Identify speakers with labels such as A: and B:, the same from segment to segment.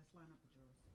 A: Let's line up the jurors.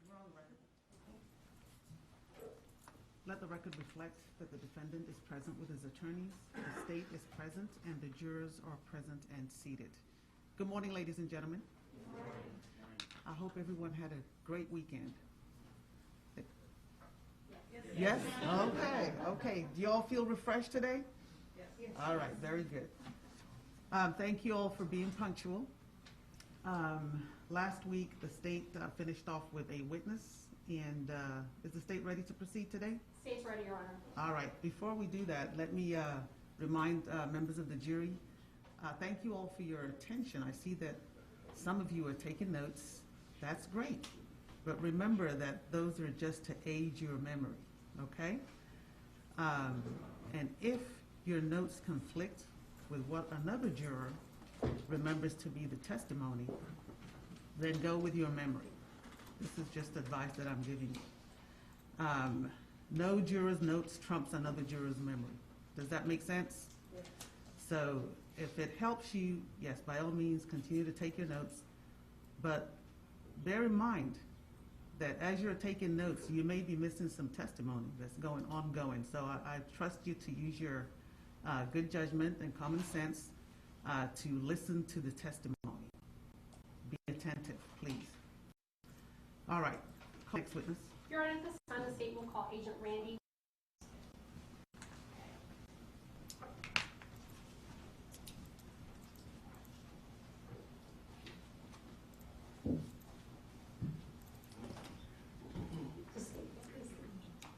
A: We're on the record. Let the record reflect that the defendant is present with his attorneys, the state is present, and the jurors are present and seated. Good morning, ladies and gentlemen. Good morning. I hope everyone had a great weekend. Yes? Okay. Do you all feel refreshed today? Yes. All right, very good. Thank you all for being punctual. Last week, the state finished off with a witness, and is the state ready to proceed today?
B: State's ready, Your Honor.
A: All right. Before we do that, let me remind members of the jury, thank you all for your attention. I see that some of you are taking notes. That's great. But remember that those are just to aid your memory, okay? And if your notes conflict with what another juror remembers to be the testimony, then go with your memory. This is just advice that I'm giving you. No juror's notes trumps another juror's memory. Does that make sense? Yes. So if it helps you, yes, by all means, continue to take your notes. But bear in mind that as you're taking notes, you may be missing some testimony that's ongoing. So I trust you to use your good judgment and common sense to listen to the testimony. Be attentive, please. All right, next witness.
B: Your Honor, at this time, the state will call Agent Randy.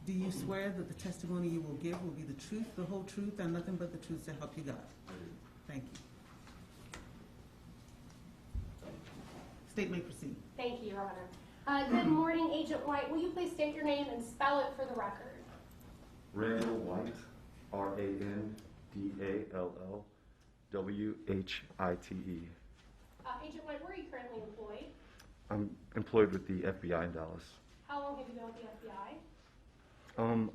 A: Do you swear that the testimony you will give will be the truth, the whole truth, and nothing but the truth to help you God? Thank you. State may proceed.
B: Thank you, Your Honor. Good morning, Agent White. Will you please state your name and spell it for the record?
C: Randall White, R-A-N-D-A-L-L-W-H-I-T-E.
B: Agent White, where are you currently employed?
C: I'm employed with the FBI in Dallas.
B: How long have you been with the FBI?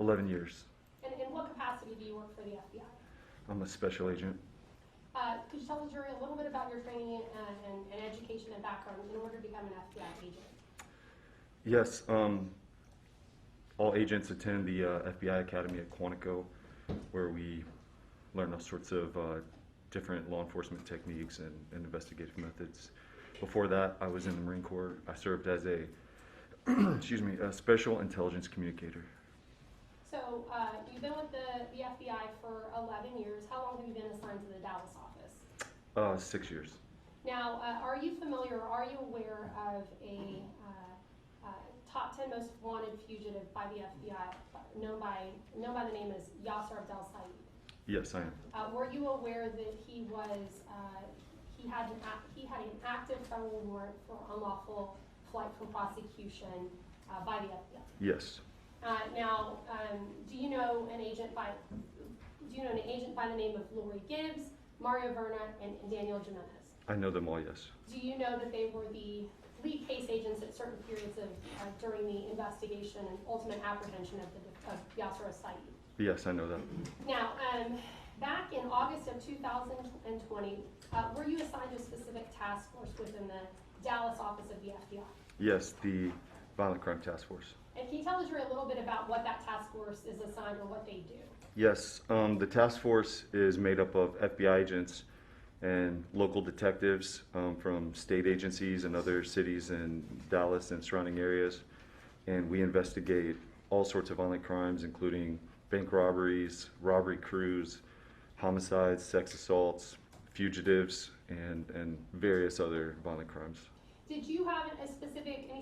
C: 11 years.
B: And in what capacity do you work for the FBI?
C: I'm a special agent.
B: Could you tell the jury a little bit about your training and education and background in order to become an FBI agent?
C: Yes, all agents attend the FBI Academy at Quantico, where we learn all sorts of different law enforcement techniques and investigative methods. Before that, I was in the Marine Corps. I served as a, a special intelligence communicator.
B: So you've been with the FBI for 11 years. How long have you been assigned to the Dallas office?
C: 6 years.
B: Now, are you familiar or are you aware of a top 10 most wanted fugitive by the FBI, known by the name as Yaser Said?
C: Yes, I am.
B: Were you aware that he had an active federal warrant for unlawful flight from prosecution by the FBI?
C: Yes.
B: Now, do you know an agent by the name of Lori Gibbs, Mario Verna, and Daniel Jimenez?
C: I know them all, yes.
B: Do you know that they were the lead case agents at certain periods of during the investigation and ultimate apprehension of Yaser Said?
C: Yes, I know that.
B: Now, back in August of 2020, were you assigned to a specific task force within the Dallas office of the FBI?
C: Yes, the Violent Crime Task Force.
B: And can you tell the jury a little bit about what that task force is assigned or what they do?
C: Yes, the task force is made up of FBI agents and local detectives from state agencies and other cities in Dallas and surrounding areas. And we investigate all sorts of violent crimes, including bank robberies, robbery crews, homicides, sex assaults, fugitives, and various other violent crimes.
B: Did you have any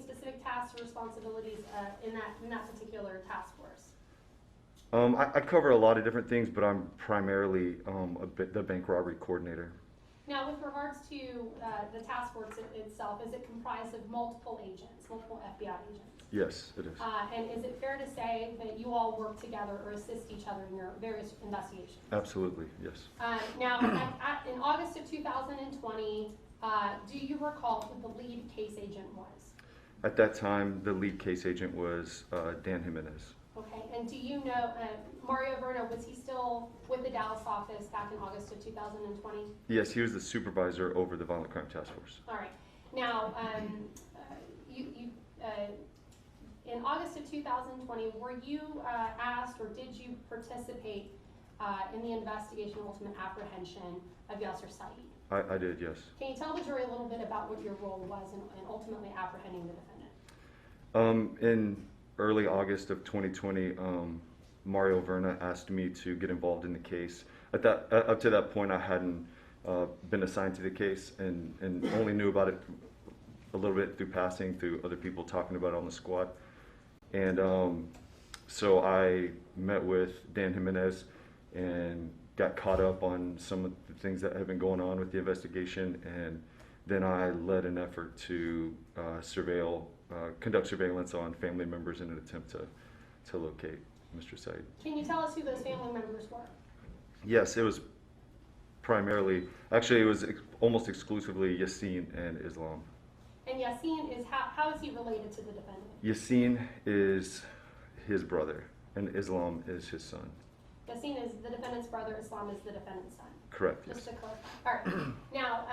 B: specific tasks or responsibilities in that particular task force?
C: I cover a lot of different things, but I'm primarily the bank robbery coordinator.
B: Now, with regards to the task force itself, is it comprised of multiple agents, multiple FBI agents?
C: Yes, it is.
B: And is it fair to say that you all work together or assist each other in your various investigations?
C: Absolutely, yes.
B: Now, in August of 2020, do you recall who the lead case agent was?
C: At that time, the lead case agent was Dan Jimenez.
B: Okay, and do you know, Mario Verna, was he still with the Dallas office back in August of 2020?
C: Yes, he was the supervisor over the Violent Crime Task Force.
B: All right. Now, in August of 2020, were you asked or did you participate in the investigation of ultimate apprehension of Yaser Said?
C: I did, yes.
B: Can you tell the jury a little bit about what your role was in ultimately apprehending the defendant?
C: In early August of 2020, Mario Verna asked me to get involved in the case. Up to that point, I hadn't been assigned to the case and only knew about it a little bit through passing, through other people talking about it on the squad. And so I met with Dan Jimenez and got caught up on some of the things that had been going on with the investigation, and then I led an effort to conduct surveillance on family members in an attempt to locate Mr. Said.
B: Can you tell us who those family members were?
C: Yes, it was primarily, actually it was almost exclusively Yasin and Islam.
B: And Yasin is, how is he related to the defendant?
C: Yasin is his brother, and Islam is his son.
B: Yasin is the defendant's brother, Islam is the defendant's son.
C: Correct,
B: Just
C: yes.
B: to clarify. All right. Now,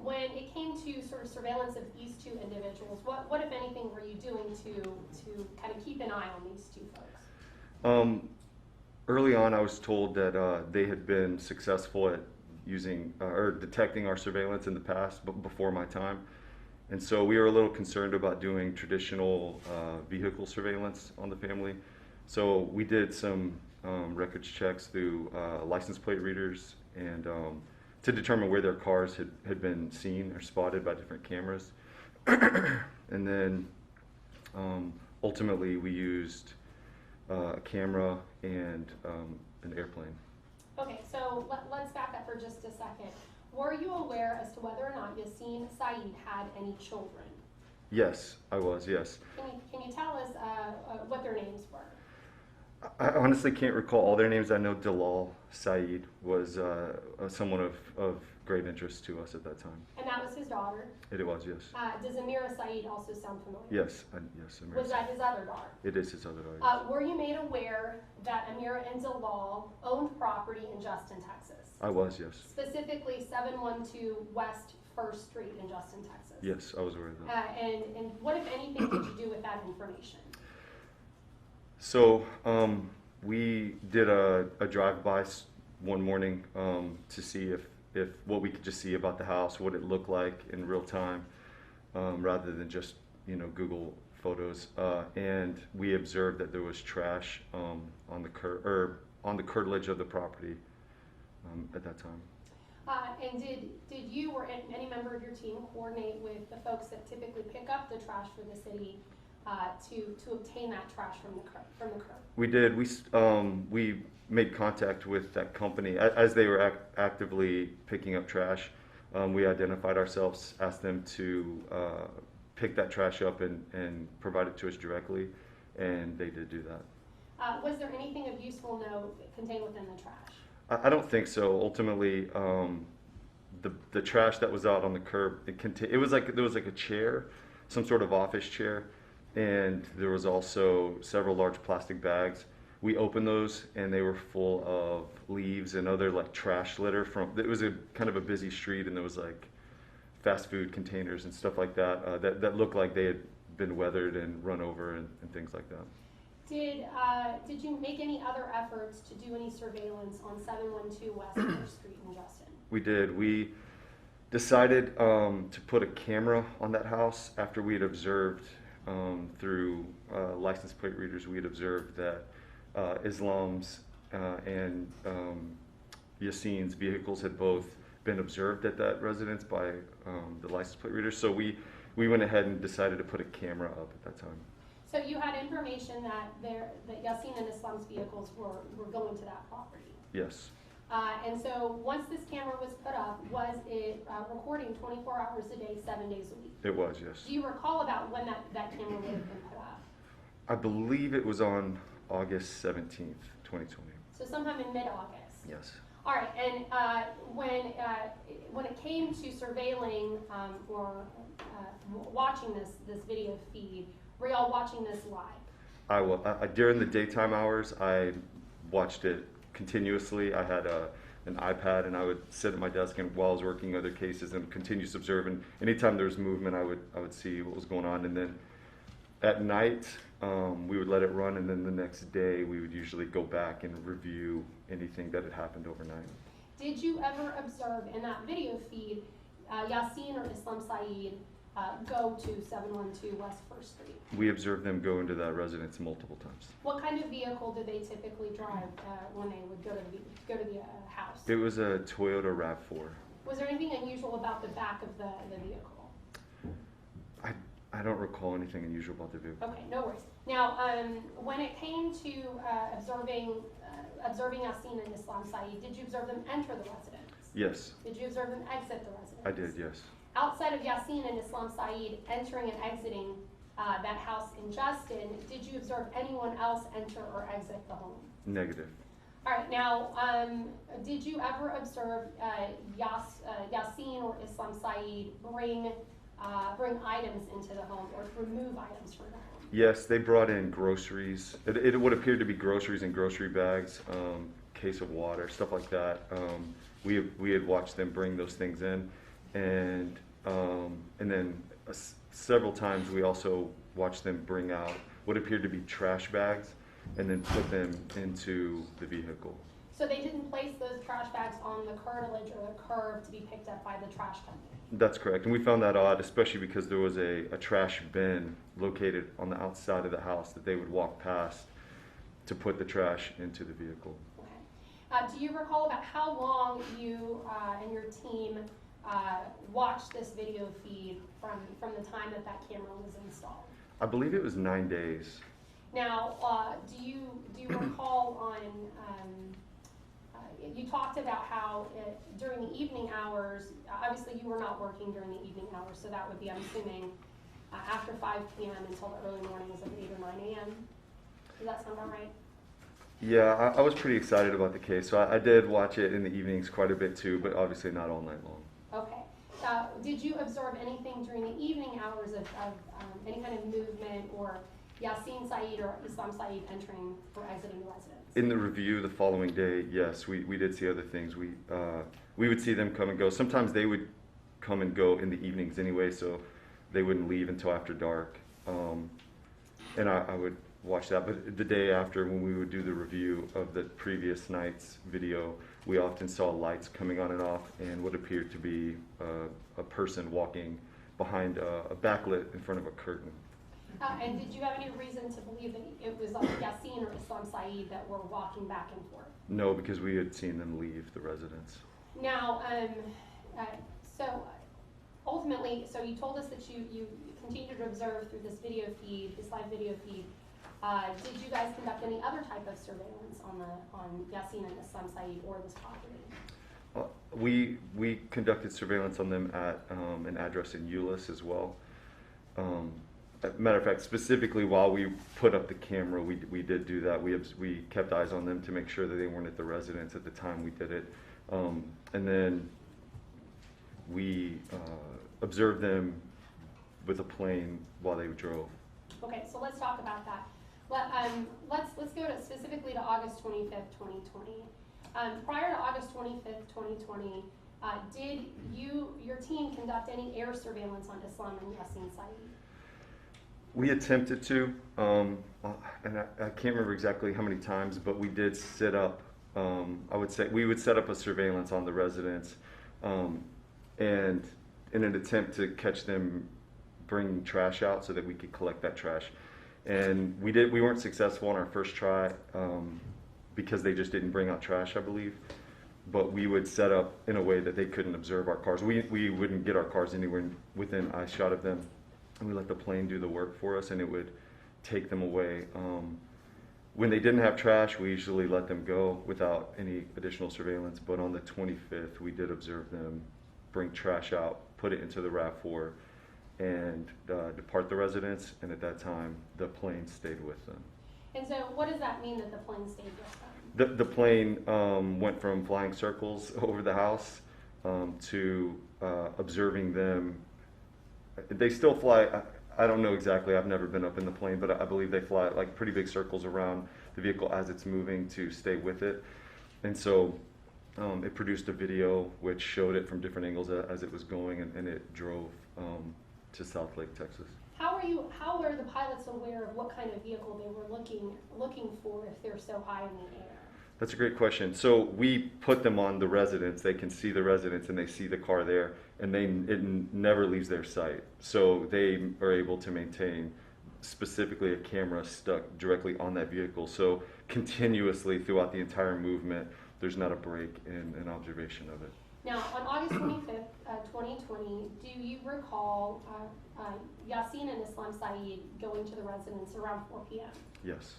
B: when it came to sort of surveillance of these two individuals, what if anything, were you doing to kind of keep an eye on these two folks?
C: Early on, I was told that they had been successful at using or detecting our surveillance in the past, but before my time. And so we were a little concerned about doing traditional vehicle surveillance on the family. So we did some records checks through license plate readers and to determine where their cars had been seen or spotted by different cameras. And then ultimately we used a camera, and an airplane.
B: Okay, so let's back up for just a second. Were you aware as to whether or not Yaser Said had any children?
C: Yes, I was, yes.
B: Can you tell us what their names were?
C: I honestly can't recall all their names. I know Yaser Said was someone of great interest to us at that time.
B: And that was his daughter?
C: It was, yes.
B: Does Amina Said also sound familiar?
C: Yes, yes. Amira
B: Was that his other daughter?
C: It is his other daughter.
B: Were you made aware that Amira and Dalal owned property in Justin, Texas?
C: I was, yes.
B: Specifically 712 West 1st Street in Justin, Texas?
C: Yes, I was aware of that.
B: And what, if anything, did you do with that information?
C: So we did a drive-by one morning to see if what we could just see about the house, what it looked like in real time, rather than just Google photos. And we observed that there was trash on the curtilage of the property at that time.
B: And did you or any member of your team coordinate with the folks that typically pick up the trash for the city to obtain that trash from the curb?
C: We did. We made contact with that company as they were actively picking up trash. We identified ourselves, asked them to pick that trash up and provide it to us directly, and they did do that.
B: Was there anything of useful note contained within the trash?
C: I don't think so. Ultimately, the trash that was out on the curb, there was like a chair, some sort of office chair, and there was also several large plastic bags. We opened those, and they were full of leaves and other like trash litter it was a kind of a busy street, and there was like fast food containers and stuff like that that looked like they had been weathered and run over and things like that.
B: Did you make any other efforts to do any surveillance on 712 West 1st Street in Justin?
C: We did. We decided to put a camera on that house after we had observed through license plate readers. We had observed that Islam's and Yasin's vehicles had both been observed at that residence by the license plate readers. So we went ahead and decided to put a camera up at that time.
B: So you had information that Yaser and Islam's vehicles were going to that property?
C: Yes.
B: And so once this camera was put up, was it recording 24 hours a day, 7 days a week?
C: It was, yes.
B: Do you recall about when that camera would have been put up?
C: I believe it was on August 17th, 2020.
B: So sometime in mid-August?
C: Yes.
B: All right, and when it came to surveilling or watching this video feed, were y'all watching this live?
C: During the daytime hours, I watched it continuously. I had an iPad, and I would sit at my desk and while I was working other cases and continue to observe. And anytime there was movement, I would see what was going on. And then at night, we would let it run, and then the next day we would usually go back and review anything that had happened overnight.
B: Did you ever observe in that video feed Yaser or Islam Said go to 712 West 1st Street?
C: We observed them go into that residence multiple times.
B: What kind of vehicle did they typically drive when they would go to the house?
C: It was a Toyota RAV4.
B: Was there anything unusual about the back of the vehicle?
C: I don't recall anything unusual about the vehicle.
B: Okay, no worries. Now, when it came to observing Yaser and Islam Said, did you observe them enter the residence?
C: Yes.
B: Did you observe them exit the residence?
C: I did, yes.
B: Outside of Yaser and Islam Said entering and exiting that house in Justin, did you observe anyone else enter or exit the home?
C: Negative.
B: All right, now, did you ever observe Yaser or Islam Said bring items into the home or remove items from the home?
C: Yes, they brought in groceries. It would appear to be groceries in grocery bags, case of water, stuff like that. We had watched them bring those things in, and then several times we also watched them bring out what appeared to be trash bags and then put them into the vehicle.
B: So they didn't place those trash bags on the curtilage or the curb to be picked up by the trash company?
C: That's correct, and we found that odd, especially because there was a trash bin located on the outside of the house that they would walk past to put the trash into the vehicle.
B: Okay. Do you recall about how long you and your team watched this video feed from the time that camera was installed?
C: I believe it was 9 days.
B: Now, do you recall on, you talked about how during the evening hours, obviously you were not working during the evening hours, so that would be, I'm assuming, after 5 p.m. until the early mornings of 8 or 9 a.m. Does that sound about right?
C: Yeah, I was pretty excited about the case, so I did watch it in the evenings quite a bit too, but obviously not all night long.
B: Okay. Did you observe anything during the evening hours of any kind of movement or Yaser Said or Islam Said entering or exiting the residence?
C: In the review the following day, yes, we did see other things. We would see them come and go. Sometimes they would come and go in the evenings anyway, so they wouldn't leave until after dark. And I would watch that. But the day after, when we would do the review of the previous night's video, we often saw lights coming on and off and what appeared to be a person walking behind a backlit in front of a curtain.
B: And did you have any reason to believe that it was Yaser or Islam Said that were walking back and forth?
C: No, because we had seen them leave the residence.
B: Now, so ultimately, so you told us that you continued to observe through this video feed, this live video feed. Did you guys conduct any other type of surveillance on Yaser and Islam Said or this property?
C: We conducted surveillance on them at an address in Euless as well. Matter of fact, specifically while we put up the camera, we did do that. We kept eyes on them to make sure that they weren't at the residence at the time we did it. And then we observed them with a plane while they drove.
B: Okay, so let's talk about that. Let's go to specifically to August 25th, 2020. Prior to August 25th, 2020, did your team conduct any air surveillance on Islam and Yaser Said?
C: We attempted to, and I can't remember exactly how many times, but we did set up, I would say, we would set up a surveillance on the residence, and in an attempt to catch them bringing trash out so that we could collect that trash. And we weren't successful on our first try because they just didn't bring out trash, I believe. But we would set up in a way that they couldn't observe our cars. We wouldn't get our cars anywhere within eye shot of them. And we let the plane do the work for us, and it would take them away. When they didn't have trash, we usually let them go without any additional surveillance. But on the 25th, we did observe them bring trash out, put it into the RAV4, and depart the residence. And at that time, the plane stayed with them.
B: And so what does that mean that the plane stayed with them?
C: The plane went from flying circles over the house to observing them. They still fly, I don't know exactly, I've never been up in the plane, but I believe they fly like pretty big circles around the vehicle as it's moving to stay with it. And so it produced a video which showed it from different angles as it was going, and it drove to South Lake, Texas.
B: How were the pilots aware of what kind of vehicle they were looking for if they're so high in the air?
C: That's a great question. So we put them on the residence. They can see the residence and they see the car there, and it never leaves their sight. So they are able to maintain specifically a camera stuck directly on that vehicle. So continuously throughout the entire movement, there's not a break in an observation of it.
B: Now, on August 25th, 2020, do you recall Yaser and Islam Said going to the residence around 4 p.m.?
C: Yes.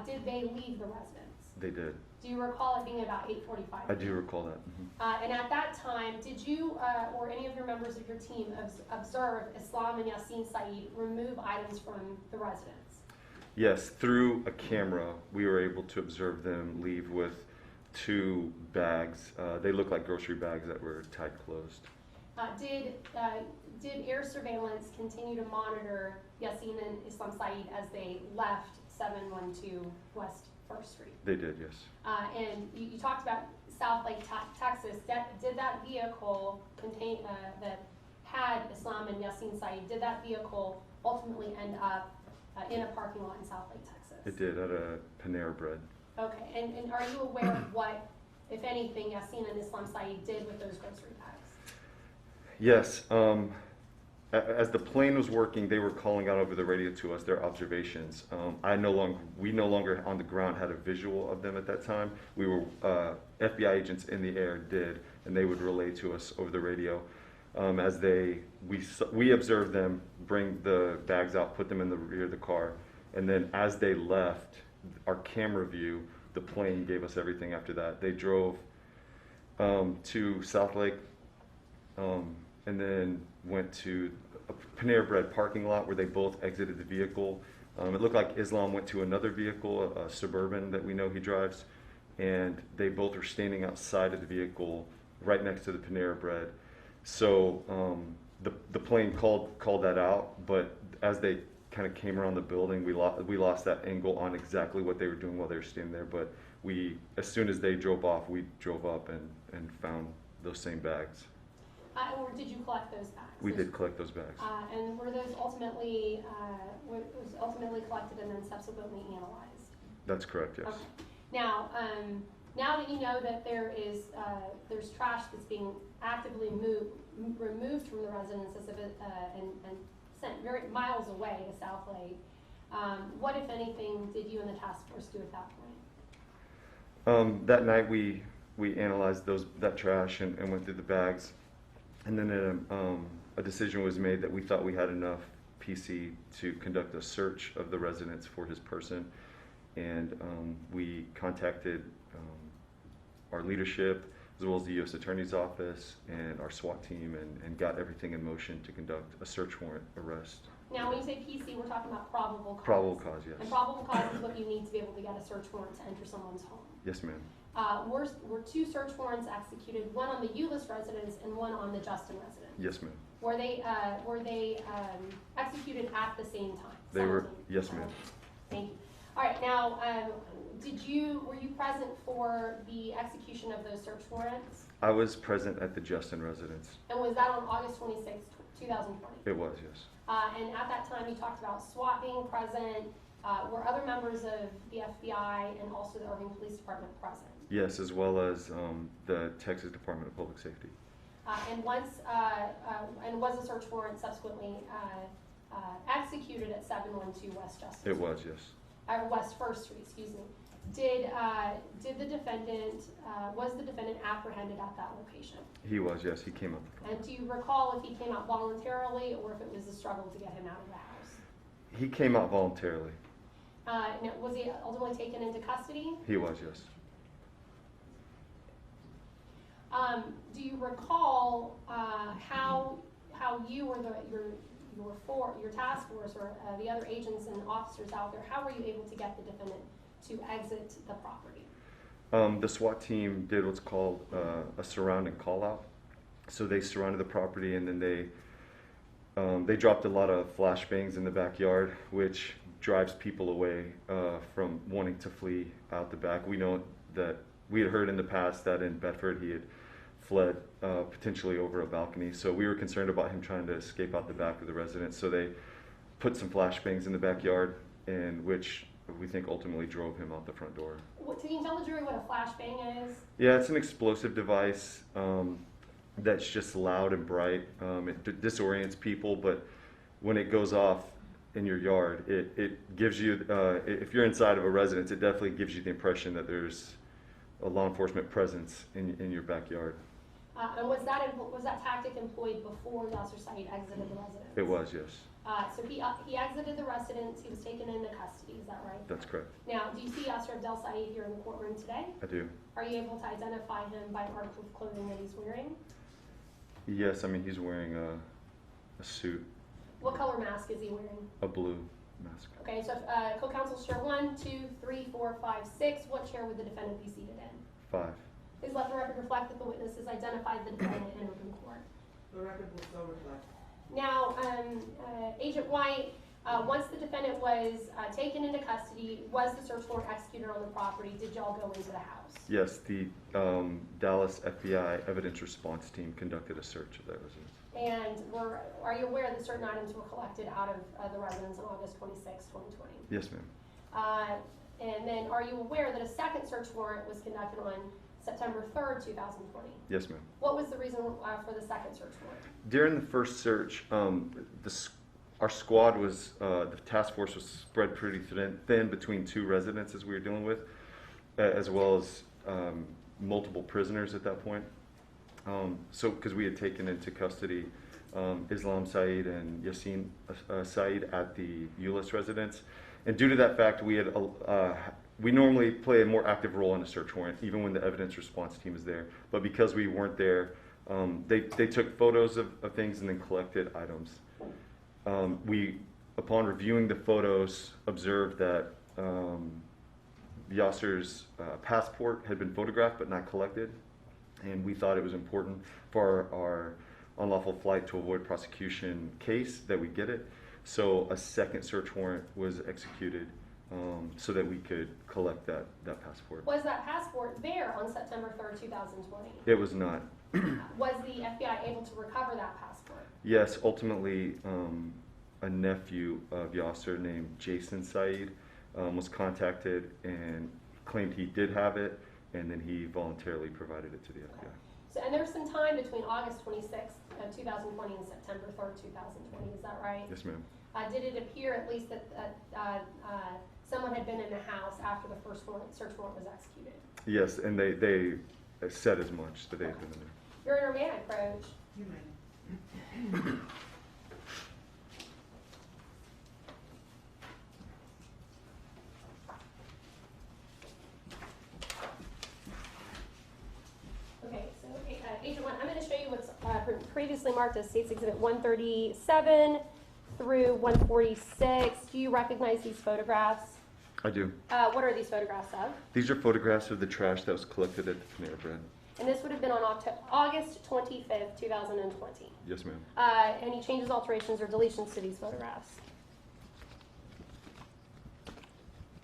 B: Did they leave the residence?
C: They did.
B: Do you recall it being about 8:45?
C: I do recall that. Mm-hmm.
B: And at that time, did you or any of your members of your team observe Islam and Yaser Said remove items from the residence?
C: Yes, through a camera, we were able to observe them leave with 2 bags. They look like grocery bags that were tied closed.
B: Did air surveillance continue to monitor Yaser and Islam Said as they left 712 West 1st Street?
C: They did, yes.
B: And you talked about South Lake, Texas. Did that vehicle contain that had Islam and Yaser Said? Did that vehicle ultimately end up in a parking lot in South Lake, Texas?
C: It did, at a Panera Bread.
B: Okay, and are you aware of what, if anything, Yaser and Islam Said did with those grocery bags?
C: Yes. As the plane was working, they were calling out over the radio to us their observations. We no longer on the ground had a visual of them at that time. We were FBI agents in the air did, and they would relay to us over the radio we observed them bring the bags out, put them in the rear of the car, And then as they left, our camera view, the plane gave us everything after that. They drove to South Lake and then went to a Panera Bread parking lot where they both exited the vehicle. It looked like Islam went to another vehicle, a Suburban that we know he drives, and they both were standing outside of the vehicle right next to the Panera Bread. So the plane called that out, but as they kind of came around the building, we lost that angle on exactly what they were doing while they were standing there. But as soon as they drove off, we drove up and found those same bags.
B: Or did you collect those bags?
C: We did collect those bags.
B: And were those ultimately collected and then subsequently analyzed?
C: That's correct, yes.
B: Okay. Now, now that you know that there's trash that's being actively removed from the residences of it and sent very miles away to South Lake, what, if anything, did you and the task force do at that point?
C: That night we analyzed that trash and went through the bags, and then a decision was made that we thought we had enough PC to conduct a search of the residence for his person, and we contacted our leadership as well as the U.S. Attorney's Office and our SWAT team and got everything in motion to conduct a search warrant arrest.
B: Now, when you say PC, we're talking about probable cause.
C: Probable cause, yes.
B: And probable cause is what you need to be able to get a search warrant to enter someone's home.
C: Yes, ma'am.
B: Were two search warrants executed, one on the Euless residence and one on the Justin residence?
C: Yes, ma'am.
B: Were they executed at the same time?
C: They were, yes, ma'am.
B: Thank you. All right, now, were you present for the execution of those search warrants?
C: I was present at the Justin residence.
B: And was that on August 26, 2020?
C: It was, yes.
B: And at that time, you talked about SWAT being present. Were other members of the FBI and also the Irving Police Department present?
C: Yes, as well as the Texas Department of Public Safety.
B: And was a search warrant subsequently executed at 712 West Justice?
C: It was, yes.
B: West First Street, excuse me. Did the defendant, was the defendant apprehended at that location?
C: He was, yes. He came out the front.
B: And do you recall if he came out voluntarily or if it was a struggle to get him out of the house?
C: He came out voluntarily.
B: Now, was he ultimately taken into custody?
C: He was, yes.
B: Do you recall how you or your task force or the other agents and officers out there, how were you able to get the defendant to exit the property?
C: The SWAT team did what's called a surround and call out. So they surrounded the property, and then they dropped a lot of flashbangs in the backyard, which drives people away from wanting to flee out the back. We know that we had heard in the past that in Bedford he had fled potentially over a balcony, so we were concerned about him trying to escape out the back of the residence. So they put some flashbangs in the backyard, and which we think ultimately drove him out the front door.
B: Can you tell the jury what a flashbang is?
C: Yeah, it's an explosive device that's just loud and bright. It disorients people, but when it goes off in your yard, it gives you, if you're inside of a residence, it definitely gives you the impression that there's a law enforcement presence in your backyard.
B: And was that tactic employed before Yaser Said exited the residence?
C: It was, yes.
B: So he exited the residence, he was taken into custody, is that right?
C: That's correct.
B: Now, do you see Yaser Said here in the courtroom today?
C: I do.
B: Are you able to identify him by article of clothing that he's wearing?
C: Yes, I mean, he's wearing a suit.
B: What color mask is he wearing?
C: A blue mask.
B: Okay, so if co-counsel chair 1, 2, 3, 4, 5, 6, what chair would the defendant be seated in?
C: 5.
B: Please let the record reflect that the witnesses identified the defendant in open court.
A: The record will so reflect.
B: Now, Agent White, once the defendant was taken into custody, was the search warrant executed on the property? Did y'all go into the house?
C: Yes, the Dallas FBI evidence response team conducted a search of that residence.
B: And are you aware that certain items were collected out of the residence on August 26, 2020?
C: Yes, ma'am.
B: And then are you aware that a second search warrant was conducted on September 3rd, 2020?
C: Yes, ma'am.
B: What was the reason for the second search warrant?
C: During the first search, our squad was, the task force was spread pretty thin between 2 residences we were dealing with, as well as multiple prisoners at that point. So, because we had taken into custody Islam Said and Yaser Said at the Euless residence, And due to that fact, we normally play a more active role in a search warrant, even when the evidence response team is there. But because we weren't there, they took photos of things and then collected items. We, upon reviewing the photos, observed that Yaser's passport had been photographed but not collected, and we thought it was important for our unlawful flight to avoid prosecution case that we get it. So a second search warrant was executed so that we could collect that passport.
B: Was that passport there on September 3rd, 2020?
C: It was not.
B: Was the FBI able to recover that passport?
C: Yes, ultimately, a nephew of Yaser named Yaser Said was contacted and claimed he did have it, and then he voluntarily provided it to the FBI.
B: So, and there's some time between August 26th of 2020 and September 3rd, 2020, is that right?
C: Yes, ma'am.
B: Did it appear at least that someone had been in the house after the first search warrant was executed?
C: Yes, and they said as much that they had been in there.
B: Your Honor, may I approach?
A: You may.
B: Okay, so Agent 1, I'm going to show you what's previously marked as State's Exhibit 137 through 146. Do you recognize these photographs?
C: I do.
B: What are these photographs of?
C: These are photographs of the trash that was collected at the Panera Bread.
B: And this would have been on August 25th, 2020.
C: Yes, ma'am.
B: Any changes, alterations, or deletions to these photographs?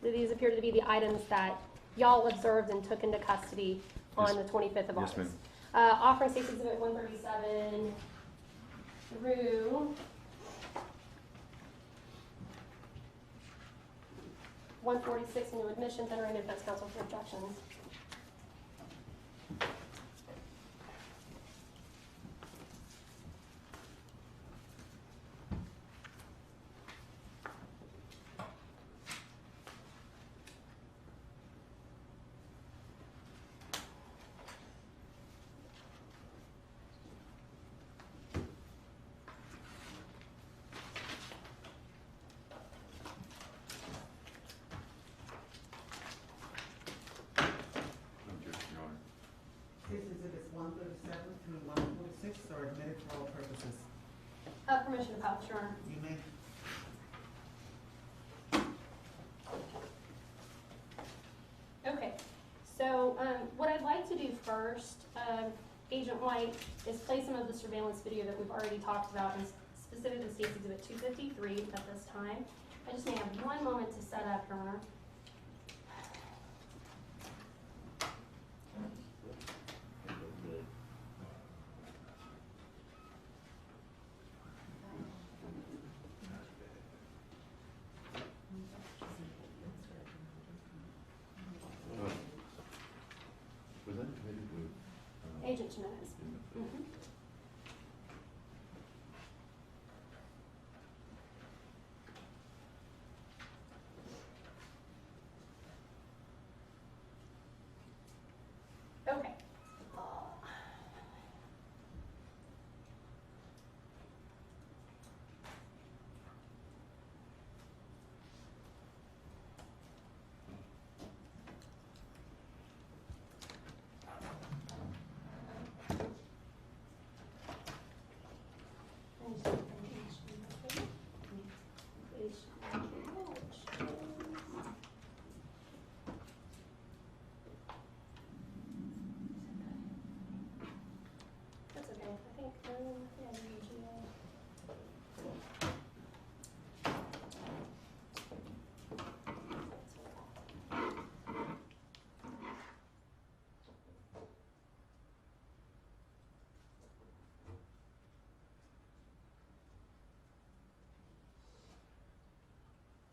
B: Do these appear to be the items that y'all observed and took into custody on the 25th of August?
C: Yes, ma'am.
B: Offering State's Exhibit 137 through 146, new admissions, entering defense counsel for objections.
A: Case exhibits 137 through 146 are admitted for all purposes.
B: Permission to publish, Your Honor.
A: You may.
B: Okay, so what I'd like to do first, Agent White, is play some of the surveillance video that we've already talked about, and specific to State's Exhibit 253 at this time. I just may have one moment to set up, Your Honor.
D: Was that committed with?
B: Agent Jimenez. Mhm. Okay. That's okay. I think, yeah, usually.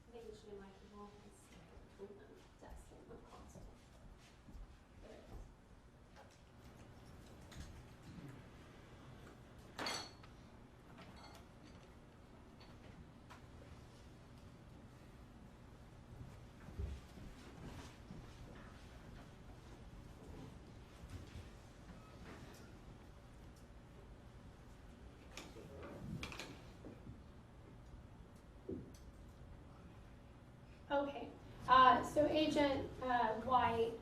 B: I think it should be my keyboard. That's the console. There it is. Okay, so Agent White,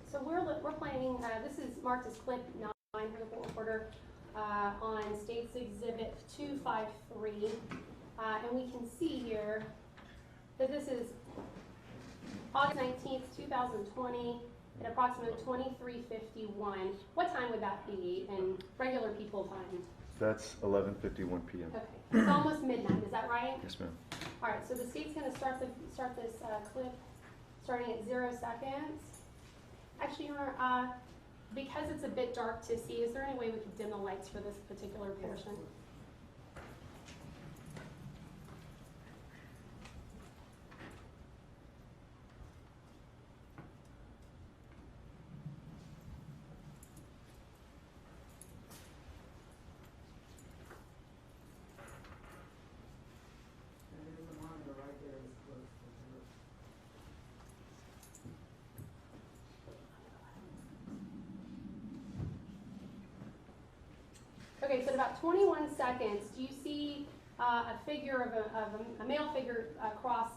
B: so we're planning, this is marked as clip 9 for the court reporter on State's Exhibit 253, and we can see here that this is August 19th, 2020, at approximately 23:51. What time would that be in regular people time?
C: That's 11:51 p.m.
B: Okay, it's almost midnight, is that right?
C: Yes, ma'am.
B: All right, so the state's going to start this clip starting at 0 seconds. Actually, Your Honor, because it's a bit dark to see, is there any way we could dim the lights for this particular portion? Okay, so at about 21 seconds, do you see a figure of a male figure across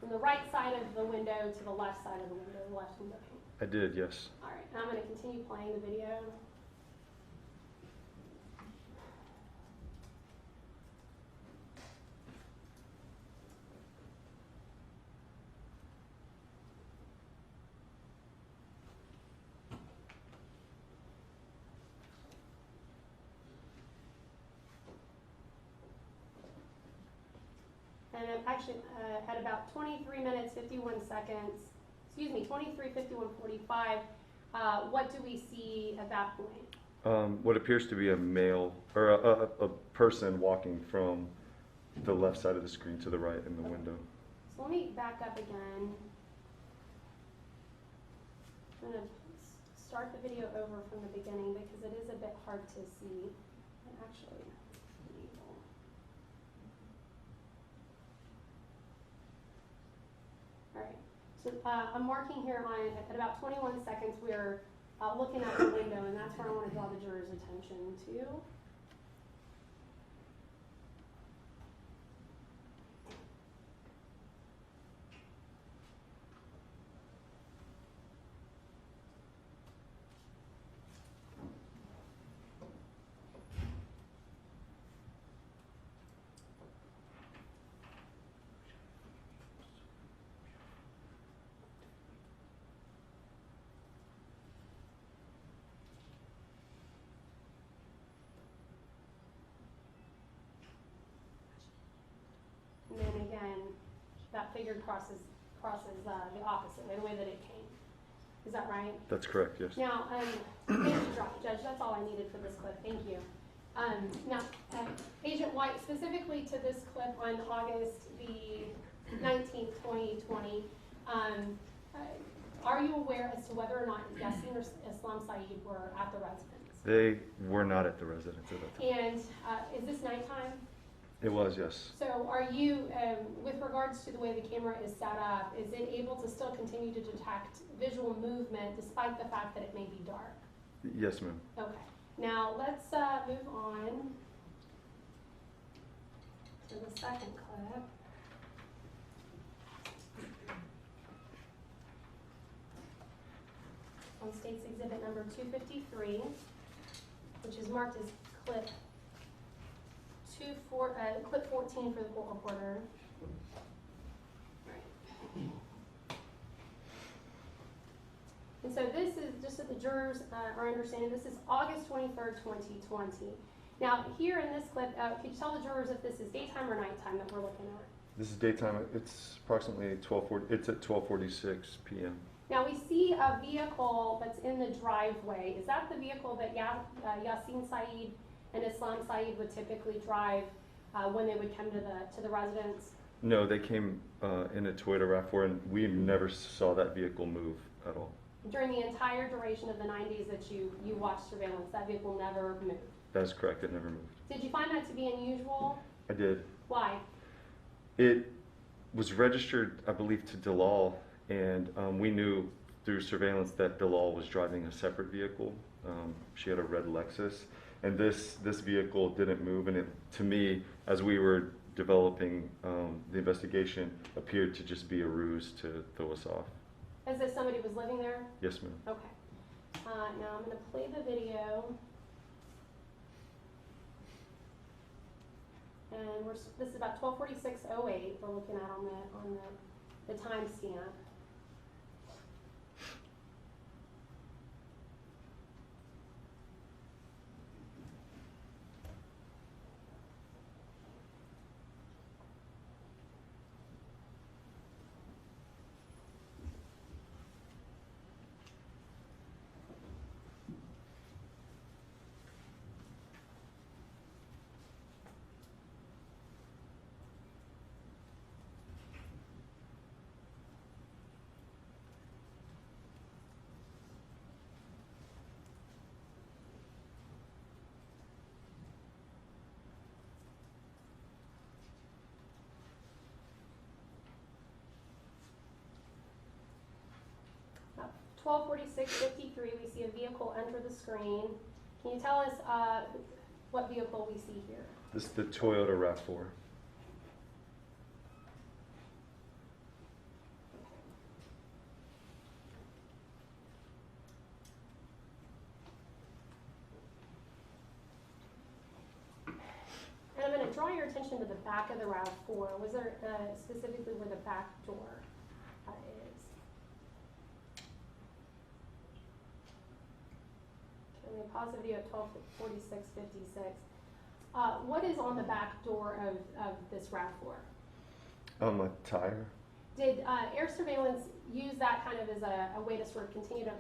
B: from the right side of the window to the left side of the window, the left window?
C: I did, yes.
B: All right, and I'm going to continue playing the video. And actually, at about 23 minutes, 51 seconds, 23, 51, 45, what do we see at that point?
C: What appears to be a male, or a person walking from the left side of the screen to the right in the window.
B: So let me back up again. I'm going to start the video over from the beginning because it is a bit hard to see. And actually, all right, so I'm marking here at about 21 seconds, we're looking out the window, and that's where I want to draw the jurors' attention to. And then again, that figure crosses the opposite way, the way that it came. Is that right?
C: That's correct, yes.
B: Now, thank you, Judge. That's all I needed for this clip. Thank you. Now, Agent White, specifically to this clip on August the 19th, 2020, are you aware as to whether or not Yaser or Islam Said were at the residence?
C: They were not at the residence at that time.
B: And is this nighttime?
C: It was, yes.
B: So are you, with regards to the way the camera is set up, is it able to still continue to detect visual movement despite the fact that it may be dark?
C: Yes, ma'am.
B: Okay. Now let's move on to the second clip. On State's Exhibit number 253, which is marked as clip 14 for the court reporter. Right. And so this is, just so the jurors are understanding, this is August 23rd, 2020. Now, here in this clip, could you tell the jurors if this is daytime or nighttime that we're looking at?
C: This is daytime. It's approximately 12:40. It's at 12:46 p.m.
B: Now, we see a vehicle that's in the driveway. Is that the vehicle that Yaser Said and Islam Said would typically drive when they would come to the residence?
C: No, they came in a Toyota RAV4, and we never saw that vehicle move at all.
B: During the entire duration of the 9 days that you watched surveillance, that vehicle never moved?
C: That is correct. It never moved.
B: Did you find that to be unusual?
C: I did.
B: Why?
C: It was registered, I believe, to Dalal, and we knew through surveillance that Dalal was driving a separate vehicle. She had a red Lexus, And this vehicle didn't move, and it, to me, as we were developing the investigation, appeared to just be a ruse to throw us off.
B: As if somebody was living there?
C: Yes, ma'am.
B: Okay. Now I'm going to play the video. And this is about 12:46:08. We're looking at on the timestamp. About 12:46:53, we see a vehicle enter the screen. Can you tell us what vehicle we see here?
C: This is the Toyota RAV4.
B: And I'm going to draw your attention to the back of the RAV4. Was there specifically where the back door is? Let me pause the video at 12:46:56. What is on the back door of this RAV4?
C: A tire.
B: Did air surveillance use that kind of as a way to sort of continue to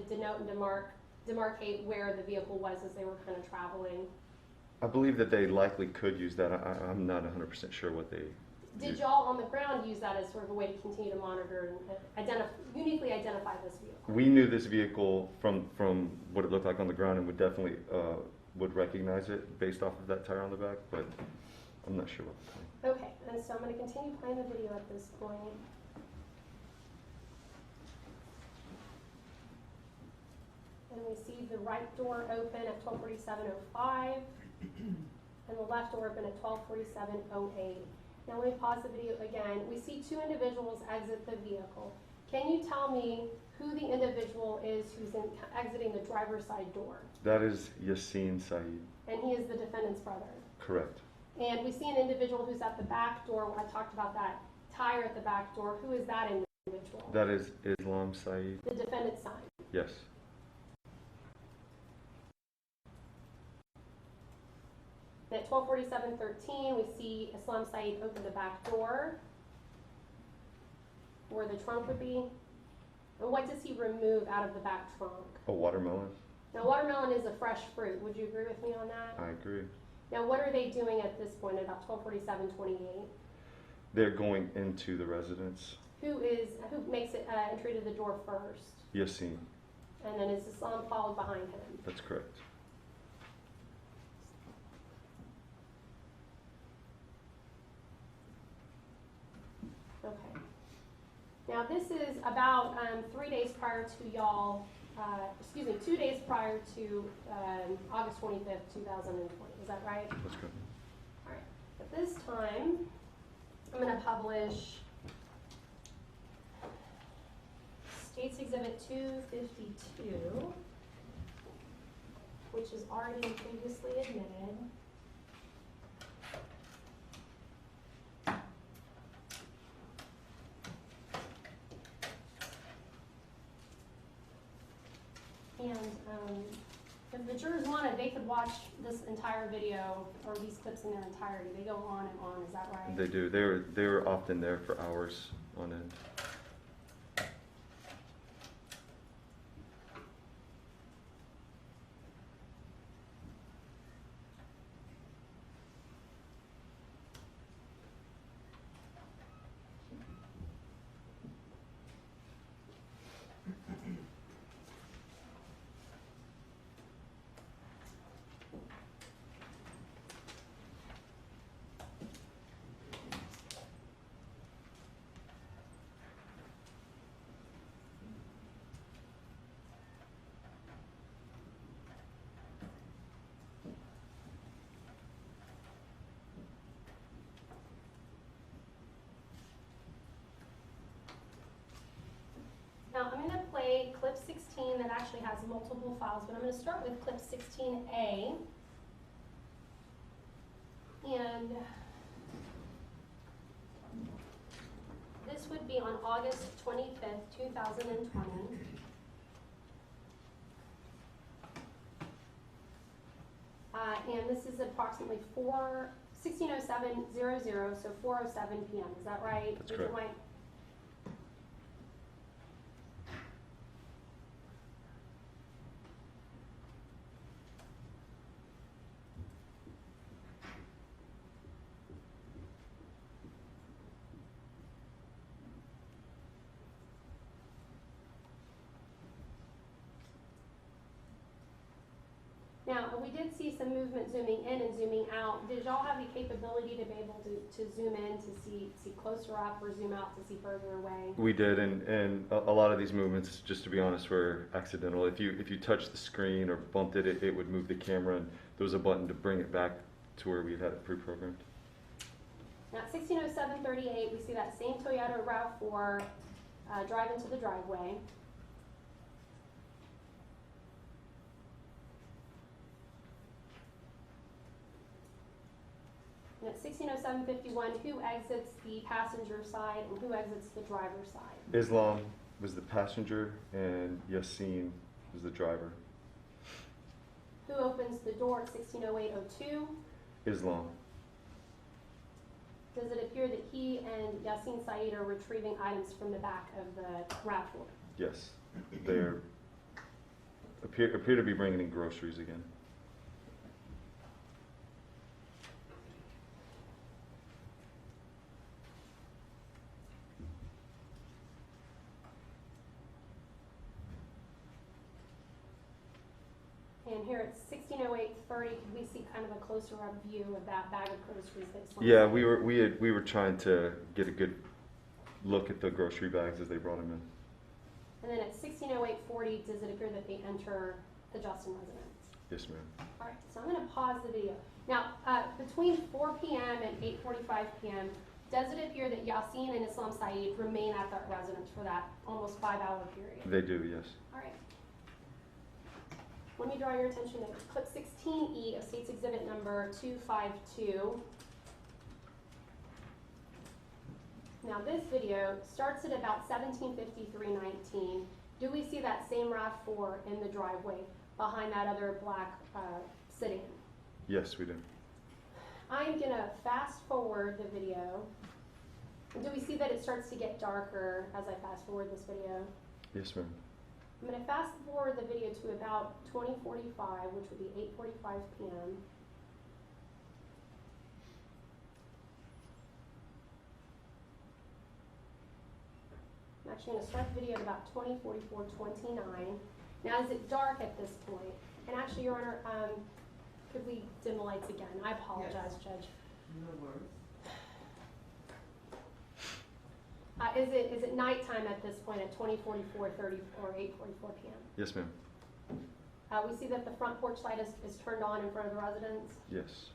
B: denote and demarcate where the vehicle was as they were kind of traveling?
C: I believe that they likely could use that. I'm not 100% sure what they
B: Did
C: used.
B: y'all on the ground use that as sort of a way to continue to monitor and uniquely identify this vehicle?
C: We knew this vehicle from what it looked like on the ground and would definitely would recognize it based off of that tire on the back, but I'm not sure what the time.
B: Okay, and so I'm going to continue playing the video at this point. And we see the right door open at 12:47:05, and the left door open at 12:47:08. Now let me pause the video again. We see two individuals exit the vehicle. Can you tell me who the individual is who's exiting the driver's side door?
C: That is Yaser Said.
B: And he is the defendant's brother.
C: Correct.
B: And we see an individual who's at the back door. I talked about that tire at the back door. Who is that individual?
C: That is Islam Said.
B: The defendant's son.
C: Yes.
B: And at 12:47:13, we see Islam Said open the back door where the trunk would be. And what does he remove out of the back trunk?
C: A watermelon.
B: Now, watermelon is a fresh fruit. Would you agree with me on that?
C: I agree.
B: Now, what are they doing at this point at about 12:47:28?
C: They're going into the residence.
B: Who makes it entry to the door first?
C: Yasin.
B: And then is Islam followed behind him?
C: That's correct.
B: Okay. Now this is about 3 days prior to y'all, 2 days prior to August 25th, 2020. Is that right?
C: That's correct.
B: All right. At this time, I'm going to publish State's Exhibit 252, which has already been previously admitted. And if the jurors wanted, they could watch this entire video or these clips in their entirety. They go on and on, is that right?
C: They do. They were often there for hours on end.
B: 16 that actually has multiple files, but I'm going to start with clip 16A. And this would be on August 25th, 2020. And this is approximately 16:07:00, so 4:07 p.m. Is that right?
C: That's correct.
B: White? Now, we did see some movement zooming in and zooming out. Did y'all have the capability to be able to zoom in to see closer up or zoom out to see further away?
C: We did, and a lot of these movements, just to be honest, were accidental. If you touched the screen or bumped it, it would move the camera, and there was a button to bring it back to where we had it pre-programmed.
B: Now, at 16:07:38, we see that same Toyota RAV4 drive into the driveway. And at 16:07:51, who exits the passenger side and who exits the driver's side?
C: Islam was the passenger, and Yasin was the driver.
B: Who opens the door at 16:08:02?
C: Islam.
B: Does it appear that he and Yaser Said are retrieving items from the back of the RAV4?
C: Yes, they appear to be bringing in groceries again.
B: And here at 16:08:30, could we see kind of a closer up view of that bag of groceries that Islam
C: Yeah,
B: said?
C: we were trying to get a good look at the grocery bags as they brought them in.
B: And then at 16:08:40, does it appear that they enter the Justin residence?
C: Yes, ma'am.
B: All right, so I'm going to pause the video. Now, between 4 p.m. and 8:45 p.m., does it appear that Yasin and Islam Said remain at that residence for that almost 5-hour period?
C: They do, yes.
B: All right. Let me draw your attention to clip 16E of State's Exhibit number 252. Now this video starts at about 17:53:19. Do we see that same RAV4 in the driveway behind that other black sedan?
C: Yes, we do.
B: I'm gonna fast forward the video. Do we see that it starts to get darker as I fast forward this video?
C: Yes, ma'am.
B: I'm going to fast forward the video to about 20:45, which would be 8:45 p.m. I'm actually going to start the video at about 20:44:29. Now, is it dark at this point? And actually, Your Honor, could we dim the lights again? I apologize, Judge.
A: No worries.
B: Is it nighttime at this point at 20:44:30 or 8:44 p.m.?
C: Yes, ma'am.
B: We see that the front porch light is turned on in front of the residence.
C: Yes.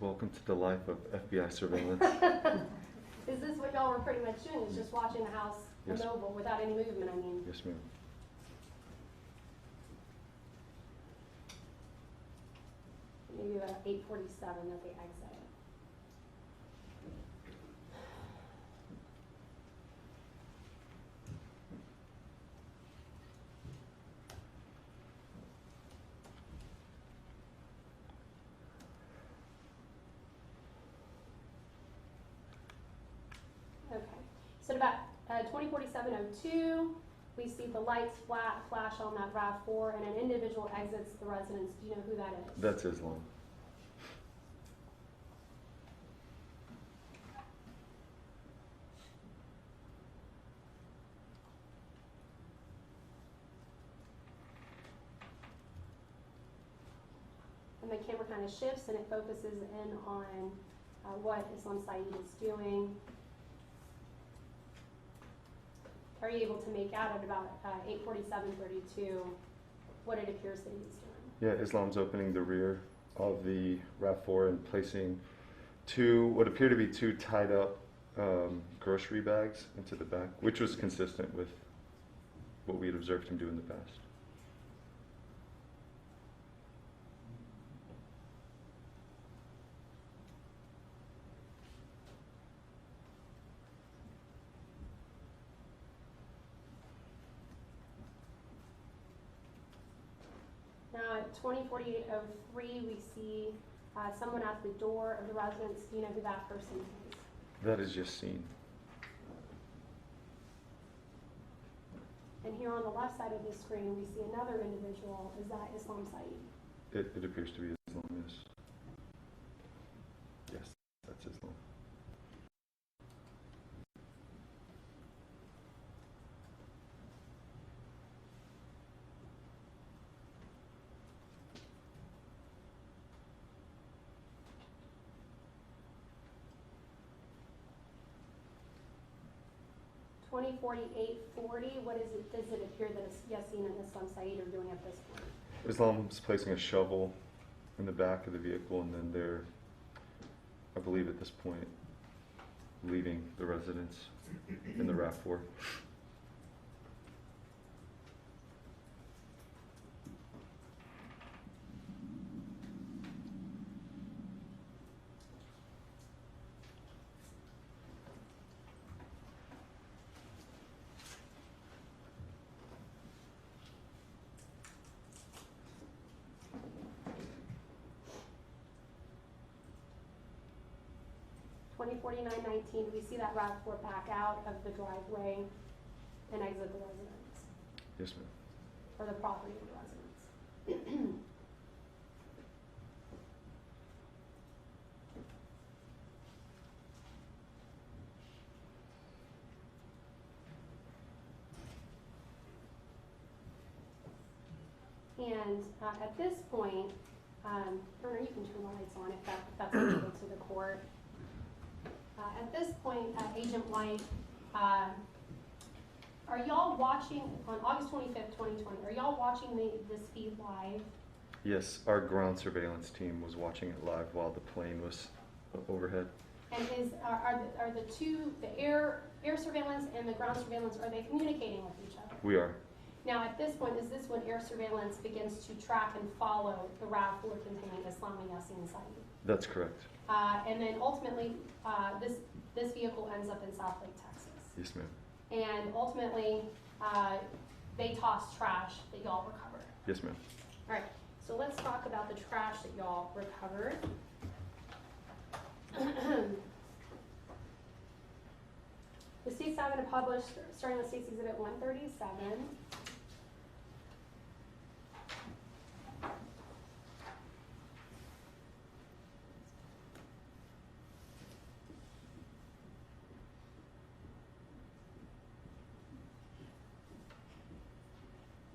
C: Welcome to the life of FBI surveillance.
B: Is this what y'all were pretty much doing, is just watching the house
C: Yes.
B: immobile without any movement, I mean?
C: Yes, ma'am.
B: Maybe about 8:47 that they exit. Okay, so at about 20:47:02, we see the lights flash on that RAV4 and an individual exits the residence. Do you know who that is?
C: That's Islam.
B: And the camera kind of shifts and it focuses in on what Islam Said is doing. Are you able to make out at about 8:47:32 what it appears that he's doing?
C: Yeah, Islam's opening the rear of the RAV4 and placing what appear to be two tied up grocery bags into the back, which was consistent with what we had observed him do in the past.
B: Now at 20:48:03, we see someone at the door of the residence. Do you know who that person is?
C: That is just seen.
B: And here on the left side of the screen, we see another individual. Is that Islam Said?
C: It appears to be Islam, yes. Yes, that's Islam.
B: Twenty 48:40. What is it? Does it appear that Yasin and Islam Said are doing at this point?
C: Islam's placing a shovel in the back of the vehicle, and then they're, I believe at this point, leaving the residence in the RAV4.
B: Twenty 49:19. We see that RAV4 back out of the driveway and exit the residence,
C: Yes, ma'am.
B: or the property of the residence. And at this point, Turner, you can turn the lights on if that's available to the court. At this point, Agent White, are y'all watching on August 25th, 2020? Are y'all watching this feed live?
C: Yes, our ground surveillance team was watching it live while the plane was overhead.
B: And are the two, the air surveillance and the ground surveillance, are they communicating with each other?
C: We are.
B: Now, at this point, is this when air surveillance begins to track and follow the RAV4 containing Islam and Yasin Said?
C: That's correct.
B: And then ultimately, this vehicle ends up in South Lake, Texas.
C: Yes, ma'am.
B: And ultimately, they toss trash that y'all recovered.
C: Yes, ma'am.
B: All right, so let's talk about the trash that y'all recovered. The state's now going to publish, starting with State's Exhibit 137.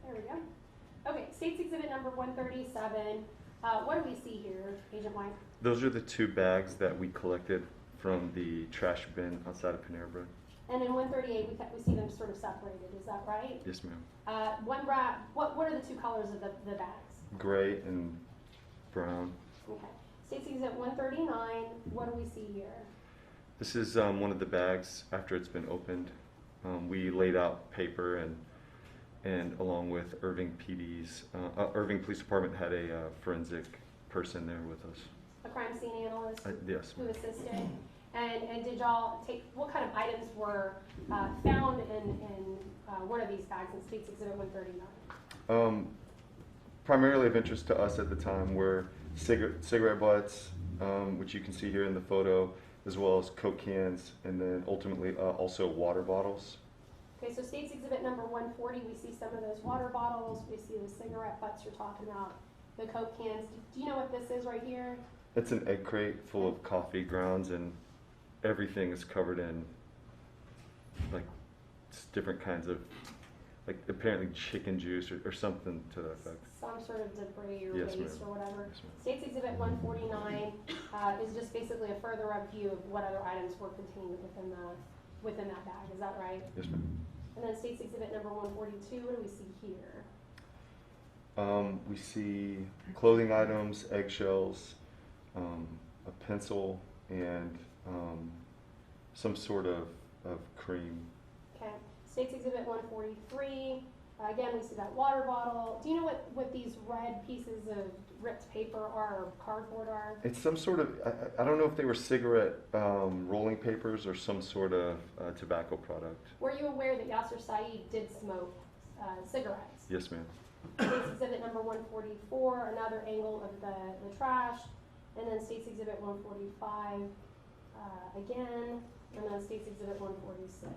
B: There we go. Okay, State's Exhibit number 137. What do we see here, Agent White?
C: Those are the two bags that we collected from the trash bin outside of Panera Bread.
B: And in 138, we see them sort of separated. Is that right?
C: Yes, ma'am.
B: What are the two colors of the bags?
C: Gray and brown.
B: Okay. State's Exhibit 139, what do we see here?
C: This is one of the bags after it's been opened. We laid out paper and along with Irving PD's, Irving Police Department had a forensic person there with us.
B: A crime scene analyst
C: Yes.
B: who assisted? And did y'all take, what kind of items were found in one of these bags in State's Exhibit 139?
C: Primarily of interest to us at the time were cigarette butts, which you can see here in the photo, as well as Coke cans, and then ultimately also water bottles.
B: Okay, so State's Exhibit number 140, we see some of those water bottles, we see the cigarette butts you're talking about, the Coke cans. Do you know what this is right here?
C: It's an egg crate full of coffee grounds, and everything is covered in like different kinds of, like apparently chicken juice or something to that effect.
B: Some sort of debris or
C: Yes,
B: waste
C: ma'am.
B: or whatever.
C: Yes, ma'am.
B: State's Exhibit 149 is just basically a further up view of what other items were contained within that bag. Is that right?
C: Yes, ma'am.
B: And then State's Exhibit number 142. What do we see here?
C: We see clothing items, eggshells, a pencil, and some sort of cream.
B: Okay. State's Exhibit 143. Again, we see that water bottle. Do you know what these red pieces of ripped paper are or cardboard are?
C: It's some sort of, I don't know if they were cigarette rolling papers or some sort of tobacco product.
B: Were you aware that Yaser Said did smoke cigarettes?
C: Yes, ma'am.
B: State's Exhibit number 144, another angle of the trash. And then State's Exhibit 145 again. And then State's Exhibit 146.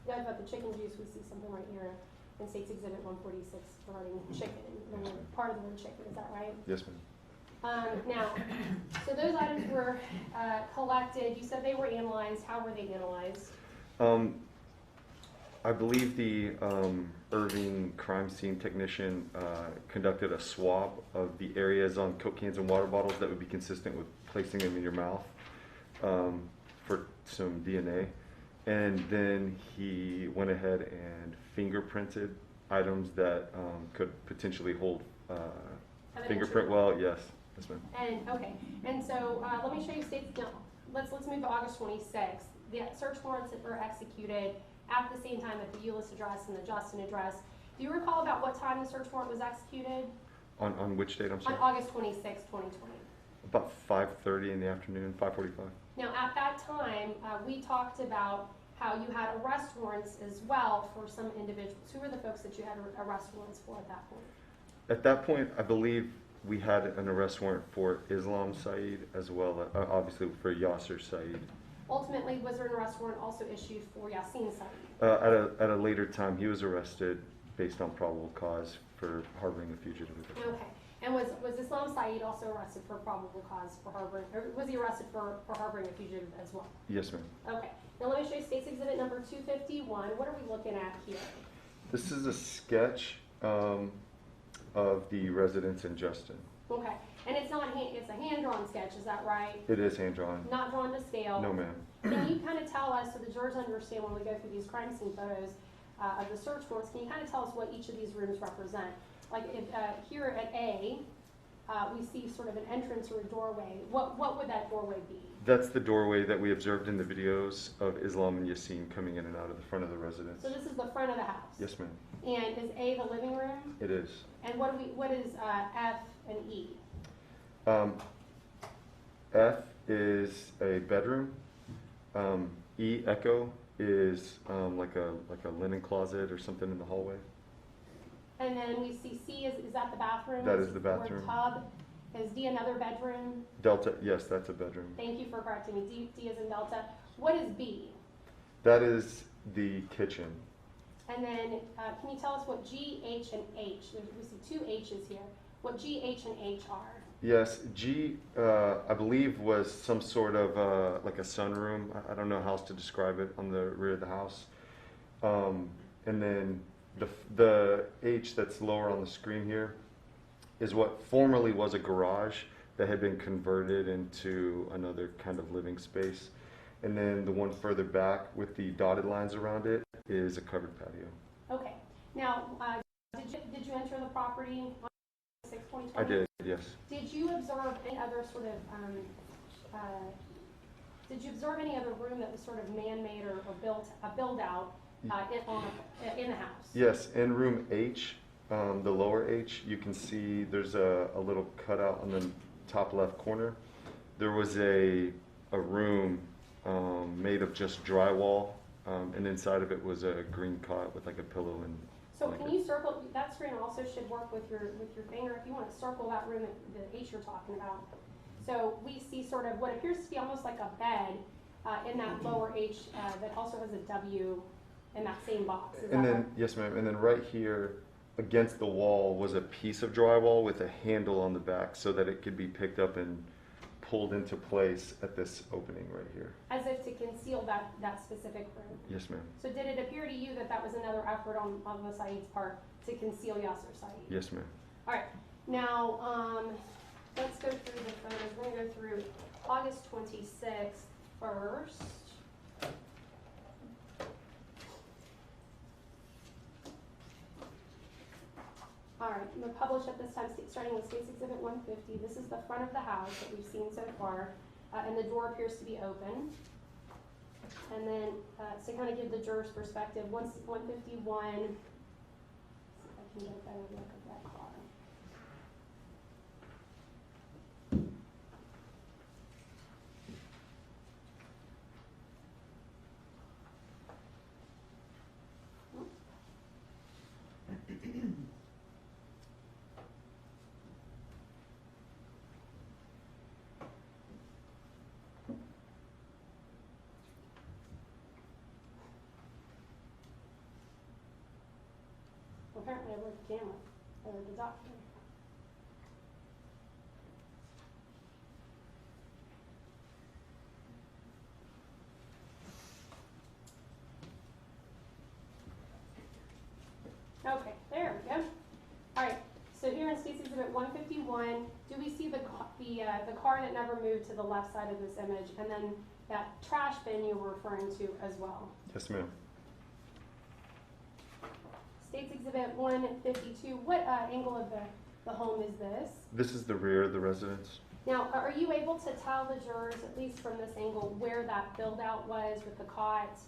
B: You guys about the chicken juice, we see something right here in State's Exhibit 146 regarding chicken, the word, part of the word chicken, is that right?
C: Yes, ma'am.
B: Now, so those items were collected. You said they were analyzed. How were they analyzed?
C: I believe the Irving crime scene technician conducted a swab of the areas on Coke cans and water bottles that would be consistent with placing them in your mouth for some DNA. And then he went ahead and fingerprinted items that could potentially hold fingerprint. Well, yes, yes, ma'am.
B: And okay, and so let me show you states. No, let's move to August 26th. The search warrants that were executed at the same time at the Euless address and the Justin address. Do you recall about what time the search warrant was executed?
C: On which date? I'm sorry.
B: On August 26, 2020.
C: About 5:30 in the afternoon, 5:45.
B: Now, at that time, we talked about how you had arrest warrants as well for some individuals. Who were the folks that you had arrest warrants for at that point?
C: At that point, I believe we had an arrest warrant for Islam Said as well, obviously for Yaser Said.
B: Ultimately, was there an arrest warrant also issued for Yaser Said?
C: At a later time, he was arrested based on probable cause for harboring a fugitive.
B: Okay. And was Islam Said also arrested for probable cause for harboring, or was he arrested for harboring a fugitive as well?
C: Yes, ma'am.
B: Okay. Now let me show you State's Exhibit number 251. What are we looking at here?
C: This is a sketch of the residence in Justin.
B: Okay. And it's not it's a hand-drawn sketch, is that right?
C: It is hand-drawn.
B: Not drawn to scale.
C: No, ma'am.
B: Can you kind of tell us, so the jurors understand when we go through these crime scene photos of the search warrants, can you kind of tell us what each of these rooms represent? Like if, here at A, we see sort of an entrance or a doorway. What would that doorway be?
C: That's the doorway that we observed in the videos of Islam and Yasin coming in and out of the front of the residence.
B: So this is the front of the house?
C: Yes, ma'am.
B: And is A the living room?
C: It is.
B: And what is F and E?
C: F is a bedroom. E, Echo, is like a linen closet or something in the hallway.
B: And then we see C, is that the bathroom?
C: That is the bathroom.
B: Or tub. Is D another bedroom?
C: Delta, yes, that's a bedroom.
B: Thank you for correcting me. D is in Delta. What is B?
C: That is the kitchen.
B: And then can you tell us what G, H, and H, we see two H's here, what G, H, and H are?
C: Yes, G, I believe, was some sort of like a sunroom. I don't know how else to describe it, on the rear of the house. And then the H that's lower on the screen here is what formerly was a garage that had been converted into another kind of living space. And then the one further back with the dotted lines around it is a covered patio.
B: Okay. Now, did you enter the property on 6/2020?
C: I did, yes.
B: Did you observe any other sort of, did you observe any other room that was sort of man-made or built, a build-out in the house?
C: Yes, in room H, the lower H, you can see there's a little cutout on the top left corner. There was a room made of just drywall, and inside of it was a green cot with like a pillow and.
B: So can you circle, that screen also should work with your finger, if you want to circle that room, the H you're talking about. So we see sort of what appears to be almost like a bed in that lower H that also has a W in that same box. Is
C: And
B: that
C: then,
B: right?
C: yes ma'am, and then right here against the wall was a piece of drywall with a handle on the back so that it could be picked up and pulled into place at this opening right here.
B: As if to conceal that specific room.
C: Yes ma'am.
B: So did it appear to you that that was another effort on the Said's part to conceal Yaser Said?
C: Yes ma'am.
B: All right, now let's go through the photos. We're gonna go through August 26th first. All right, I'm gonna publish at this time, starting with State's Exhibit 150. This is the front of the house that we've seen so far, and the door appears to be open. And then, to kind of give the jurors perspective, 151, see if I can get a better look at that car. Apparently I broke the camera, or the doctor. Okay, there we go. All right, so here in State's Exhibit 151, do we see the car that never moved to the left side of this image, and then that trash bin you were referring to as well?
C: Yes ma'am.
B: State's Exhibit 152, what angle of the home is this?
C: This is the rear of the residence.
B: Now, are you able to tell the jurors, at least from this angle, where that build-out was with the cot?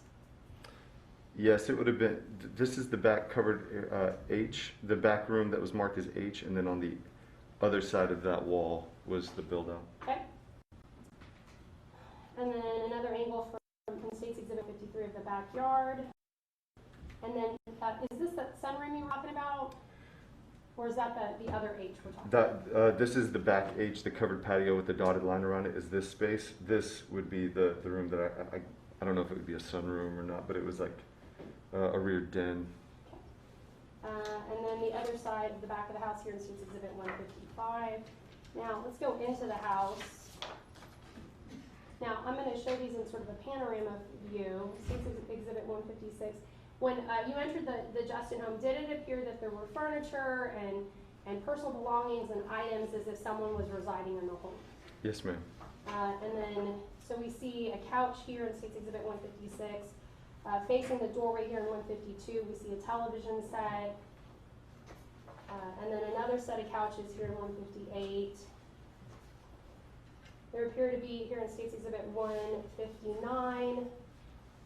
C: Yes, it would have been, this is the back covered H, the back room that was marked as H, and then on the other side of that wall was the build out.
B: Okay. And then another angle from State's Exhibit 53 of the backyard. And then, is this the sunroom you were talking about? Or is that the other H we're talking about?
C: This is the back H, the covered patio with the dotted line around it is this space. This would be the room that I don't know if it would be a sunroom or not, but it was like a rear den.
B: And then the other side of the back of the house here in State's Exhibit 155. Now, let's go into the house. Now, I'm going to show these in sort of a panorama view. State's Exhibit 156. When you entered the Justin home, did it appear that there were furniture and personal belongings and items as if someone was residing in the home?
C: Yes, ma'am.
B: And then, so we see a couch here in State's Exhibit 156. Facing the doorway here in 152, we see a television set. And then another set of couches here in 158. There appear to be, here in State's Exhibit 159,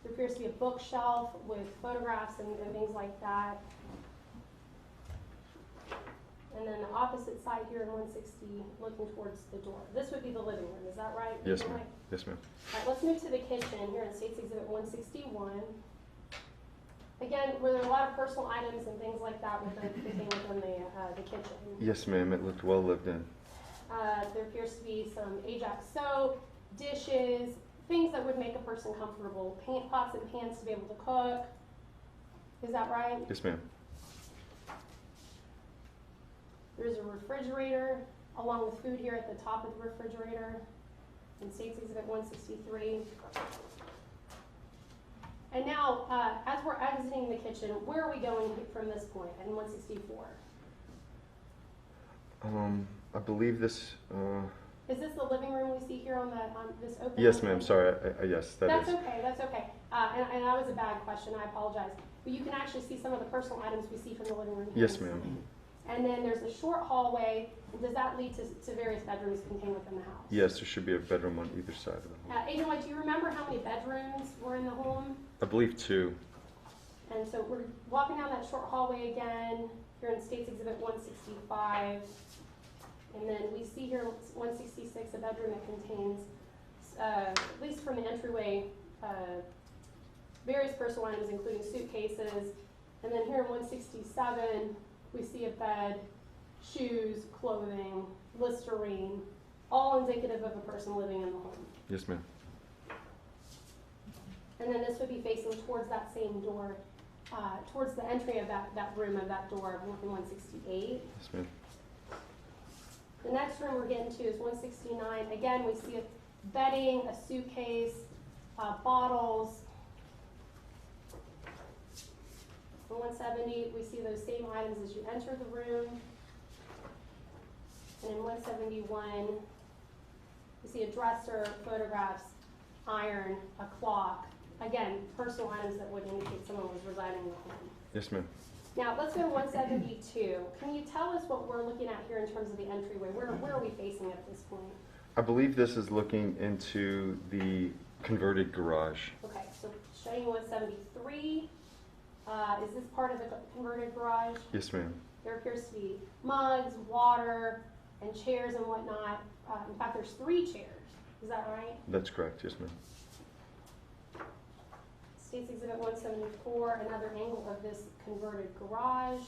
B: there appears to be a bookshelf with photographs and things like that. And then the opposite side here in 160, looking towards the door. This would be the living room, is that right?
C: Yes, ma'am. Yes, ma'am.
B: All right, let's move to the kitchen here in State's Exhibit 161. Again, were there a lot of personal items and things like that within the kitchen?
C: Yes, ma'am. It looked well lived in.
B: There appears to be some Ajax soap, dishes, things that would make a person comfortable, pots and pans to be able to cook. Is that right?
C: Yes, ma'am.
B: There's a refrigerator along with food here at the top of the refrigerator in State's Exhibit 163. And now, as we're exiting the kitchen, where are we going from this point in 164?
C: I believe this.
B: Is this the living room we see here on this open?
C: Yes, ma'am. Sorry. Yes,
B: That's okay. That's okay. And that was a bad question. I apologize. But you can actually see some of the personal items we see from the living room.
C: Yes, ma'am.
B: And then there's a short hallway Does that lead to various bedrooms contained within the house?
C: Yes, there should be a bedroom on either side of the home.
B: Agent White, do you remember how many bedrooms were in the home?
C: I believe 2.
B: And so we're walking down that short hallway again, here in State's Exhibit 165. And then we see here 166, a bedroom that contains, at least from the entryway, various personal items, including suitcases. And then here in 167, we see a bed, shoes, clothing, Listerine, all indicative of a person living in the home.
C: Yes, ma'am.
B: And then this would be facing towards that same door, towards the entry of that room of that door of 168.
C: Yes, ma'am.
B: The next room we're getting to is 169. Again, we see a bedding, a suitcase, bottles. In 170, we see those same items as you enter the room. And in 171, we see a dresser, photographs, iron, a clock. Again, personal items that would indicate someone was residing in the home.
C: Yes, ma'am.
B: Now, let's go to 172. Can you tell us what we're looking at here in terms of the entryway? Where are we facing at this point?
C: I believe this is looking into the converted garage.
B: Okay, so showing 173. Is this part of the converted garage?
C: Yes, ma'am.
B: There appears to be mugs, water, and chairs and whatnot. In fact, there's 3 chairs. Is that right?
C: That's correct. Yes, ma'am.
B: State's Exhibit 174, another angle of this converted garage.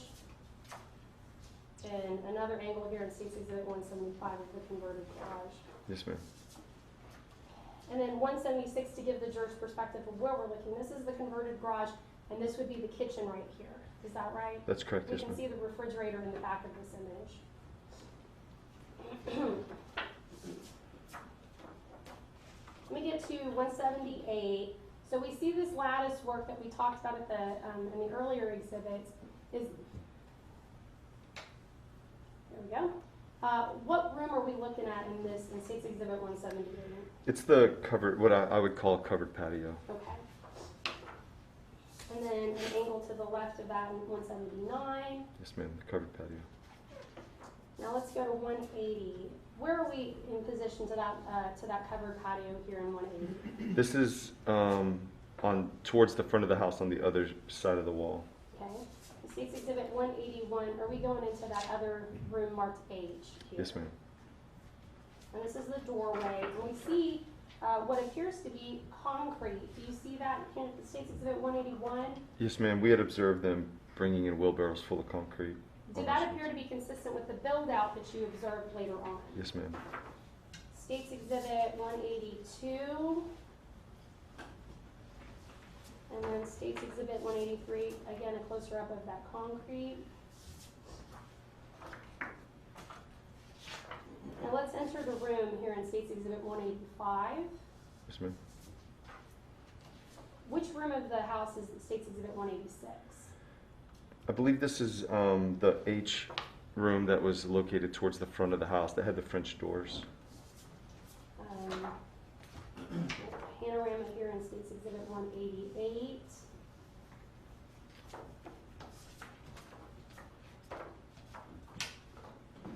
B: And another angle here in State's Exhibit 175 of the converted garage.
C: Yes, ma'am.
B: And then 176 to give the jurors perspective of where we're looking. This is the converted garage, and this would be the kitchen right here. Is that right?
C: That's correct.
B: We
C: Yes,
B: can
C: ma'am.
B: see the refrigerator in the back of this image. Let me get to 178. So we see this lattice work that we talked about at in the earlier exhibits. There we go. What room are we looking at in this, in State's Exhibit 178?
C: It's the covered, what I would call covered patio.
B: Okay. And then an angle to the left of that in 179.
C: Yes, ma'am. The covered patio.
B: Now let's go to 180. Where are we in position to that covered patio here in 180?
C: This is on towards the front of the house on the other side of the wall.
B: Okay. State's Exhibit 181. Are we going into that other room marked H here?
C: Yes, ma'am.
B: And this is the doorway. And we see what appears to be concrete. Do you see that in State's Exhibit 181?
C: Yes, ma'am. We had observed them bringing in wheelbarrows full of concrete.
B: Did that appear to be consistent with the build-out that you observed later on?
C: Yes, ma'am.
B: State's Exhibit 182. And then State's Exhibit 183, again, a closer up of that concrete. Now let's enter the room here in State's Exhibit 185.
C: Yes, ma'am.
B: Which room of the house is State's Exhibit 186?
C: I believe this is the H room that was located towards the front of the house that had the French doors.
B: Panorama here in State's Exhibit 188.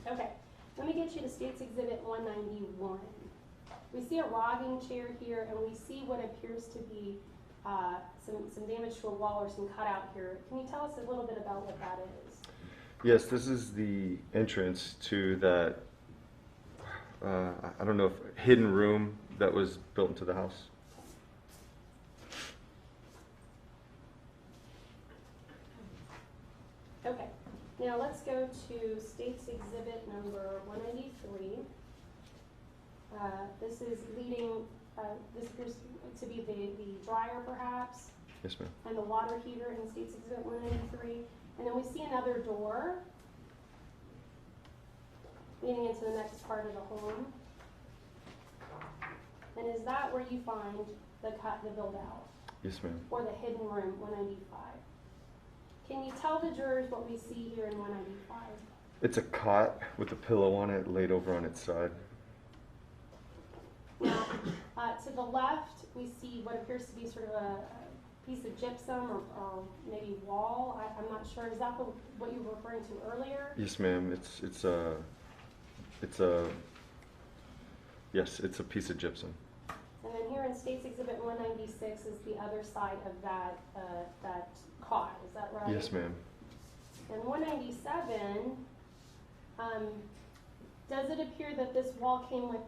B: Okay, let me get you to State's Exhibit 191. We see a rocking chair here, and we see what appears to be some damage to a wall or some cutout here. Can you tell us a little bit about what that is?
C: Yes, this is the entrance to that, I don't know, if hidden room that was built into the house.
B: Okay, now let's go to State's Exhibit number 193. This is leading, this appears to be the dryer perhaps,
C: Yes, ma'am.
B: and the water heater in State's Exhibit 193. And then we see another door leading into the next part of the home. And is that where you find the build out?
C: Yes, ma'am.
B: Or the hidden room, 195? Can you tell the jurors what we see here in 195?
C: It's a cot with a pillow on it laid over on its side.
B: Now, to the left, we see what appears to be sort of a piece of gypsum or maybe wall. I'm not sure. Is that what you were referring to earlier?
C: Yes, ma'am. It's It's a, yes, it's a piece of gypsum.
B: And then here in State's Exhibit 196 is the other side of that, that cot, is that right?
C: Yes, ma'am.
B: And 197, does it appear that this wall came with,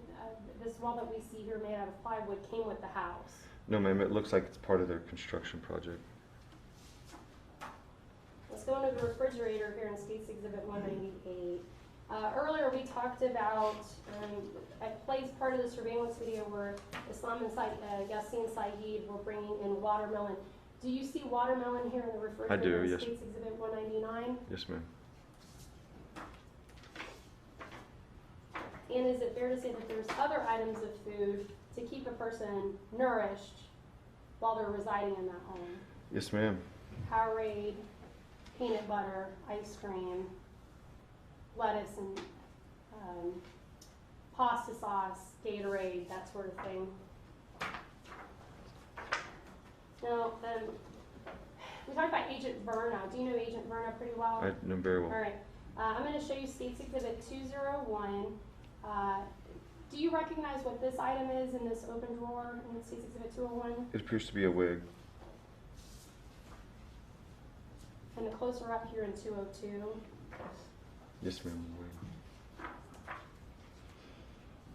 B: this wall that we see here made out of plywood came with the house?
C: No, ma'am, it looks like it's part of their construction project.
B: Let's go into the refrigerator here in State's Exhibit 198. Earlier we talked about, it plays part of the surveillance video where Islam and Yaser Said were bringing in watermelon. Do you see watermelon here in the refrigerator?
C: I do,
B: in
C: yes.
B: State's Exhibit 199?
C: Yes, ma'am.
B: And is it fair to say that there's other items of food to keep a person nourished while they're residing in that home?
C: Yes, ma'am.
B: Powerade, peanut butter, ice cream, lettuce and pasta sauce, Gatorade, that sort of thing. Now, we talked about Agent Verna. Do you know Agent Verna pretty well?
C: I know very well.
B: All right. I'm going to show you State's Exhibit 201. Do you recognize what this item is in this open drawer in State's Exhibit 201?
C: It appears to be a wig.
B: And the closer up here in 202.
C: Yes, ma'am, a wig.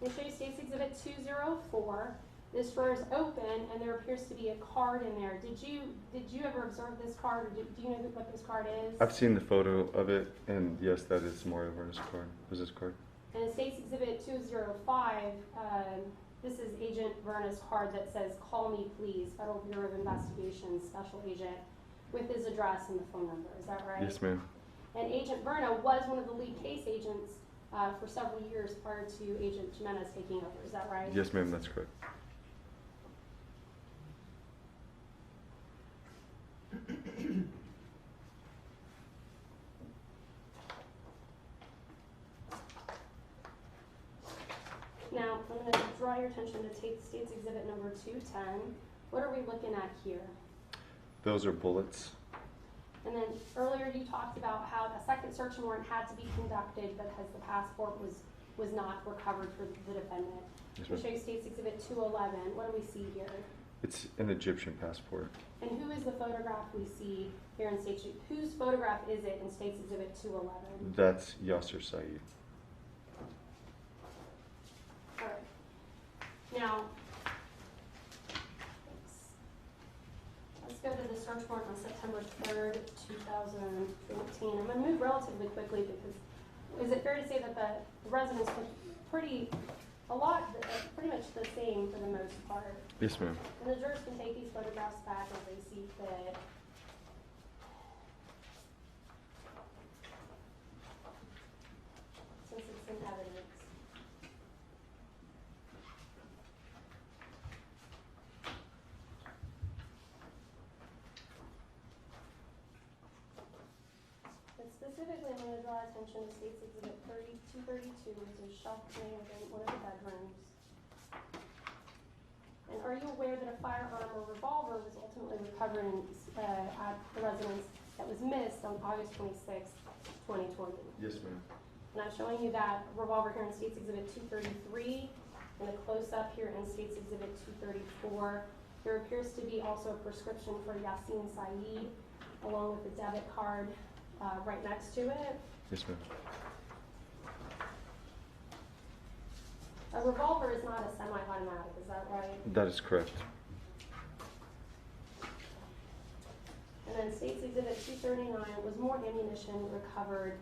B: I'm going to show you State's Exhibit 204. This drawer is open, and there appears to be a card in there. Did you ever observe this card, or do you know what this card is?
C: I've seen the photo of it, and yes, that is Mario Verna's card, business card.
B: And in State's Exhibit 205, this is Agent Verna's card that says, "Call me please, Federal Bureau of Investigation Special Agent," with his address and the phone number. Is that right?
C: Yes, ma'am.
B: And Agent Verna was one of the lead case agents for several years prior to Agent Jimenez taking over. Is that right?
C: Yes, ma'am, that's correct.
B: Now, I'm going to draw your attention to State's Exhibit number 210. What are we looking at here?
C: Those are bullets.
B: And then earlier you talked about how a second search warrant had to be conducted because the passport was not recovered for the defendant.
C: Yes,
B: I'll
C: ma'am.
B: show you State's Exhibit 211. What do we see here?
C: It's an Egyptian passport.
B: And who is the photograph we see here in State's, whose photograph is it in State's Exhibit 211?
C: That's Yaser Said.
B: All right. Now, let's go to the search warrant on September 3rd, 2014. I'm going to move relatively quickly because is it fair to say that the residence was pretty much the same for the most part?
C: Yes, ma'am.
B: And the jurors can take these photographs back as they see fit. Since it's in evidence. But specifically, I'm going to draw attention to State's Exhibit 232, which is shelf laying within one of the bedrooms. And are you aware that a firearm or revolver was ultimately recovered at the residence that was missed on August 26, 2020?
C: Yes, ma'am.
B: And I'm showing you that revolver here in State's Exhibit 233, and a close-up here in State's Exhibit 234. There appears to be also a prescription for Yaser Said, along with the debit card right next to it.
C: Yes, ma'am.
B: A revolver is not a semi-automatic, is that right?
C: That is correct.
B: And then State's Exhibit 239 was more ammunition recovered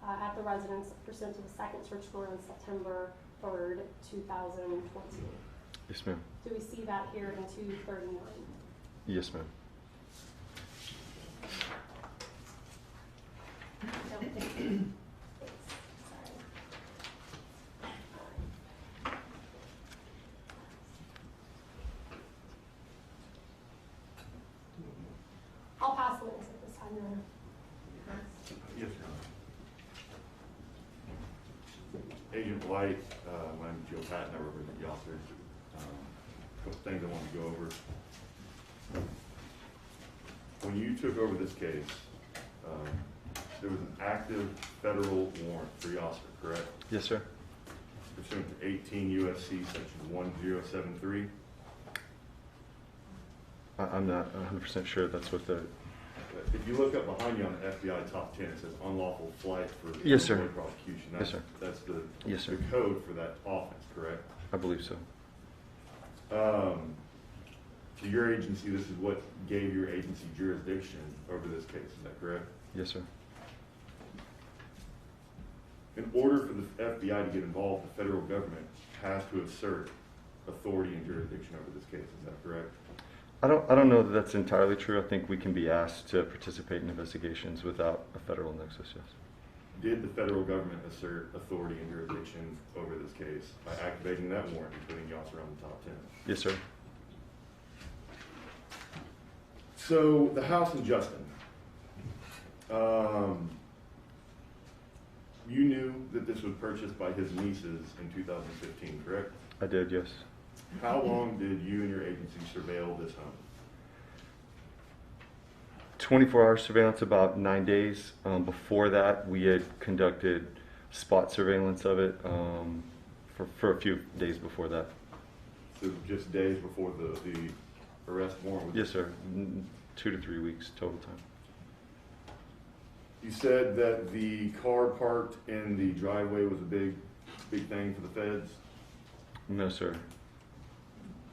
B: at the residence pursuant to the second search warrant on September 3rd, 2020.
C: Yes, ma'am.
B: Do we see that here in 239?
C: Yes, ma'am.
B: Don't think it's, sorry. I'll pass the minutes at this time, Your Honor.
D: Yes, Your Honor. Agent White, my name is Joe Patton, I represent Yaser. A couple things I want to go over. When you took over this case, there was an active federal warrant for Yaser, correct?
C: Yes, sir.
D: pursuant to 18 U.S.C. section 1073.
C: I'm not 100% sure that's what the...
D: If you look up behind you on the FBI top 10, it says unlawful flight for
C: Yes, sir.
D: employee prosecution.
C: Yes, sir.
D: That's the,
C: Yes, sir.
D: the code for that offense, correct?
C: I believe so.
D: To your agency, this is what gave your agency jurisdiction over this case, is that correct?
C: Yes, sir.
D: In order for the FBI to get involved, the federal government has to assert authority and jurisdiction over this case, is that correct?
C: I don't know that that's entirely true. I think we can be asked to participate in investigations without a federal nexus, yes.
D: Did the federal government assert authority and jurisdiction over this case by activating that warrant and putting Yaser on the top 10?
C: Yes, sir.
D: So, the house in Justin, you knew that this was purchased by his nieces in 2015, correct?
C: I did, yes.
D: How long did you and your agency surveil this home?
C: 24-hour surveillance, about 9 days. Before that, we had conducted spot surveillance of it for a few days before that.
D: So just days before the arrest warrant was?
C: Yes, sir. 2 to 3 weeks total time.
D: You said that the car parked in the driveway was a big thing for the feds?
C: No, sir.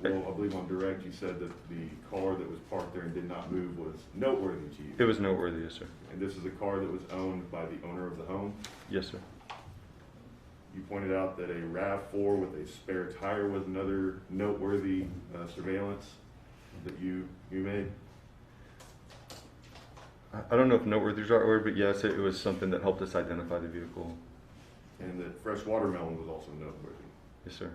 D: Well, I believe on direct you said that the car that was parked there and did not move was noteworthy to you.
C: It was noteworthy, yes, sir.
D: And this is a car that was owned by the owner of the home?
C: Yes, sir.
D: You pointed out that a RAV4 with a spare tire was another noteworthy surveillance that you made?
C: I don't know if noteworthy is the right word, but yes, it was something that helped us identify the vehicle.
D: And that fresh watermelon was also noteworthy.
C: Yes, sir.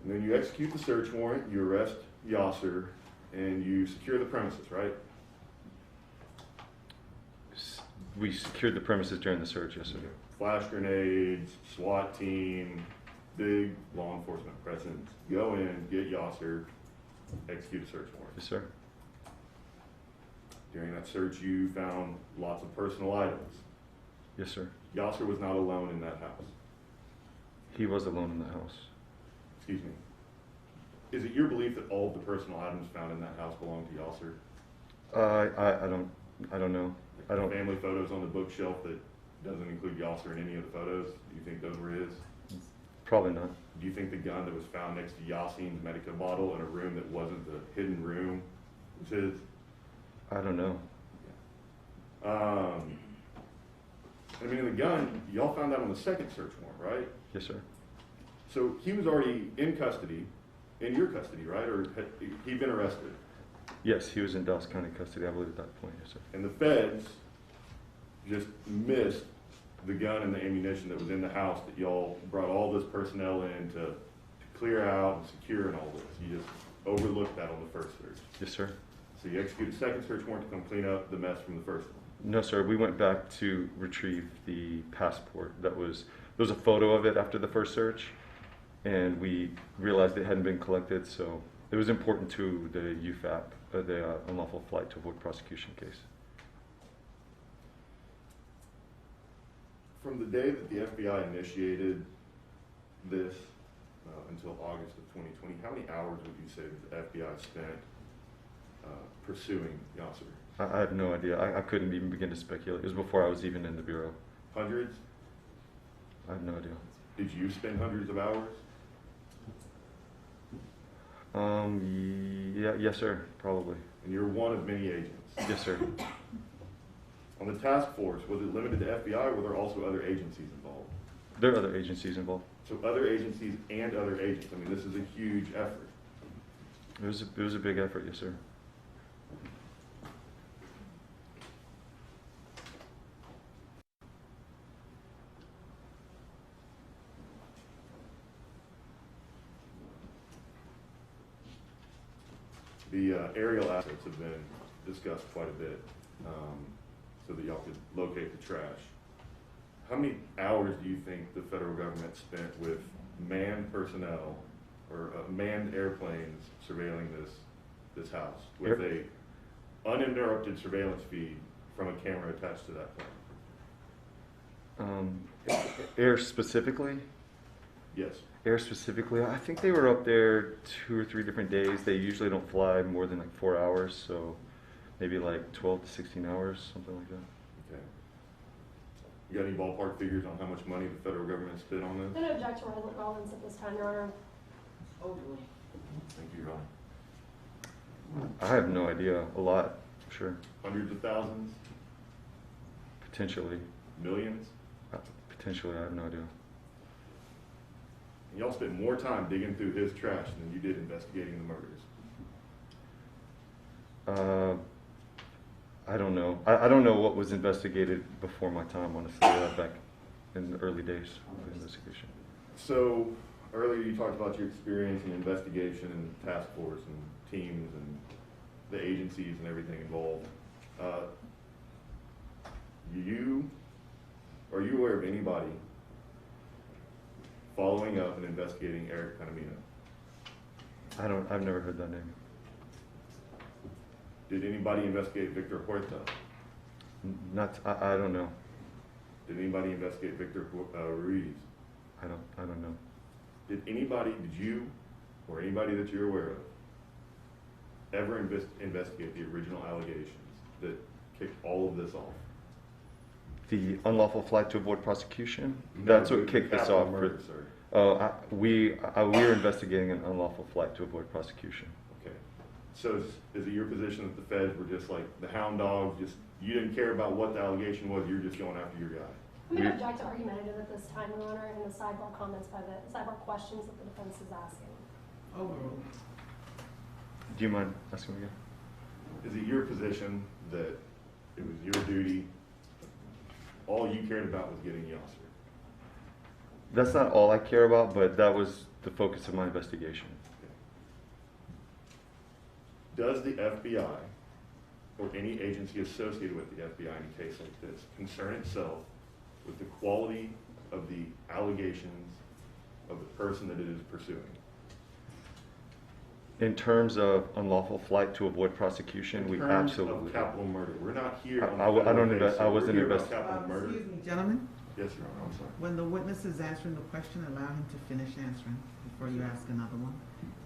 D: And then you execute the search warrant, you arrest Yaser, and you secure the premises, right?
C: We secured the premises during the search, yes, sir.
D: Flash grenades, SWAT team, big law enforcement presence. Go in, get Yaser, execute a search warrant.
C: Yes, sir.
D: During that search, you found lots of personal items.
C: Yes, sir.
D: Yaser was not alone in that house.
C: He was alone in the house.
D: Excuse me. Is it your belief that all of the personal items found in that house belong to Yaser?
C: I don't know. I don't.
D: Family photos on the bookshelf that doesn't include Yaser in any of the photos. Do you think those were his?
C: Probably not.
D: Do you think the gun that was found next to Yasin's Medica bottle in a room that wasn't the hidden room was his?
C: I don't know.
D: I mean, the gun, y'all found that on the second search warrant, right?
C: Yes, sir.
D: So he was already in custody, in your custody, right? Or had he been arrested?
C: Yes, he was in Dallas County custody, I believe, at that point, yes, sir.
D: And the feds just missed the gun and the ammunition that was in the house that y'all brought all this personnel in to clear out and secure and all this. You just overlooked that on the first search.
C: Yes, sir.
D: So you executed a second search warrant to come clean up the mess from the first one.
C: No, sir. We went back to retrieve the passport. There was a photo of it after the first search, and we realized it hadn't been collected, so it was important to the UFAP, the unlawful flight to avoid prosecution case.
D: From the day that the FBI initiated this until August of 2020, how many hours would you say that the FBI spent pursuing Yaser?
C: I have no idea. I couldn't even begin to speculate. It was before I was even in the Bureau.
D: Hundreds?
C: I have no idea.
D: Did you spend hundreds of hours?
C: Yeah, yes, sir, probably.
D: And you're one of many agents.
C: Yes, sir.
D: On the task force, was it limited to FBI, or were there also other agencies involved?
C: There are other agencies involved.
D: So other agencies and other agents. I mean, this is a huge effort.
C: It was a big effort, yes, sir.
D: The aerial assets have been discussed quite a bit, so that y'all could locate the trash. How many hours do you think the federal government spent with manned personnel or manned airplanes surveilling this house with a uninterrupted surveillance feed from a camera attached to that plane?
C: Air specifically?
D: Yes.
C: Air specifically, I think they were up there 2 or 3 different days. They usually don't fly more than like 4 hours, so maybe like 12 to 16 hours, something like that.
D: Okay. You got any ballpark figures on how much money the federal government spent on
B: I'm
D: this?
B: going to object to relevance at this time, Your Honor.
D: Thank you, Your Honor.
C: I have no idea. A lot, I'm sure.
D: Hundreds of thousands?
C: Potentially.
D: Millions?
C: Potentially, I have no idea.
D: And y'all spent more time digging through his trash than you did investigating the murders.
C: I don't know. I don't know what was investigated before my time, honestly, back in the early days of the investigation.
D: So, earlier you talked about your experience in investigation and task force and teams and the agencies and everything involved. Are you aware of anybody following up and investigating Eric Panamino?
C: I've never heard that name.
D: Did anybody investigate Victor Huerta?
C: I don't know.
D: Did anybody investigate Victor Ruiz?
C: I don't know.
D: Did you, or anybody that you're aware of, ever investigate the original allegations that kicked all of this off?
C: The unlawful flight to avoid prosecution? That's what kicked this off.
D: Murder, sir.
C: We were investigating an unlawful flight to avoid prosecution.
D: Okay. So is it your position that the feds were just like the hound dogs, you didn't care about what the allegation was, you're just going after your guy?
B: I'm going to object to argumentative at this time, Your Honor, and the sidebar comments by the sidebar questions that the defense is asking.
A: Overruled.
C: Do you mind asking again?
D: Is it your position that it was your duty, all you cared about was getting Yaser?
C: That's not all I care about, but that was the focus of my investigation.
D: Does the FBI or any agency associated with the FBI in a case like this concern itself with the quality of the allegations of the person that it is pursuing?
C: In terms of unlawful flight to avoid prosecution, we absolutely.
D: Of capital murder. We're not here on
C: I wasn't
D: We're here about
C: investigating.
D: capital murder.
A: Excuse me, gentlemen.
D: Yes, Your Honor, I'm sorry.
A: When the witness is answering the question, allow him to finish answering before you ask another one.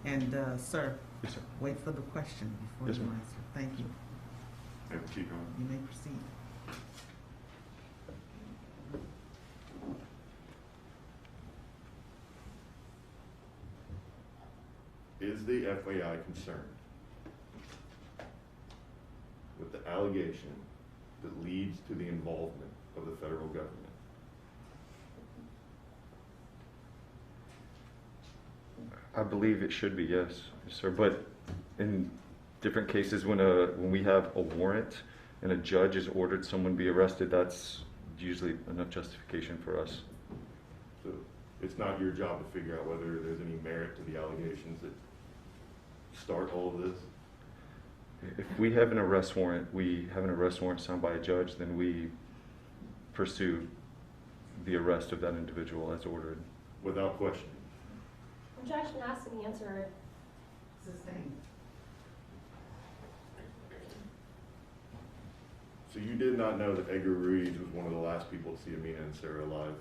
A: And, sir,
C: Yes, sir.
A: wait for the question before
C: Yes,
A: you
C: ma'am.
A: answer. Thank you.
D: Have a seat, Your Honor.
A: You may proceed.
D: Is the FBI concerned with the allegation that leads to the involvement of the federal government?
C: I believe it should be, yes, sir. But in different cases, when we have a warrant and a judge has ordered someone be arrested, that's usually enough justification for us.
D: So it's not your job to figure out whether there's any merit to the allegations that start all of this?
C: If we have an arrest warrant, signed by a judge, then we pursue the arrest of that individual as ordered.
D: Without question.
B: Objection asked and answered.
A: Sustained.
D: So you did not know that Edgar Ruiz was one of the last people to see Amina and Sarah alive?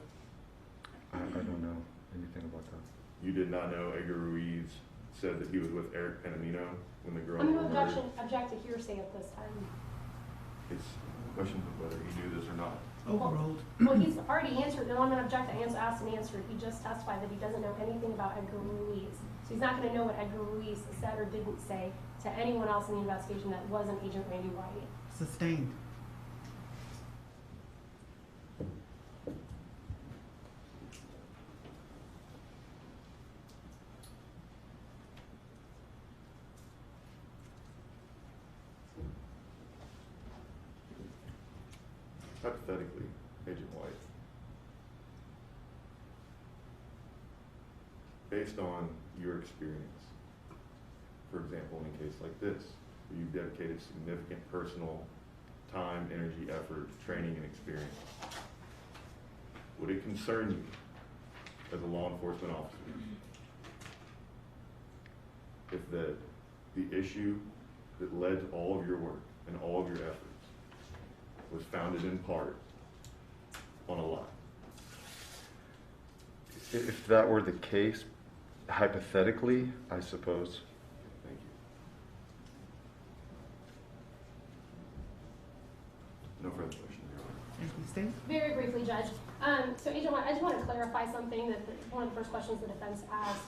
C: I don't know anything about that.
D: You did not know Edgar Ruiz said that he was with Eric Panamino when the girls
B: I'm
D: were
B: going
D: murdered?
B: to object to hearsay at this time.
D: It's a question of whether he knew this or not.
A: Overruled.
B: Well, he's already answered, and I'm going to object to asked and answered. He just testified that he doesn't know anything about Edgar Ruiz. So he's not going to know what Edgar Ruiz said or didn't say to anyone else in the investigation that wasn't Agent Randy White.
A: Sustained.
D: Hypothetically, Agent White, based on your experience, for example, in a case like this, where you've dedicated significant personal time, energy, effort, training, and experience, would it concern you as a law enforcement officer if the issue that led to all of your work and all of your efforts was founded in part on a lie?
C: If that were the case, hypothetically, I suppose.
D: Thank you. No further questions, Your Honor.
A: Thank you, Steve.
B: Very briefly, Judge. So Agent White, I just want to clarify something that one of the first questions the defense asked.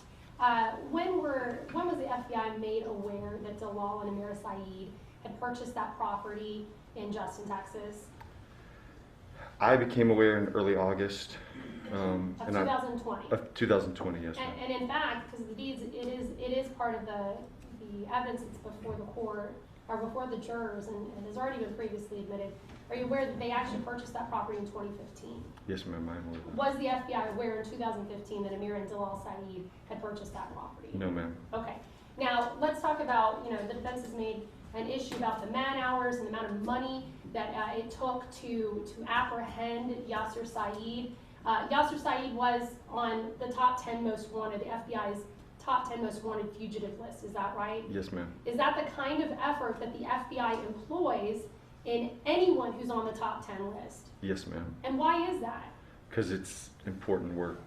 B: When was the FBI made aware that Dalal and Amina Said had purchased that property in Justin, Texas?
C: I became aware in early August.
B: Of 2020.
C: Of 2020, yes, ma'am.
B: And in fact, because the deeds, it is part of the evidence that's before the court, or before the jurors, and has already been previously admitted. Are you aware that they actually purchased that property in 2015?
C: Yes, ma'am, I am aware of that.
B: Was the FBI aware in 2015 that Amir and Dalal Said had purchased that property?
C: No, ma'am.
B: Okay. Now, let's talk about, the defense has made an issue about the man hours and the amount of money that it took to apprehend Yaser Said. Yaser Said was on the top 10 most wanted, the FBI's top 10 most wanted fugitive list. Is that right?
C: Yes, ma'am.
B: Is that the kind of effort that the FBI employs in anyone who's on the top 10 list?
C: Yes, ma'am.
B: And why is that?
C: Because it's important work.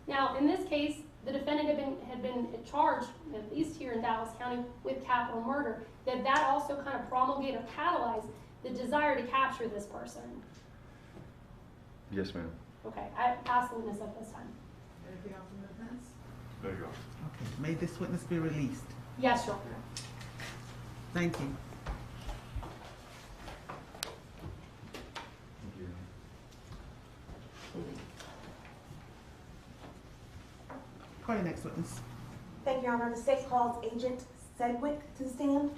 B: Now, in this case, the defendant had been charged, at least here in Dallas County, with capital murder. Did that also kind of promulgate or catalyze the desire to capture this person?
C: Yes, ma'am.
B: Okay, I pass the witness at this time.
A: Anything else from the defense?
D: No, Your Honor.
A: Okay, may this witness be released?
B: Yes, Your Honor.
A: Thank you. Call your next witness.
E: Thank you, Your Honor. The state calls Agent Sedgwick to the stand.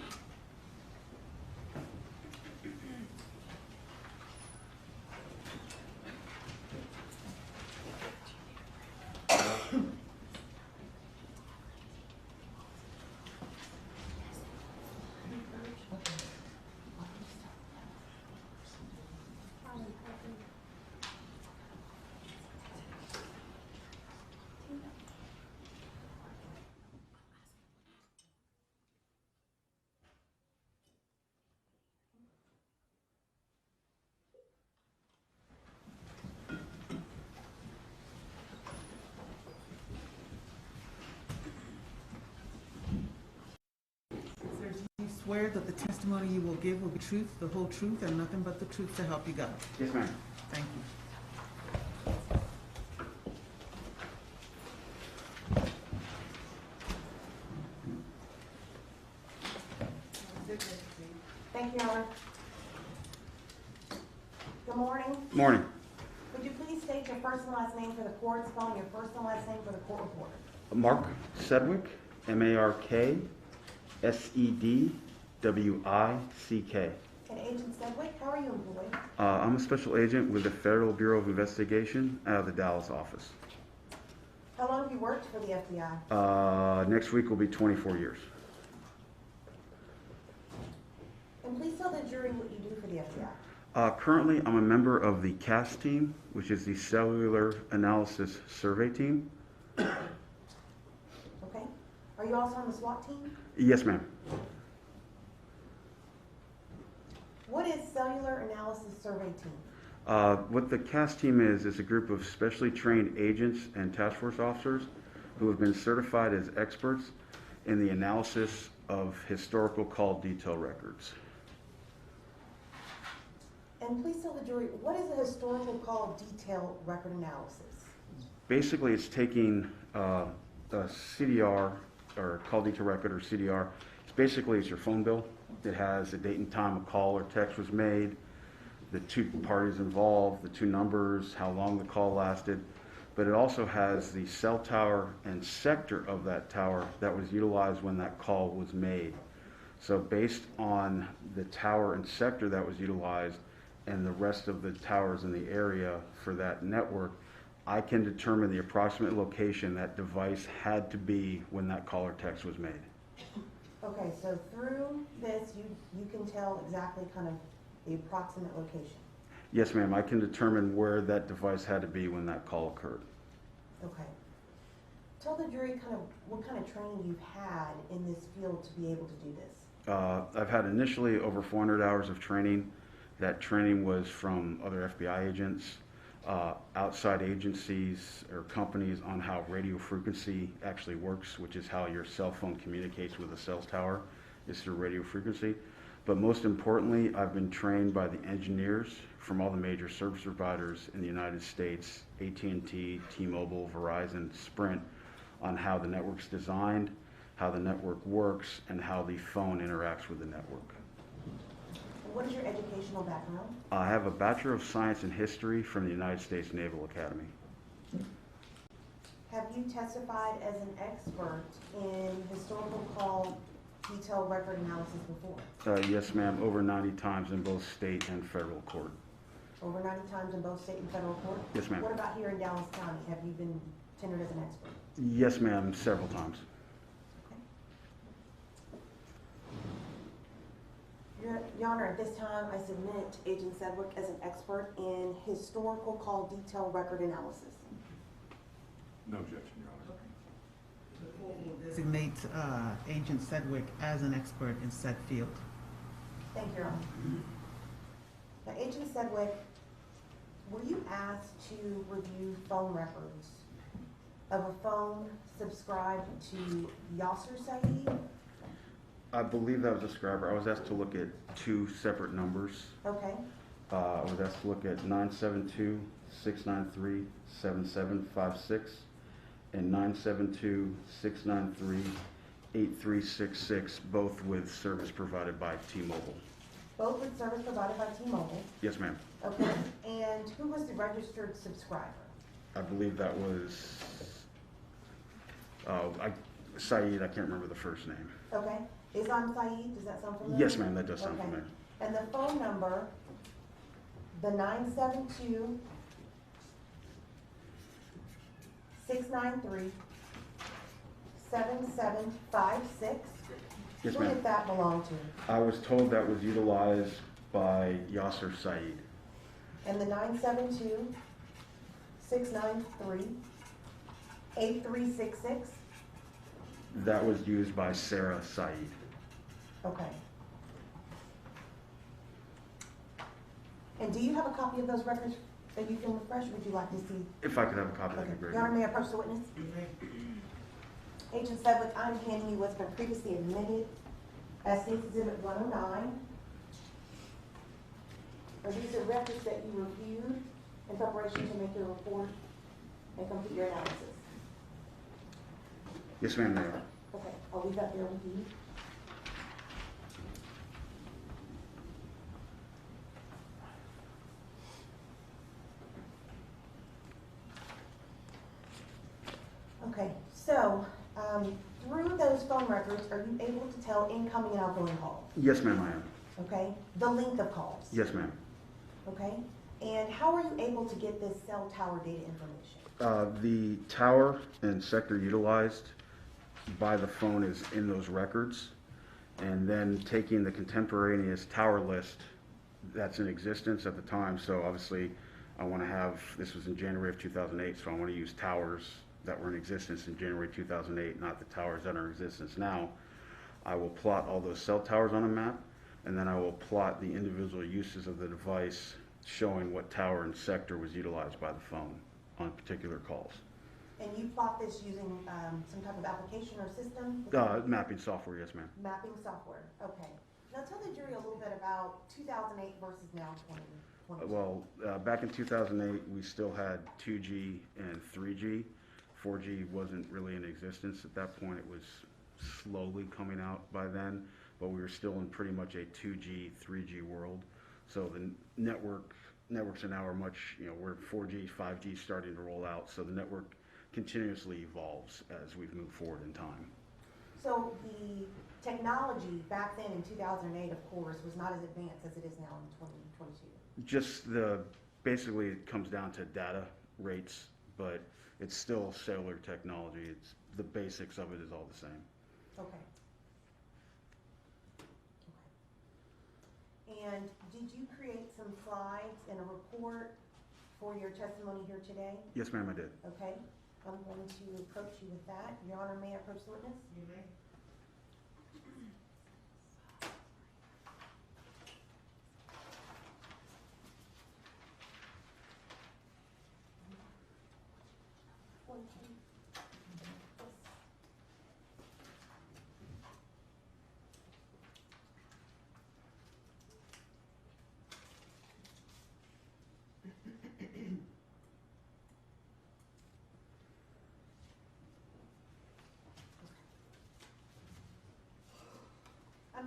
A: Sir, do you swear that the testimony you will give will be truth, the whole truth, and nothing but the truth to help you God?
F: Yes, ma'am.
A: Thank you.
E: Thank you, Your Honor. Good morning.
F: Morning.
E: Would you please state your first and last name for the court, spelling your first and last name for the court reporter?
F: Mark Sedgwick, M-A-R-K, S-E-D-W-I-C-K.
E: And Agent Sedgwick, how are you employed?
F: I'm a special agent with the Federal Bureau of Investigation out of the Dallas office.
E: How long have you worked for the FBI?
F: Next week will be 24 years.
E: And please tell the jury what you do for the FBI.
F: Currently, I'm a member of the CAS team, which is the Cellular Analysis Survey Team.
E: Okay. Are you also on the SWAT team?
F: Yes, ma'am.
E: What is Cellular Analysis Survey Team?
F: What the CAS team is a group of specially trained agents and task force officers who have been certified as experts in the analysis of historical call detail records.
E: And please tell the jury, what is a historical call detail record analysis?
F: Basically, it's taking a CDR, or call detail record, or CDR. It's your phone bill. It has the date and time a call or text was made, the two parties involved, the two numbers, how long the call lasted. But it also has the cell tower and sector of that tower that was utilized when that call was made. So based on the tower and sector that was utilized and the rest of the towers in the area for that network, I can determine the approximate location that device had to be when that call or text was made.
E: Okay, so through this, you can tell exactly kind of the approximate location.
F: Yes, ma'am, I can determine where that device had to be when that call occurred.
E: Okay. Tell the jury kind of what kind of training you've had in this field to be able to do this.
F: I've had initially over 400 hours of training. That training was from other FBI agents. outside agencies or companies on how radio frequency actually works, which is how your cell phone communicates with a cell tower, is through radio frequency. But most importantly, I've been trained by the engineers from all the major service providers in the United States, AT&T, T-Mobile, Verizon, Sprint, on how the network's designed, how the network works, and how the phone interacts with the network.
E: What is your educational background?
F: I have a Bachelor of Science in History from the United States Naval Academy.
E: Have you testified as an expert in historical call detailed record analysis before?
F: Yes, ma'am, over 90 times in both state and federal court.
E: Over 90 times in both state and federal court?
F: Yes, ma'am.
E: What about here in Dallas County? Have you been tendered as an expert?
F: Yes, ma'am, several times.
E: Your Honor, at this time, I submit Agent Sedgwick as an expert in historical call detail record analysis.
D: No objection, Your Honor.
A: The court will designate Agent Sedgwick as an expert in said field.
E: Thank you, Your Honor. Now, Agent Sedgwick, were you asked to review phone records of a phone subscribed to Yaser Said?
F: I believe that was a subscriber. I was asked to look at two separate numbers.
E: Okay.
F: I was asked to look at 972-693-7756 and 972-693-8366, both with service provided by T-Mobile.
E: Both with service provided by T-Mobile.
F: Yes, ma'am.
E: Okay. And who was the registered subscriber?
F: I believe that was Said. I can't remember the first name.
E: Okay. Izan Said, does that sound familiar?
F: Yes, ma'am, that does sound
E: Okay.
F: familiar.
E: And the phone number, the 972-693-7756?
F: Yes,
E: Who
F: ma'am.
E: did that belong to?
F: I was told that was utilized by Yaser Said.
E: And the 972-693-8366?
F: That was used by Sarah Said.
E: Okay. And do you have a copy of those records that you can refresh? Would you like to see?
F: If I could have a copy, that'd
E: Okay.
F: be great.
E: Your Honor, may I approach the witness? Agent Sedgwick, I'm handing you what's been previously admitted as State's Exhibit 109. Are these are records that you reviewed in preparation to make your report and complete your analysis?
F: Yes, ma'am, they are.
E: Okay, I'll leave that there with you. Okay, so through those phone records, are you able to tell incoming and outgoing calls?
F: Yes, ma'am, I am.
E: Okay, the length of calls?
F: Yes, ma'am.
E: Okay, and how are you able to get this cell tower data information?
F: The tower and sector utilized by the phone is in those records, and then taking the contemporaneous tower list that's in existence at the time. So obviously, I want to have, this was in January of 2008, so I want to use towers that were in existence in January 2008, not the towers that are in existence now. I will plot all those cell towers on a map, and then I will plot the individual uses of the device showing what tower and sector was utilized by the phone on particular calls.
E: And you plot this using some type of application or system?
F: Mapping software, yes, ma'am.
E: Mapping software, okay. Now tell the jury a little bit about 2008 versus now 2022.
F: Well, back in 2008, we still had 2G and 3G. 4G wasn't really in existence at that point. It was slowly coming out by then, but we were still in pretty much a 2G, 3G world. So the networks now are much, we're 4G, 5G starting to roll out, so the network continuously evolves as we've moved forward in time.
E: So the technology back then in 2008, of course, was not as advanced as it is now in 2022.
F: Just basically it comes down to data rates, but it's still cellular technology. It's the basics of it is all the same.
E: Okay. And did you create some slides and a report for your testimony here today?
F: Yes, ma'am, I did.
E: Okay. I'm going to approach you with that. Your Honor, may I approach the witness?
A: You may.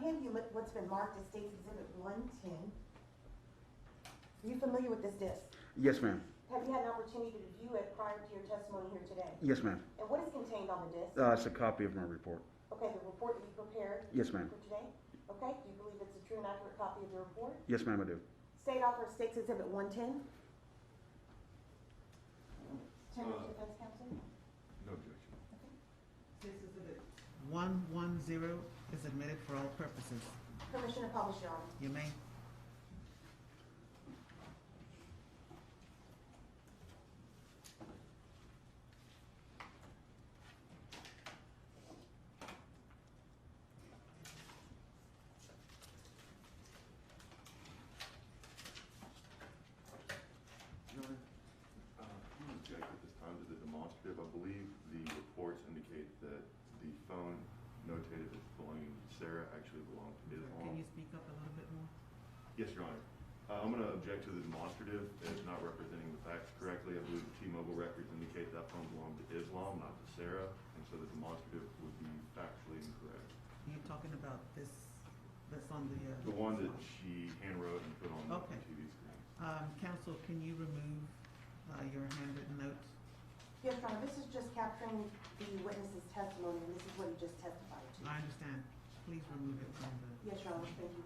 E: hand you what's been marked as State's Exhibit 110. Are you familiar with this disc?
F: Yes, ma'am.
E: Have you had an opportunity to view it prior to your testimony here today?
F: Yes, ma'am.
E: And what is contained on the disc?
F: It's a copy of my report.
E: Okay, the report that you prepared?
F: Yes, ma'am.
E: For today? Okay, do you believe it's a true and accurate copy of the report?
F: Yes, ma'am, I do.
E: State offers State's Exhibit 110. Chairman of Defense Counsel?
D: No objection.
A: State's Exhibit 110 is admitted for all purposes.
E: Permission to publish, Your Honor.
A: You may.
D: Your Honor, I'm going to object at this time to the demonstrative. I believe the reports indicate that the phone notated as belonging to Sarah actually belonged to Islam.
A: Can you speak up a little bit more?
D: Yes, Your Honor. I'm going to object to the demonstrative as not representing the facts correctly. I believe the T-Mobile records indicate that phone belonged to Islam, not to Sarah, and so the demonstrative would be factually incorrect.
A: You're talking about this, that's on the...
D: The one that she handwrote and put on the
A: Okay.
D: TV screen.
A: Counsel, can you remove your handwritten notes?
E: Yes, Your Honor, this is just capturing the witness's testimony, and this is what he just testified to.
A: I understand. Please remove it from the...
E: Yes, Your Honor, thank you.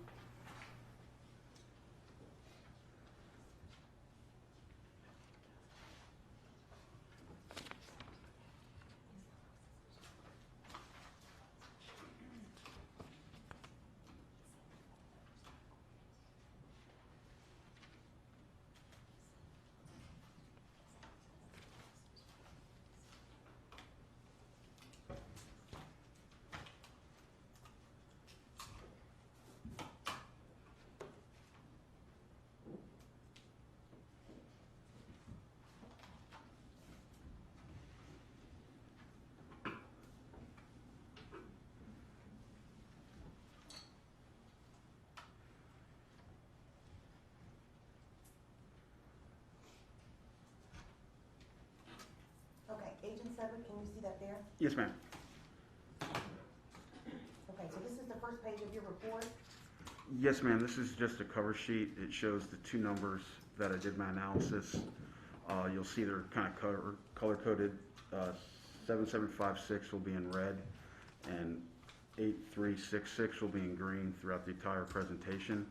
E: Okay, Agent Sedgwick, can you see that there?
F: Yes, ma'am.
E: Okay, so this is the first page of your report.
F: Yes, ma'am. This is just a cover sheet. It shows the two numbers that I did my analysis. You'll see they're kind of color-coded. 7756 will be in red, and 8366 will be in green throughout the entire presentation.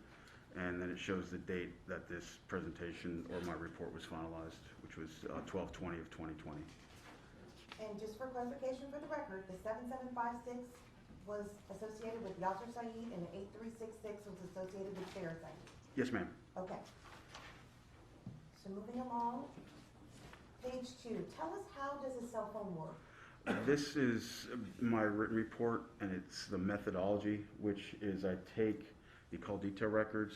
F: And then it shows the date that this presentation or my report was finalized, which was 12/20 of 2020.
E: And just for clarification for the record, the 7756 was associated with Yaser Said and the 8366 was associated with Sarah Said.
F: Yes, ma'am.
E: Okay. So moving along, page 2. Tell us, how does a cell phone work?
F: This is my written report, and it's the methodology, which is I take the call detail records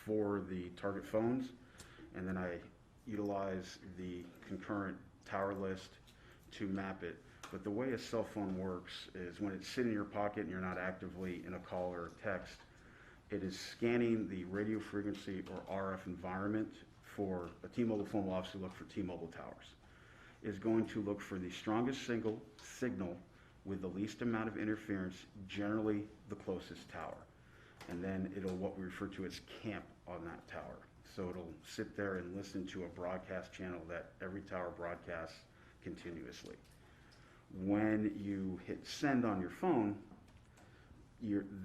F: for the target phones, and then I utilize the concurrent tower list to map it. But the way a cell phone works is when it's sitting in your pocket and you're not actively in a call or a text, it is scanning the radio frequency or RF environment for a T-Mobile phone will obviously look for T-Mobile towers. It is going to look for the strongest signal with the least amount of interference, generally the closest tower. And then it'll what we refer to as camp on that tower. So it'll sit there and listen to a broadcast channel that every tower broadcasts continuously. When you hit send on your phone,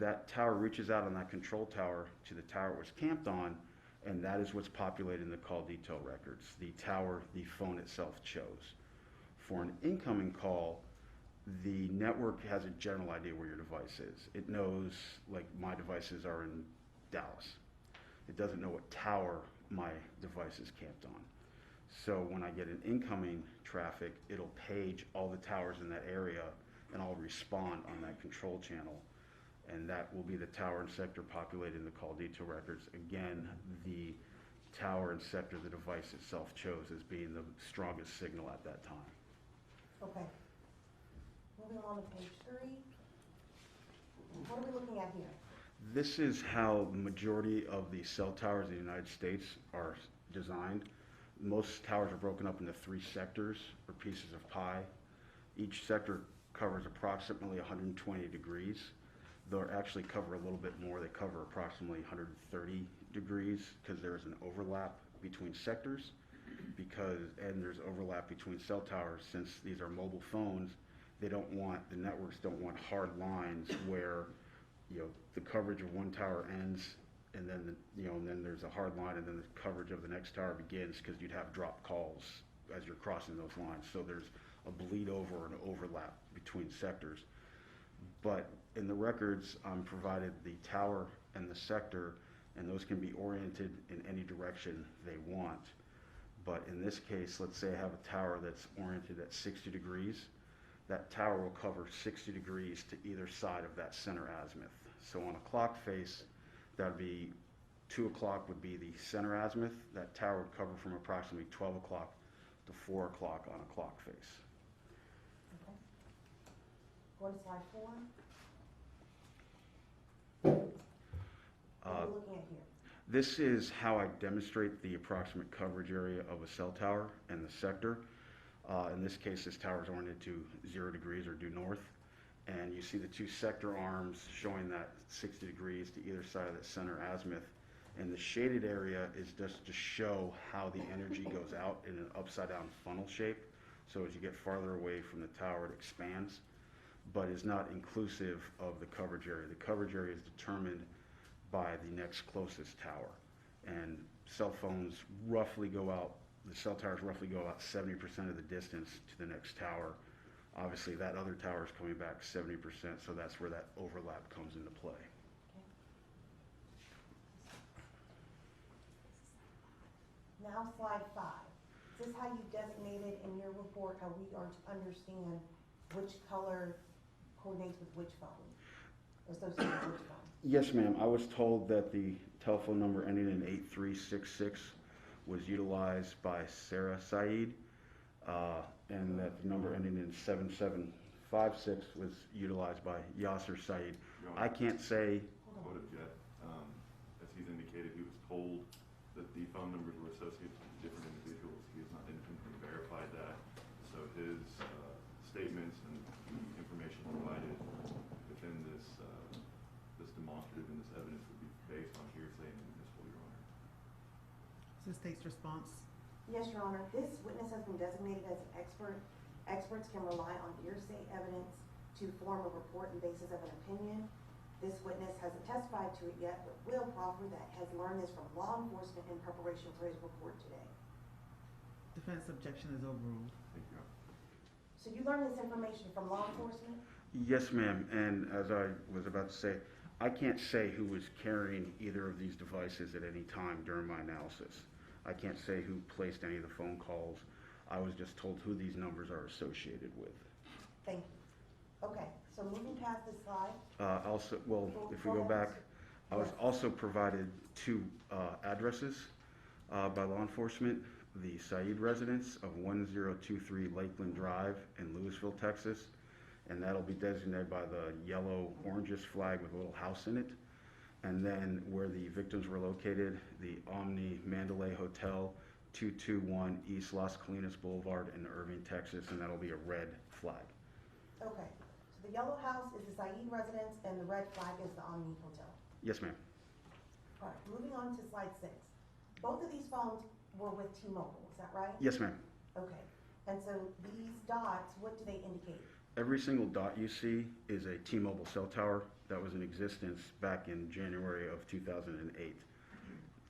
F: that tower reaches out on that control tower to the tower it was camped on, and that is what's populated in the call detail records, the tower the phone itself chose. For an incoming call, the network has a general idea where your device is. It knows, like, my devices are in Dallas. It doesn't know what tower my device is camped on. So when I get an incoming traffic, it'll page all the towers in that area, and I'll respond on that control channel. And that will be the tower and sector populated in the call detail records. Again, the tower and sector the device itself chose as being the strongest signal at that time.
E: Okay. Moving on to page 3. What are we looking at here?
F: This is how the majority of the cell towers in the United States are designed. Most towers are broken up into 3 sectors or pieces of pie. Each sector covers approximately 120 degrees. They'll actually cover a little bit more. They cover approximately 130 degrees because there's an overlap between sectors and there's overlap between cell towers. Since these are mobile phones, the networks don't want hard lines where, the coverage of one tower ends and then, and then there's a hard line and then the coverage of the next tower begins, because you'd have drop calls as you're crossing those lines. So there's a bleed over and overlap between sectors. But in the records, provided the tower and the sector, and those can be oriented in any direction they want. But in this case, let's say I have a tower that's oriented at 60 degrees. That tower will cover 60 degrees to either side of that center azimuth. So on a clock face, that would be 2 o'clock would be the center azimuth. That tower would cover from approximately 12 o'clock to 4 o'clock on a clock face.
E: Okay. Go to slide 4. What are we looking at here?
F: This is how I demonstrate the approximate coverage area of a cell tower and the sector. In this case, this tower is oriented to 0 degrees or due north. And you see the 2 sector arms showing that 60 degrees to either side of the center azimuth. And the shaded area is just to show how the energy goes out in an upside down funnel shape. So as you get farther away from the tower, it expands, but is not inclusive of the coverage area. The coverage area is determined by the next closest tower. And cell towers roughly go out 70% of the distance to the next tower. Obviously, that other tower is coming back 70%, so that's where that overlap comes into play.
E: Okay. Now slide 5. Is this how you designated in your report how we are to understand which color coordinates with which phone? Associated with which phone?
F: Yes, ma'am. I was told that the telephone number ending in 8366 was utilized by Yaser Said, and that the number ending in 7756 was utilized by Yaser Said. I can't say.
D: What if Jet, as he's indicated, he was told that the phone numbers were associated with different individuals. He has not independently verified that. So his statements and the information provided within this demonstrative and this evidence would be based on hearsay and admissible, Your Honor.
A: Is this state's response?
E: Yes, Your Honor. This witness has been designated as an expert. Experts can rely on hearsay evidence to form a report and basis of an opinion. This witness hasn't testified to it yet, but will proffer that has learned this from law enforcement in preparation for his report today.
A: Defense objection is overruled.
D: Thank you, Your Honor.
E: So you learned this information from law enforcement?
F: Yes, ma'am. And as I was about to say, I can't say who was carrying either of these devices at any time during my analysis. I can't say who placed any of the phone calls. I was just told who these numbers are associated with.
E: Thank you. Okay, so moving past this slide.
F: If we go back, I was also provided 2 addresses by law enforcement. The Said residence of 1023 Lakeland Drive in Louisville, Texas, and that'll be designated by the yellow orangish flag with a little house in it. And then where the victims were located, the Omni Mandalay Hotel, 221 East Las Colinas Boulevard in Irving, Texas, and that'll be a red flag.
E: Okay, so the yellow house is the Said residence and the red flag is the Omni Hotel.
F: Yes, ma'am.
E: All right, moving on to slide 6. Both of these phones were with T-Mobile, is that right?
F: Yes, ma'am.
E: Okay, and so these dots, what do they indicate?
F: Every single dot you see is a T-Mobile cell tower that was in existence back in January of 2008.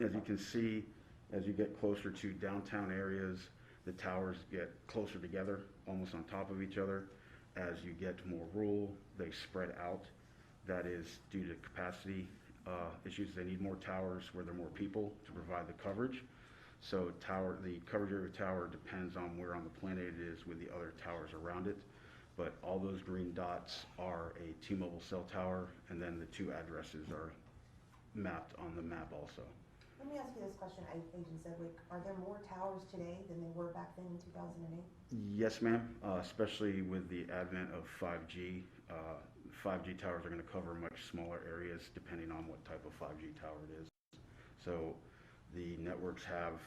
F: As you can see, as you get closer to downtown areas, the towers get closer together, almost on top of each other. As you get more rural, they spread out. That is due to capacity issues. They need more towers where there are more people to provide the coverage. So the coverage area of the tower depends on where on the planet it is with the other towers around it. But all those green dots are a T-Mobile cell tower, and then the 2 addresses are mapped on the map also.
E: Let me ask you this question, Agent Sedgwick. Are there more towers today than there were back then in 2008?
F: Yes, ma'am, especially with the advent of 5G. 5G towers are going to cover much smaller areas depending on what type of 5G tower it is. So the networks have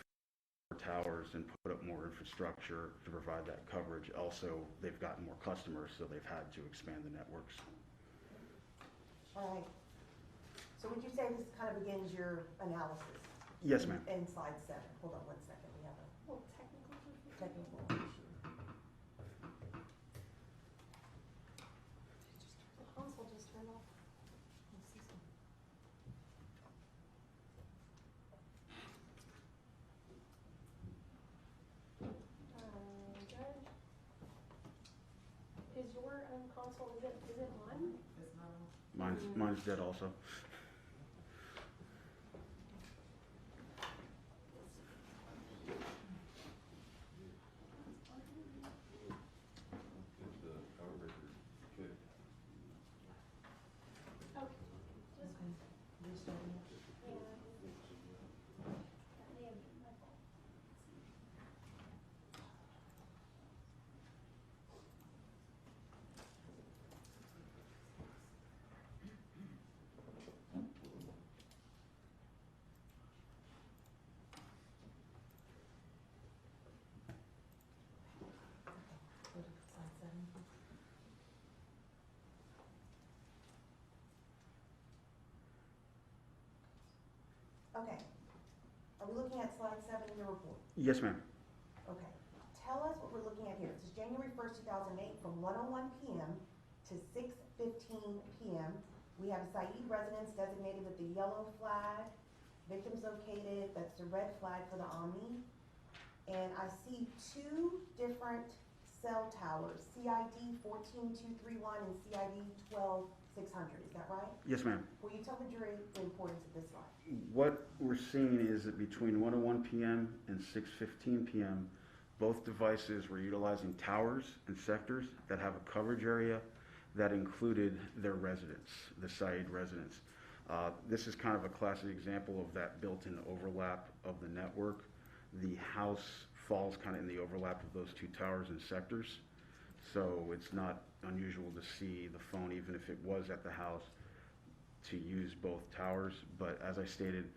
F: towers and put up more infrastructure to provide that coverage. Also, they've gotten more customers, so they've had to expand the networks.
E: All right. So would you say this kind of begins your analysis?
F: Yes, ma'am.
E: In slide 7. Hold on one second. We have a
B: Well, technical.
E: technical issue.
B: The console just turned off. Judge, is your console, is it on?
A: It's not on.
F: Mine's dead also.
D: The power breaker kicked.
B: Okay. Just,
E: Okay. Restarting it.
B: yeah. That may have been my fault.
E: Go to slide 7. Okay. Are we looking at slide 7 in your report?
F: Yes, ma'am.
E: Okay. Tell us what we're looking at here. This is January 1st, 2008, from 1:01 p.m. to 6:15 p.m. We have a Said residence designated with the yellow flag. Victims located, that's the red flag for the Omni. And I see 2 different cell towers, CID 14231 and CID 12600. Is that right?
F: Yes, ma'am.
E: Will you tell the jury the importance of this slide?
F: What we're seeing is that between 1:01 p.m. and 6:15 p.m., both devices were utilizing towers and sectors that have a coverage area that included their residents, the Said residents. This is kind of a classic example of that built-in overlap of the network. The house falls kind of in the overlap of those 2 towers and sectors. So it's not unusual to see the phone, even if it was at the house, to use both towers. But as I stated,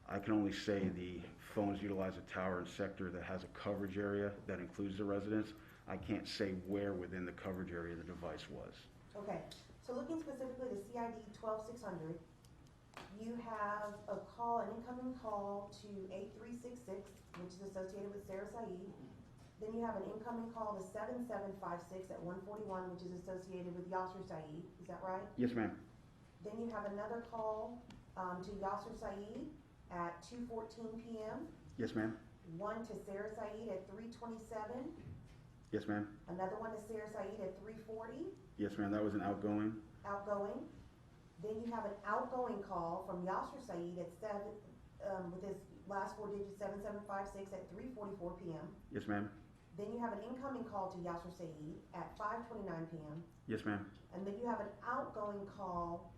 F: I can only say the phones utilize a tower and sector that has a coverage area that includes the residents. I can't say where within the coverage area the device was.
E: Okay, so looking specifically to CID 12600, you have a call, an incoming call to 8366, which is associated with Yaser Said. Then you have an incoming call to 7756 at 141, which is associated with Yaser Said. Is that right?
F: Yes, ma'am.
E: Then you have another call to Yaser Said at 2:14 p.m.
F: Yes, ma'am.
E: One to Yaser Said at 3:27.
F: Yes, ma'am.
E: Another one to Yaser Said at 3:40.
F: Yes, ma'am. That was an outgoing.
E: Outgoing. Then you have an outgoing call from Yaser Said at with his last 4 digits 7756 at 3:44 p.m.
F: Yes, ma'am.
E: Then you have an incoming call to Yaser Said at 5:29 p.m.
F: Yes, ma'am.
E: And then you have an outgoing call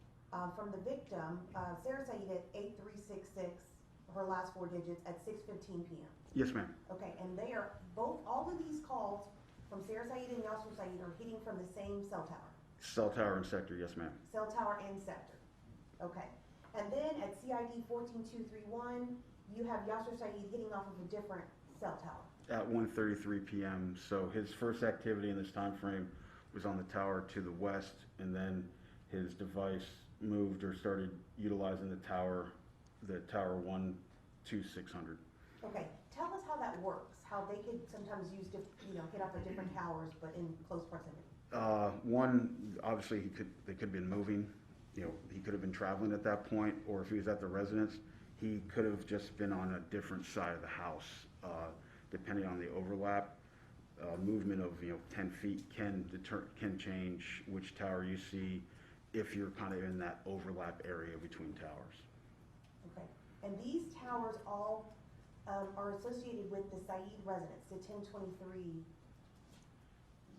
E: from the victim, Yaser Said at 8366, her last 4 digits at 6:15 p.m.
F: Yes, ma'am.
E: Okay, and they are all of these calls from Yaser Said and Yaser Said are hitting from the same cell tower.
F: Cell tower and sector. Yes, ma'am.
E: Cell tower and sector. Okay. And then at CID 14231, you have Yaser Said hitting off of a different cell tower.
F: At 1:33 p.m. So his first activity in this time frame was on the tower to the west, and then his device moved or started utilizing the tower 12600.
E: Okay. Tell us how that works. How they could sometimes use, hit off of different towers, but in close proximity.
F: One, obviously they could have been moving. He could have been traveling at that point, or if he was at the residence, he could have just been on a different side of the house. Depending on the overlap, movement of 10 feet can change which tower you see if you're kind of in that overlap area between towers.
E: Okay. And these towers all are associated with the Said residence, the 1023.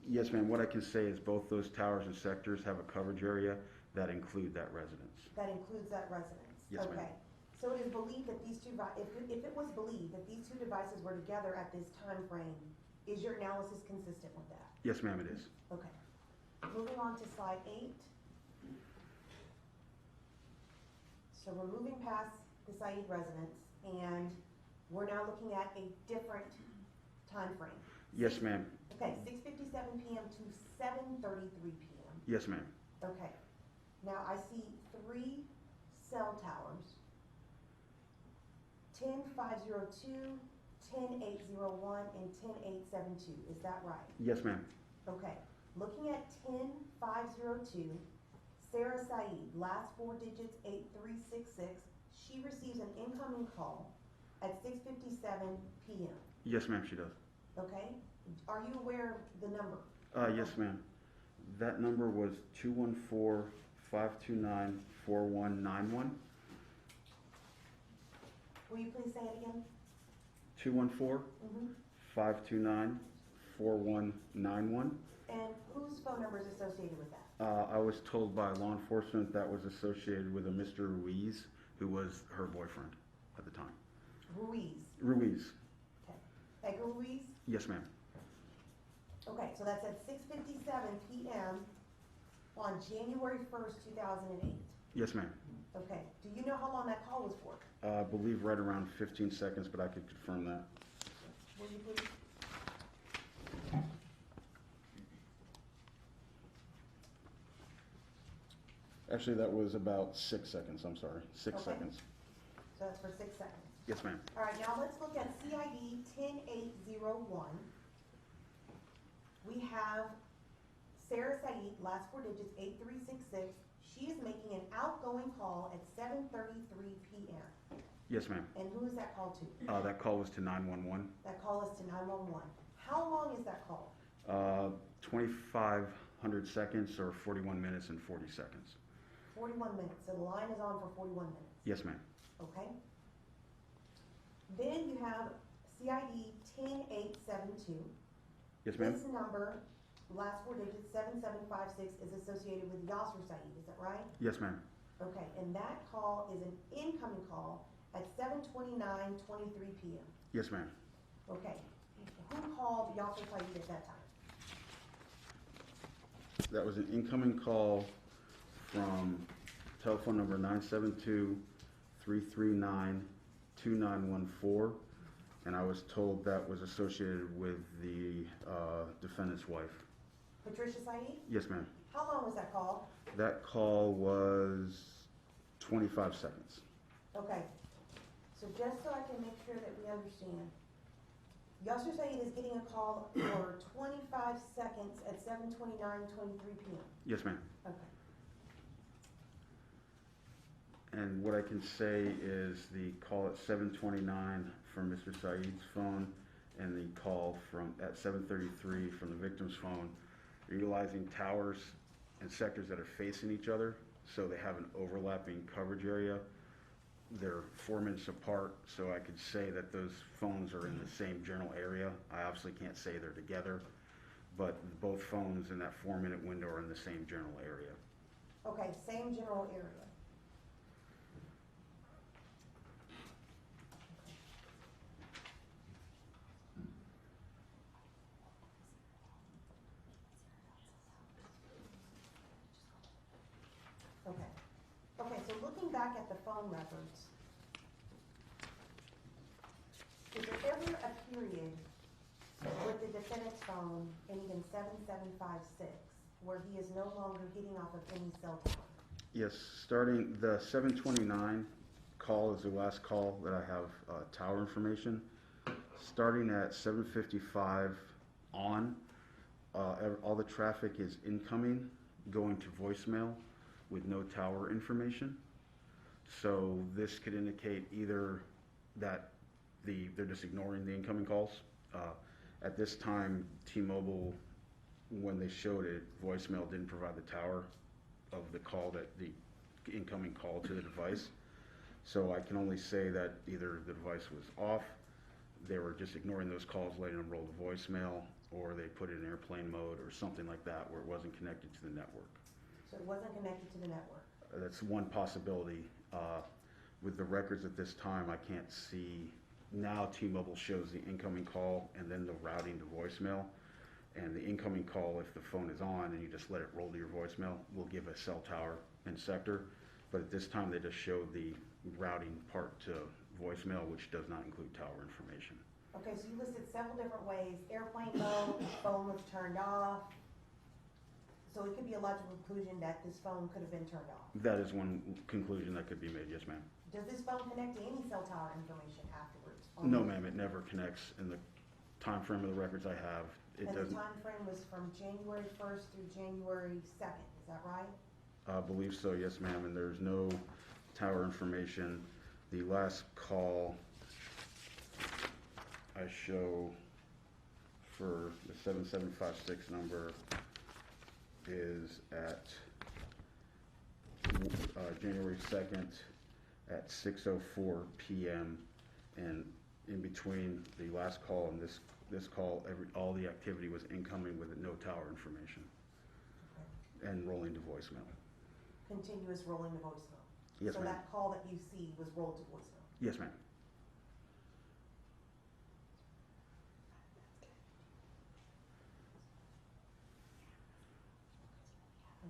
F: Yes, ma'am. What I can say is both those towers and sectors have a coverage area that include that residence.
E: That includes that residence?
F: Yes, ma'am.
E: Okay. So it is believed that these two, if it was believed that these 2 devices were together at this time frame, is your analysis consistent with that?
F: Yes, ma'am, it is.
E: Okay. Moving on to slide 8. So we're moving past the Said residence, and we're now looking at a different time frame.
F: Yes, ma'am.
E: Okay, 6:57 p.m. to 7:33 p.m.
F: Yes, ma'am.
E: Okay. Now, I see 3 cell towers, 10502, 10801, and 10872. Is that right?
F: Yes, ma'am.
E: Okay. Looking at 10502, Sarah Said, last 4 digits 8366. She receives an incoming call at 6:57 p.m.
F: Yes, ma'am, she does.
E: Okay? Are you aware of the number?
F: Yes, ma'am. That number was 214-529-4191.
E: Will you please say it again?
F: 214-529-4191.
E: And whose phone number is associated with that?
F: I was told by law enforcement that was associated with a Mr. Ruiz, who was her boyfriend at the time.
E: Ruiz.
F: Ruiz.
E: Okay. Edgar Ruiz?
F: Yes, ma'am.
E: Okay, so that's at 6:57 p.m. on January 1st, 2008.
F: Yes, ma'am.
E: Okay. Do you know how long that call was for?
F: I believe right around 15 seconds, but I could confirm that.
E: Will you please?
F: Actually, that was about 6 seconds, I'm sorry. 6
E: Okay.
F: seconds.
E: So that's for 6 seconds.
F: Yes, ma'am.
E: All right, now let's look at CID 10801. We have Sarah Said, last 4 digits 8366. She is making an outgoing call at 7:33 p.m.
F: Yes, ma'am.
E: And who is that call to?
F: That call was to 911.
E: That call is to 911. How long is that call?
F: 2,500 seconds or 41 minutes and 40 seconds.
E: 41 minutes. So the line is on for 41 minutes.
F: Yes, ma'am.
E: Okay. Then you have CID 10872.
F: Yes, ma'am.
E: This number, last 4 digits 7756, is associated with Yaser Said. Is that right?
F: Yes, ma'am.
E: Okay. And that call is an incoming call at 7:29:23 p.m.
F: Yes, ma'am.
E: Okay. Who called Yaser Said at that time?
F: That was an incoming call from telephone number 972-339-2914, and I was told that was associated with the defendant's wife.
E: Patricia Said?
F: Yes, ma'am.
E: How long was that call?
F: That call was 25 seconds.
E: Okay. So just so I can make sure that we understand, Yaser Said is getting a call for 25 seconds at 7:29:23 p.m.
F: Yes, ma'am.
E: Okay.
F: And what I can say is the call at 7:29 from Mr. Said's phone and the call at 7:33 from the victim's phone are utilizing towers and sectors that are facing each other, so they have an overlapping coverage area. They're 4 minutes apart, so I could say that those phones are in the same general area. I obviously can't say they're together, but both phones in that 4-minute window are in the same general area.
E: Okay, same general area. Okay. Okay, so looking back at the phone records, is there ever a period with the defendant's phone ending in 7756 where he is no longer getting off of any cell tower?
F: Yes, starting the 7:29 call is the last call that I have tower information. Starting at 7:55 on, all the traffic is incoming, going to voicemail with no tower information. So this could indicate either that they're just ignoring the incoming calls. At this time, T-Mobile, when they showed it, voicemail didn't provide the tower of the call, the incoming call to the device. So I can only say that either the device was off, they were just ignoring those calls, letting them roll to voicemail, or they put it in airplane mode or something like that where it wasn't connected to the network.
E: So it wasn't connected to the network?
F: That's one possibility. With the records at this time, I can't see. Now T-Mobile shows the incoming call and then the routing to voicemail. And the incoming call, if the phone is on and you just let it roll to your voicemail, will give a cell tower and sector. But at this time, they just show the routing part to voicemail, which does not include tower information.
E: Okay, so you listed several different ways. Airplane mode, phone was turned off. So So it could be a logical conclusion that this phone could have been turned off.
F: That is one conclusion that could be made, yes, ma'am.
E: Does this phone connect to any cell tower information afterwards?
F: No, ma'am, it never connects in the time frame of the records I have. It
E: And the
F: doesn't,
E: time frame was from January 1st through January 2nd, is that right?
F: I believe so, yes, ma'am, and there's no tower information. The last call I show for the 7756 number is at January 2nd at 6:04 p.m. And in between the last call and this call, all the activity was incoming with no tower information and rolling to voicemail.
E: Continuous rolling to voicemail?
F: Yes,
E: So
F: ma'am.
E: that call that you see was rolled to voicemail?
F: Yes, ma'am.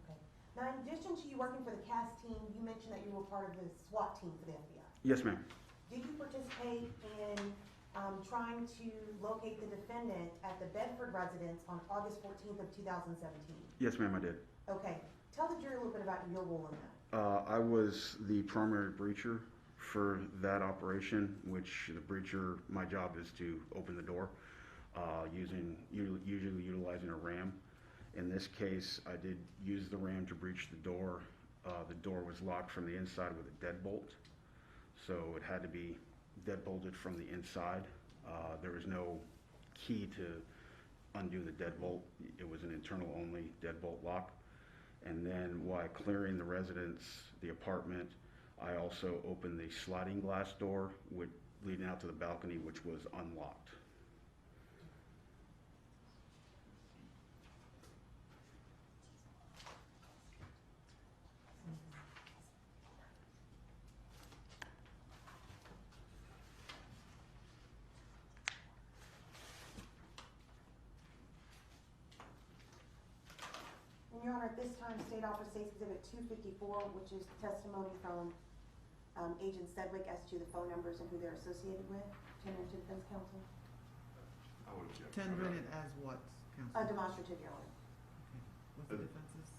E: Okay. Now, in addition to you working for the CAS team, you mentioned that you were part of the SWAT team for the FBI.
F: Yes, ma'am.
E: Did you participate in trying to locate the defendant at the Bedford residence on August 14th of 2017?
F: Yes, ma'am, I did.
E: Okay. Tell the jury a little bit about your role in that.
F: I was the primary breacher for that operation, which the breacher, my job is to open the door, usually utilizing a ram. In this case, I did use the ram to breach the door. The door was locked from the inside with a deadbolt, so it had to be deadbolted from the inside. There was no key to undo the deadbolt. It was an internal only deadbolt lock. And then while clearing the residence, the apartment, I also opened the sliding glass door leading out to the balcony, which was unlocked.
E: And Your Honor, at this time, State Officer State's Exhibit 254, which is testimony from Agent Sedgwick as to the phone numbers and who they're associated with. Tender to defense counsel.
D: I would object.
A: Tendering it as what, counsel?
E: Demonstrative, Your Honor.
A: Okay. What's the defense's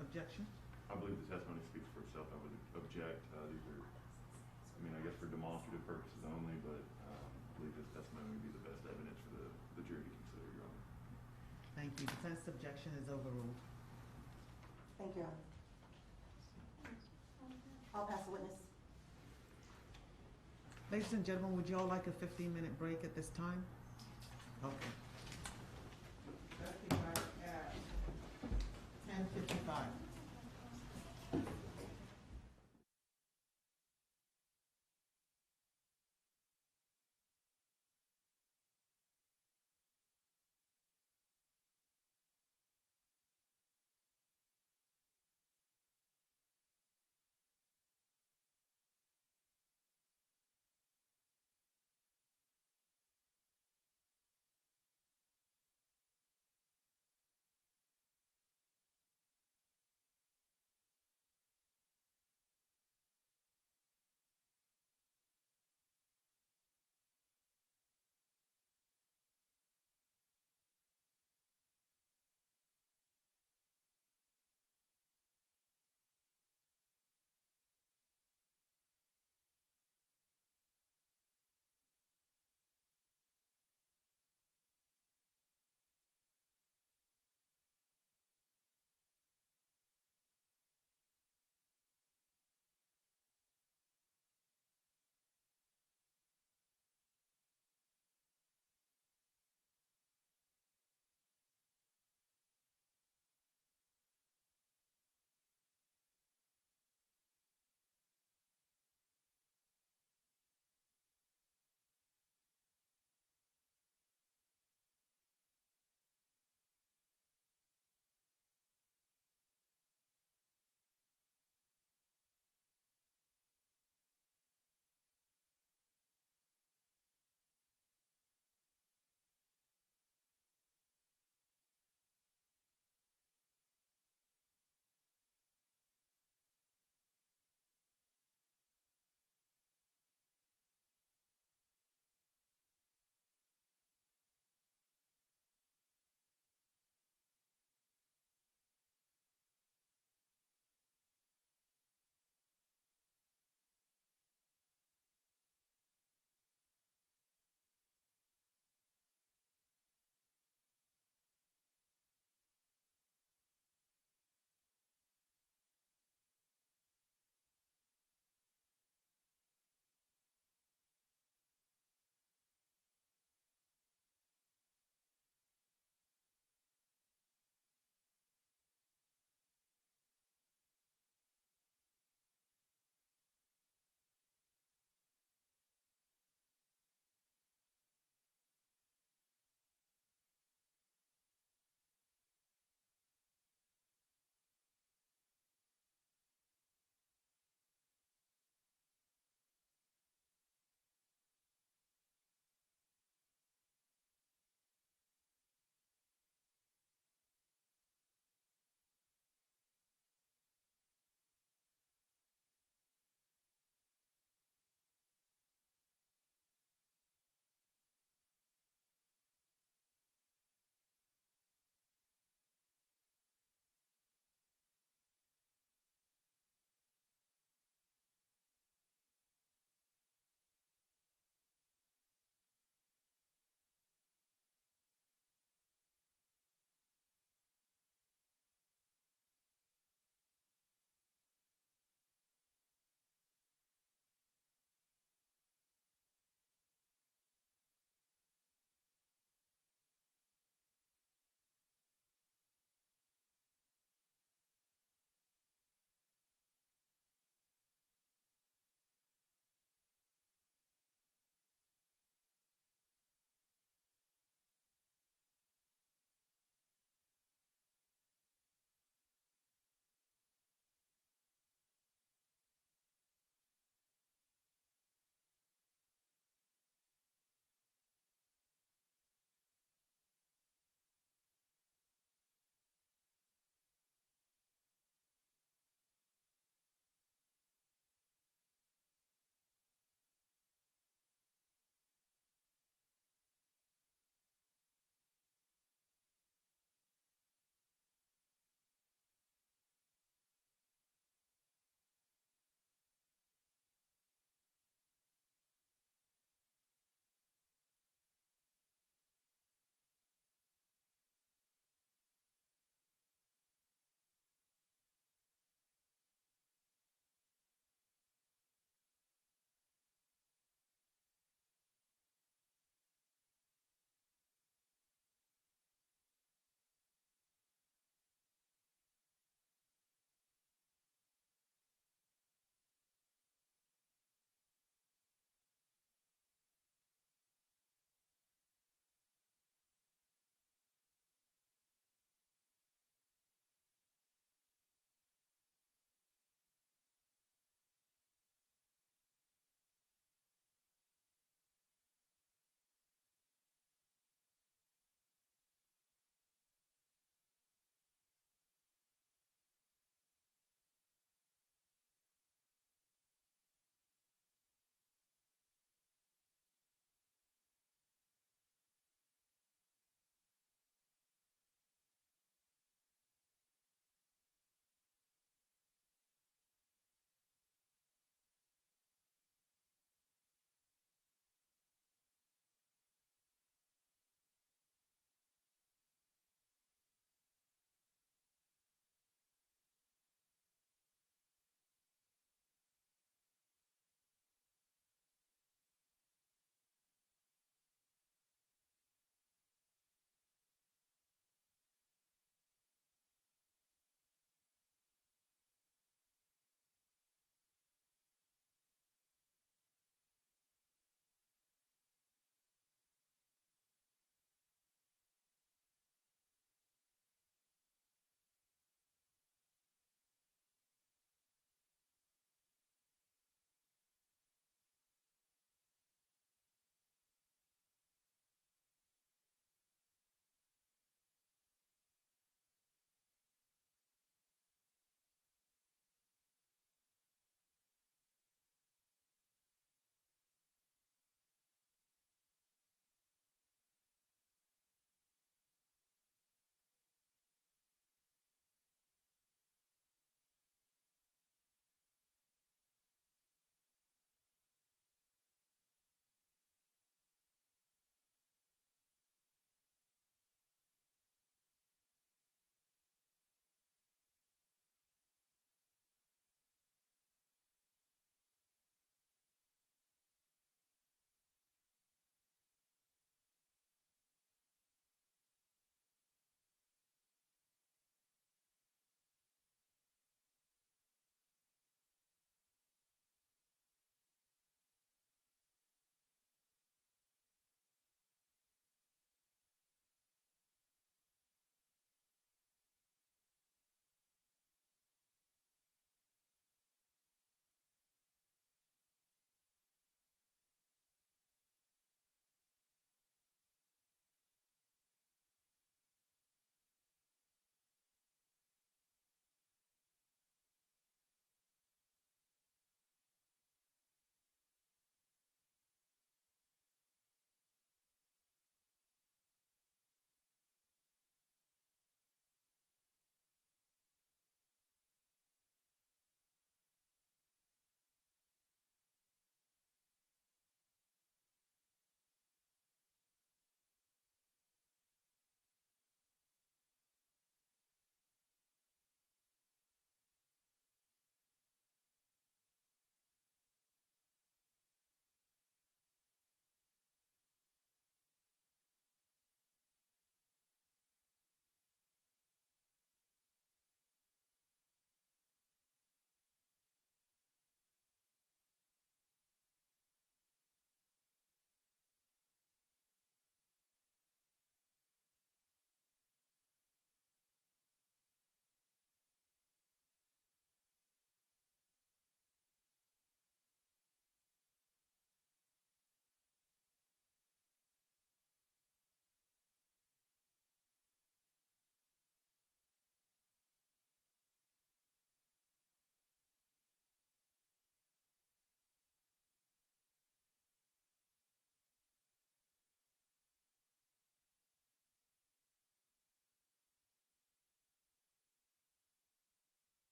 A: objection?
D: I believe the testimony speaks for itself. I would object. These are, I mean, I guess for demonstrative purposes only, but I believe this testimony would be the best evidence for the jury to consider, Your Honor.
A: Thank you. Defense objection is overruled.
E: Thank you, Your Honor. I'll pass the witness.
A: Ladies and gentlemen, would you all like a 15-minute break at this time? Okay. Let's be back at 10:55.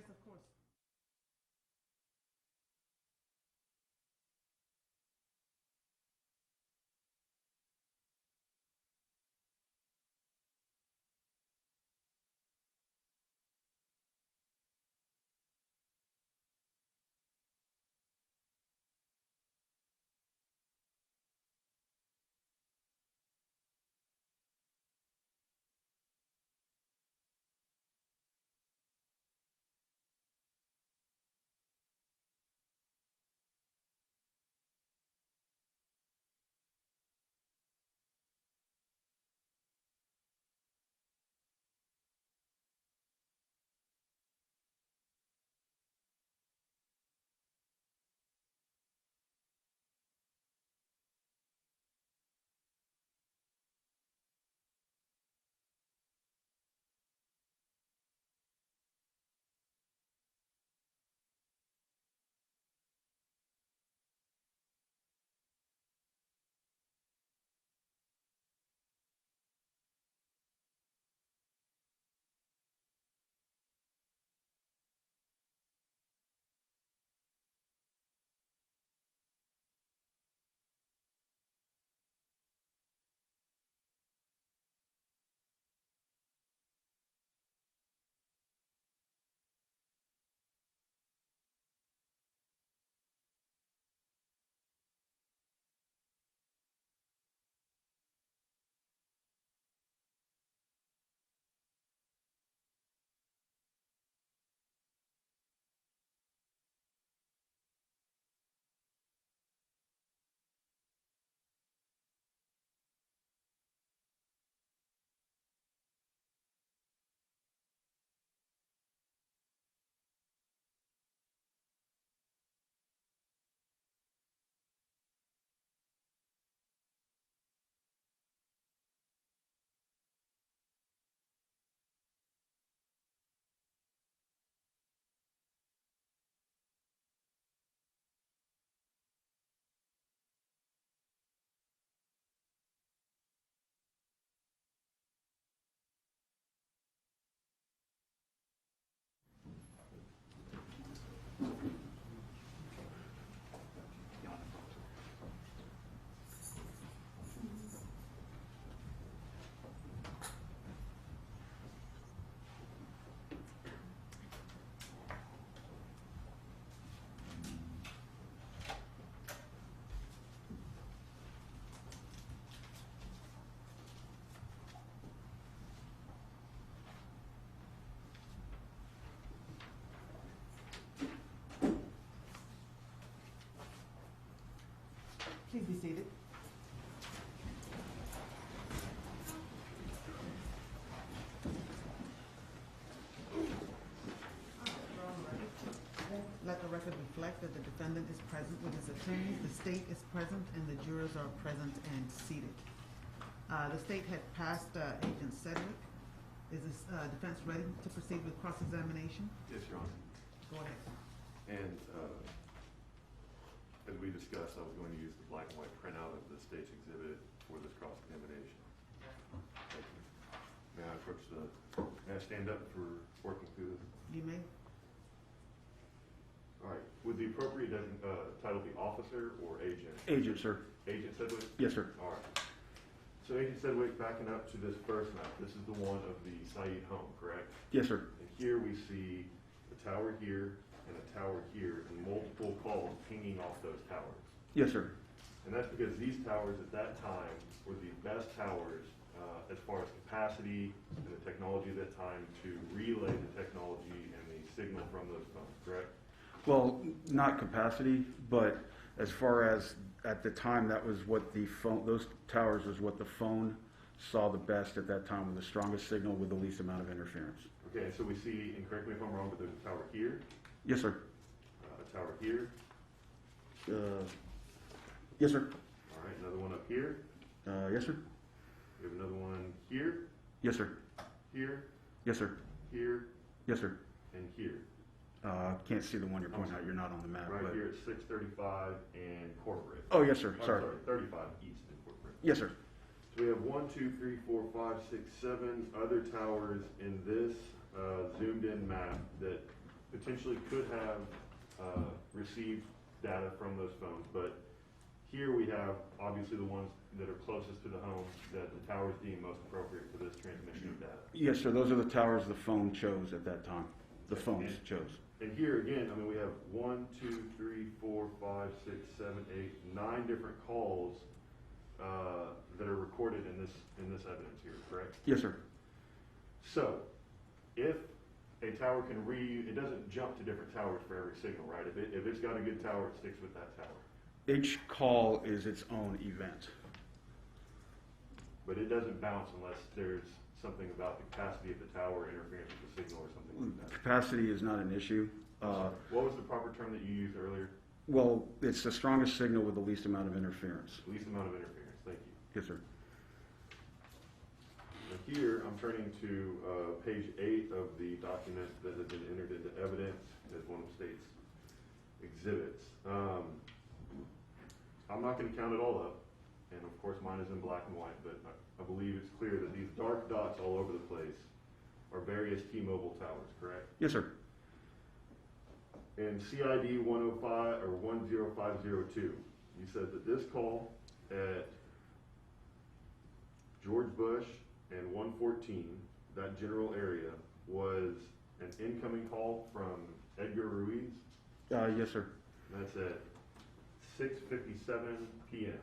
A: Yes, of course. Please be seated. Let the record reflect that the defendant is present with his attorneys, the state is present, and the jurors are present and seated. The state had passed Agent Sedgwick. Is this defense ready to proceed with cross-examination?
D: Yes, Your Honor.
A: Go ahead.
D: And as we discussed, I was going to use the black and white printout of the state's exhibit for this cross-examination. Thank you. May I approach may I stand up for working through this?
A: You may.
D: All right. Would the appropriate title be officer or agent?
F: Agent, sir.
D: Agent Sedgwick?
F: Yes, sir.
D: All right. So Agent Sedgwick, backing up to this first map, this is the one of the Said home, correct?
F: Yes, sir.
D: And here we see a tower here and a tower here and multiple calls pinging off those towers.
F: Yes, sir.
D: And that's because these towers at that time were the best towers as far as capacity and the technology at that time to relay the technology and the signal from those phones, correct?
F: Well, not capacity, but as far as at the time, that was what the phone, those towers was what the phone saw the best at that time, with the strongest signal with the least amount of interference.
D: Okay, and so we see, and correct me if I'm wrong, but there's a tower here,
F: Yes, sir.
D: a tower here,
F: Yes, sir.
D: all right, another one up here,
F: Yes, sir.
D: we have another one here,
F: Yes, sir.
D: here,
F: Yes, sir.
D: here,
F: Yes, sir.
D: and here.
F: Can't see the one you're pointing out. You're not on the map.
D: Right
F: but...
D: here at 635 and corporate.
F: Oh, yes, sir.
D: I'm
F: Sorry.
D: 35 east and corporate.
F: Yes, sir.
D: So we have 1, 2, 3, 4, 5, 6, 7 other towers in this zoomed in map that potentially could have received data from those phones, but here we have obviously the ones that are closest to the home that the towers deem most appropriate for this transmission of data.
F: Yes, sir, those are the towers the phone chose at that time. The phones chose.
D: And here again, I mean, we have 1, 2, 3, 4, 5, 6, 7, 8, 9 different calls that are recorded in this evidence here, correct?
F: Yes, sir.
D: So, if a tower can it doesn't jump to different towers for every signal, right? If it's got a good tower, it sticks with that tower.
F: Each call is its own event.
D: But it doesn't bounce unless there's something about the capacity of the tower interference with the signal or something like that.
F: Capacity is not an issue.
D: What was the proper term that you used earlier?
F: Well, it's the strongest signal with the least amount of interference.
D: Least amount of interference, thank you.
F: Yes, sir.
D: Now here, I'm turning to page 8 of the document that has been entered into evidence as one of the state's exhibits. I'm not going to count it all up, and of course mine is in black and white, but I believe it's clear that these dark dots all over the place are various T-Mobile towers, correct?
F: Yes, sir.
D: And CID 105 or 10502, you said that this call at George Bush and 114, that general area, was an incoming call from Edgar Ruiz.
F: Yes, sir.
D: That's at 6:57 p.m.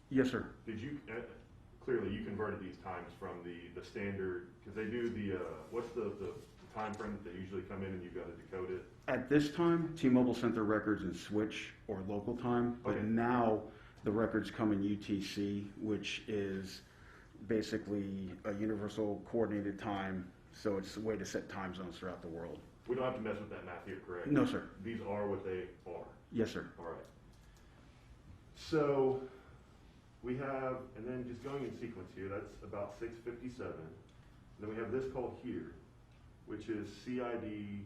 F: Yes, sir.
D: Did you, clearly you converted these times from the standard, because they do what's the time frame that they usually come in and you've got to decode it?
F: At this time, T-Mobile sent their records in switch or local time, but
D: Okay.
F: now the records come in UTC, which is basically a universal coordinated time, so it's a way to set time zones throughout the world.
D: We don't have to mess with that math here, correct?
F: No, sir.
D: These are what they are.
F: Yes, sir.
D: All right. So we have, and then just going in sequence here, that's about 6:57. Then we have this call here, which is CID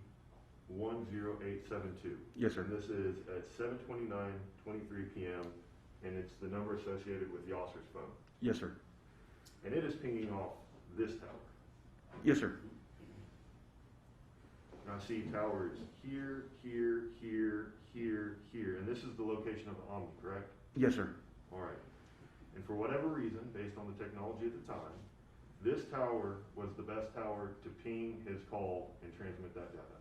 D: 10872.
F: Yes, sir.
D: And this is at 7:29:23 p.m. and it's the number associated with Yaser's phone.
F: Yes, sir.
D: And it is pinging off this tower.
F: Yes, sir.
D: And I see towers here, here, here, here, here, and this is the location of the Omni, correct?
F: Yes, sir.
D: All right. And for whatever reason, based on the technology at the time, this tower was the best tower to ping his call and transmit that data.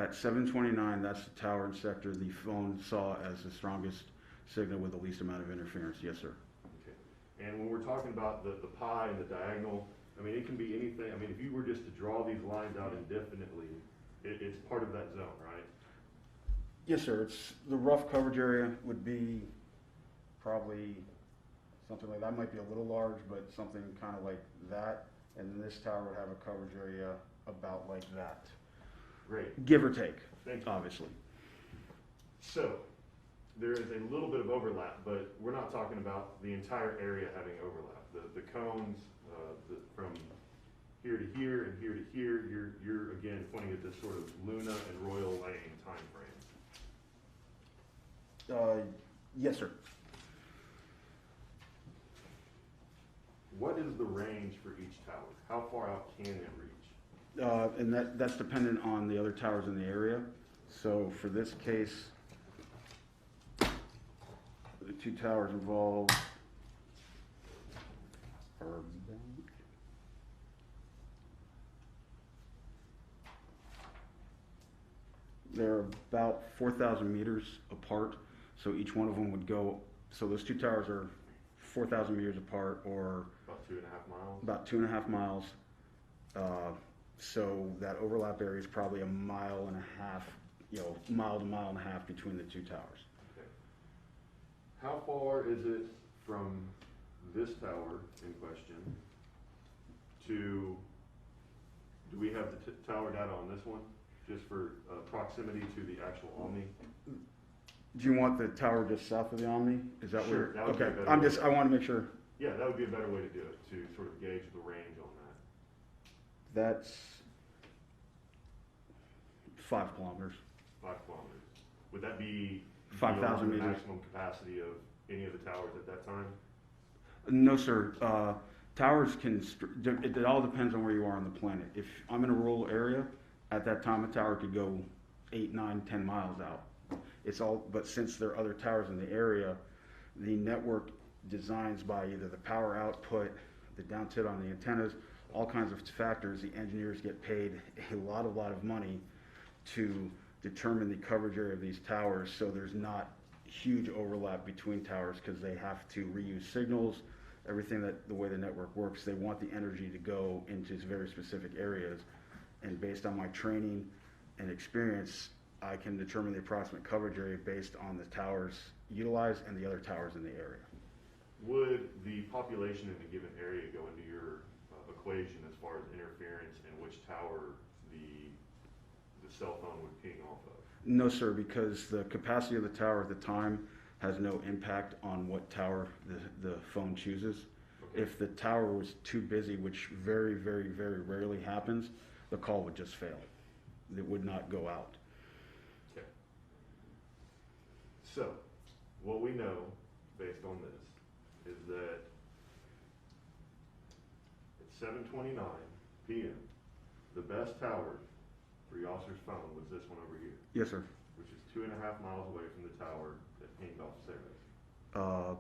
F: At 7:29, that's the tower and sector the phone saw as the strongest signal with the least amount of interference. Yes, sir.
D: Okay. And when we're talking about the pi and the diagonal, I mean, it can be anything. I mean, if you were just to draw these lines out indefinitely, it's part of that zone, right?
F: Yes, sir. It's the rough coverage area would be probably something like that. Might be a little large, but something kind of like that. And then this tower would have a coverage area about like that,
D: Great.
F: give or take,
D: Thank you.
F: obviously.
D: So, there is a little bit of overlap, but we're not talking about the entire area having overlap. The cones from here to here and here to here, you're again pointing at this sort of Luna and Royal Lane time frame.
F: Yes, sir.
D: What is the range for each tower? How far out can it reach?
F: And that's dependent on the other towers in the area. So for this case, the two towers involved are they're about 4,000 meters apart. So each one of them would go. So those two towers are 4,000 meters apart, or
D: About 2.5 miles?
F: about 2.5 miles. So that overlap area is probably 1.5 miles, mile to 1.5 miles between the two towers.
D: Okay. How far is it from this tower in question to, do we have the tower data on this one? Just for proximity to the actual Omni?
F: Do you want the tower just south of the Omni? Is that
D: Sure,
F: where?
D: that would be
F: Okay,
D: a better
F: I
D: way.
F: want to make sure.
D: Yeah, that would be a better way to do it, to sort of gauge the range on that.
F: That's 5 kilometers.
D: 5 kilometers. Would that be
F: 5,000
D: beyond the
F: meters.
D: maximum capacity of any of the towers at that time?
F: No, sir. Towers can, it all depends on where you are on the planet. If I'm in a rural area, at that time a tower could go 8, 9, 10 miles out. It's all, but since there are other towers in the area, the network designs by either the power output, the down tilt on the antennas, all kinds of factors. The engineers get paid a lot of money to determine the coverage area of these towers, so there's not huge overlap between towers because they have to reuse signals, everything that the way the network works. They want the energy to go into very specific areas, and based on my training and experience, I can determine the approximate coverage area based on the towers utilized and the other towers in the area.
D: Would the population in a given area go into your equation as far as interference and which tower the cell phone would ping off of?
F: No, sir, because the capacity of the tower at the time has no impact on what tower the phone chooses.
D: Okay.
F: If the tower was too busy, which very rarely happens, the call would just fail. It would not go out.
D: Okay. So, what we know based on this is that at 7:29 p.m., the best tower for Yaser's phone was this one over here,
F: Yes, sir.
D: which is 2.5 miles away from the tower that pinged off Sarah's.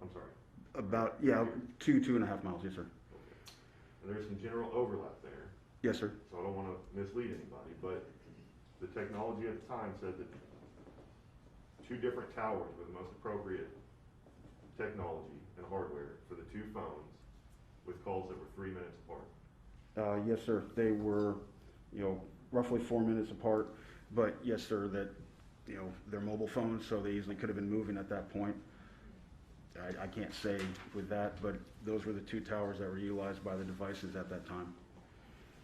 D: I'm sorry.
F: About, yeah, 2.5 miles, yes, sir.
D: Okay. And there's some general overlap there,
F: Yes, sir.
D: so I don't want to mislead anybody, but the technology at the time said that 2 different towers were the most appropriate technology and hardware for the 2 phones with calls that were 3 minutes apart.
F: Yes, sir. They were, roughly 4 minutes apart, but yes, sir, that, they're mobile phones, so they easily could have been moving at that point. I can't say with that, but those were the 2 towers that were utilized by the devices at that time.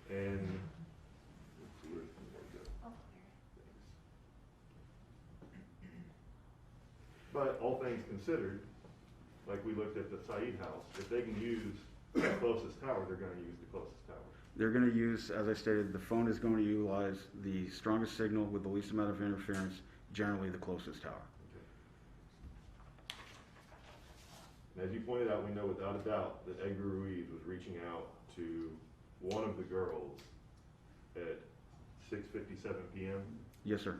D: And let's see, where's the go? But all things considered, like we looked at the Said house, if they can use the closest tower, they're going to use the closest tower.
F: They're going to use, as I stated, the phone is going to utilize the strongest signal with the least amount of interference, generally the closest tower.
D: Okay. And as you pointed out, we know without a doubt that Edgar Ruiz was reaching out to one of the girls at 6:57 p.m.
F: Yes, sir.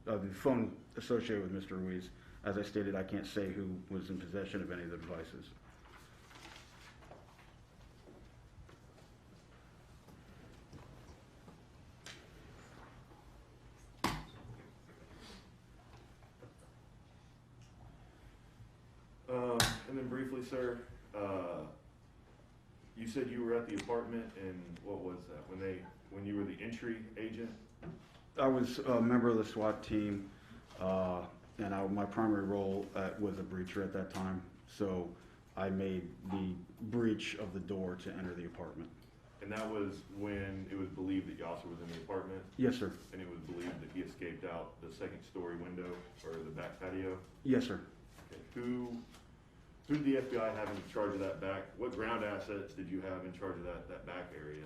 F: The phone associated with Mr. Ruiz, as I stated, I can't say who was in possession of any of the devices.
D: And then briefly, sir, you said you were at the apartment, and what was that? When you were the entry agent?
F: I was a member of the SWAT team, and my primary role was a breacher at that time. So I made the breach of the door to enter the apartment.
D: And that was when it was believed that Yaser was in the apartment,
F: Yes, sir.
D: and it was believed that he escaped out the second-story window or the back patio.
F: Yes, sir.
D: Okay. Who did the FBI have in charge of that back? What ground assets did you have in charge of that back area?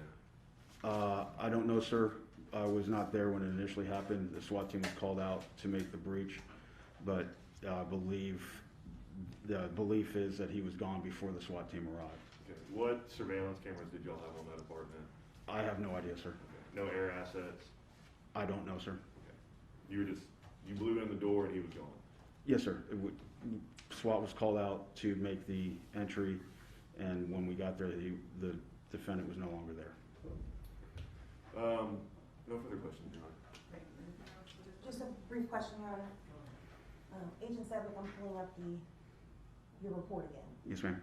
F: I don't know, sir. I was not there when it initially happened. The SWAT team was called out to make the breach, but I believe the belief is that he was gone before the SWAT team arrived.
D: Okay. What surveillance cameras did y'all have on that apartment?
F: I have no idea, sir.
D: Okay. No air assets?
F: I don't know, sir.
D: Okay. You blew in the door and he was gone?
F: Yes, sir. SWAT was called out to make the entry, and when we got there, the defendant was no longer there.
D: No further questions, Your Honor.
E: Just a brief question, Your Honor. Agent Sedgwick, I'm pulling up your report again.
F: Yes, ma'am.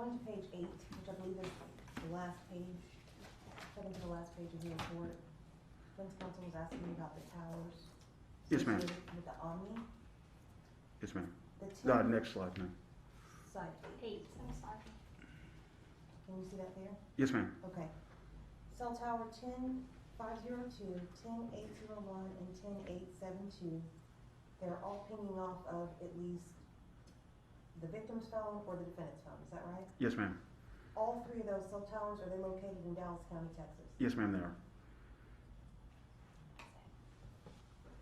E: going to page 8, which I believe is the last page, second to the last page of your report. Defense counsel was asking me about the towers.
F: Yes, ma'am.
E: associated With the Omni,
F: Yes, ma'am.
E: the 10
F: Next slide, ma'am.
E: side 8.
B: 8, I'm sorry.
E: Can you see that there?
F: Yes, ma'am.
E: Okay. Cell tower 10502, 10801, and 10872, they're all pinging off of at least the victim's phone or the defendant's phone, is that right?
F: Yes, ma'am.
E: All three of those cell towers, are they located in Dallas County, Texas?
F: Yes, ma'am, they are.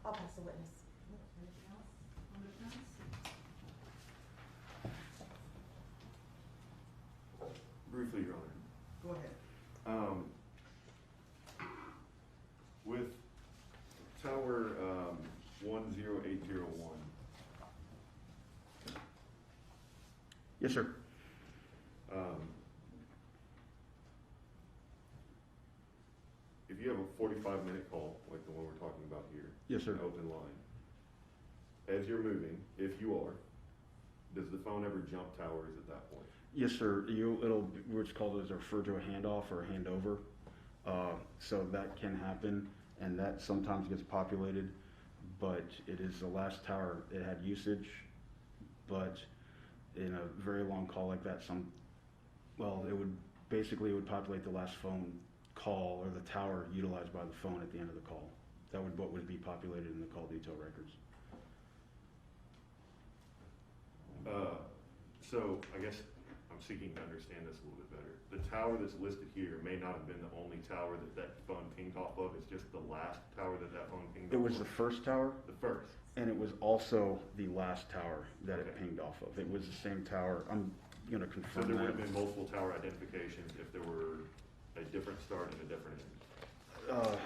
E: I'll pass the witness.
A: Anything else on the defense?
D: Briefly, Your Honor.
A: Go ahead.
D: With tower 10801,
F: Yes, sir.
D: if you have a 45-minute call, like the one we're talking about here,
F: Yes, sir.
D: an open line, as you're moving, if you are, does the phone ever jump towers at that point?
F: Yes, sir. What's called as referred to a handoff or a handover. So that can happen, and that sometimes gets populated, but it is the last tower. It had usage, but in a very long call like that, it would populate the last phone call or the tower utilized by the phone at the end of the call. That would what would be populated in the call detail records.
D: So I guess I'm seeking to understand this a little bit better. The tower that's listed here may not have been the only tower that phone pinged off of. It's just the last tower that phone pinged off
F: It
D: of.
F: was the first tower,
D: The first.
F: and it was also the last tower that it
D: Okay.
F: pinged off of. It was the same tower. I'm going to
D: So
F: confirm
D: there would
F: that.
D: have been multiple tower identifications if there were a different start and a different end.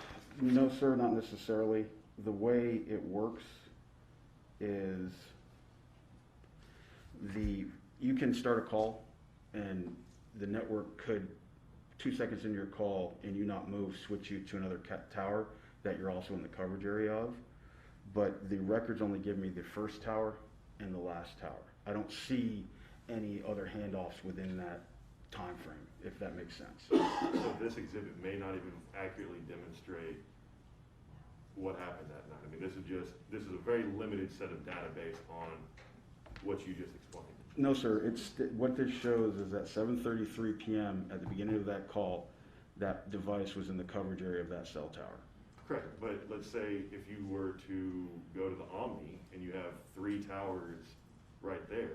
F: No, sir, not necessarily. The way it works is you can start a call, and the network could, 2 seconds into your call and you not move, switch you to another tower that you're also in the coverage area of. But the records only give me the first tower and the last tower. I don't see any other handoffs within that time frame, if that makes sense.
D: So this exhibit may not even accurately demonstrate what happened that night. I mean, this is a very limited set of database on what you just explained.
F: No, sir. What this shows is that 7:33 p.m. at the beginning of that call, that device was in the coverage area of that cell tower.
D: Correct, but let's say if you were to go to the Omni and you have 3 towers right there,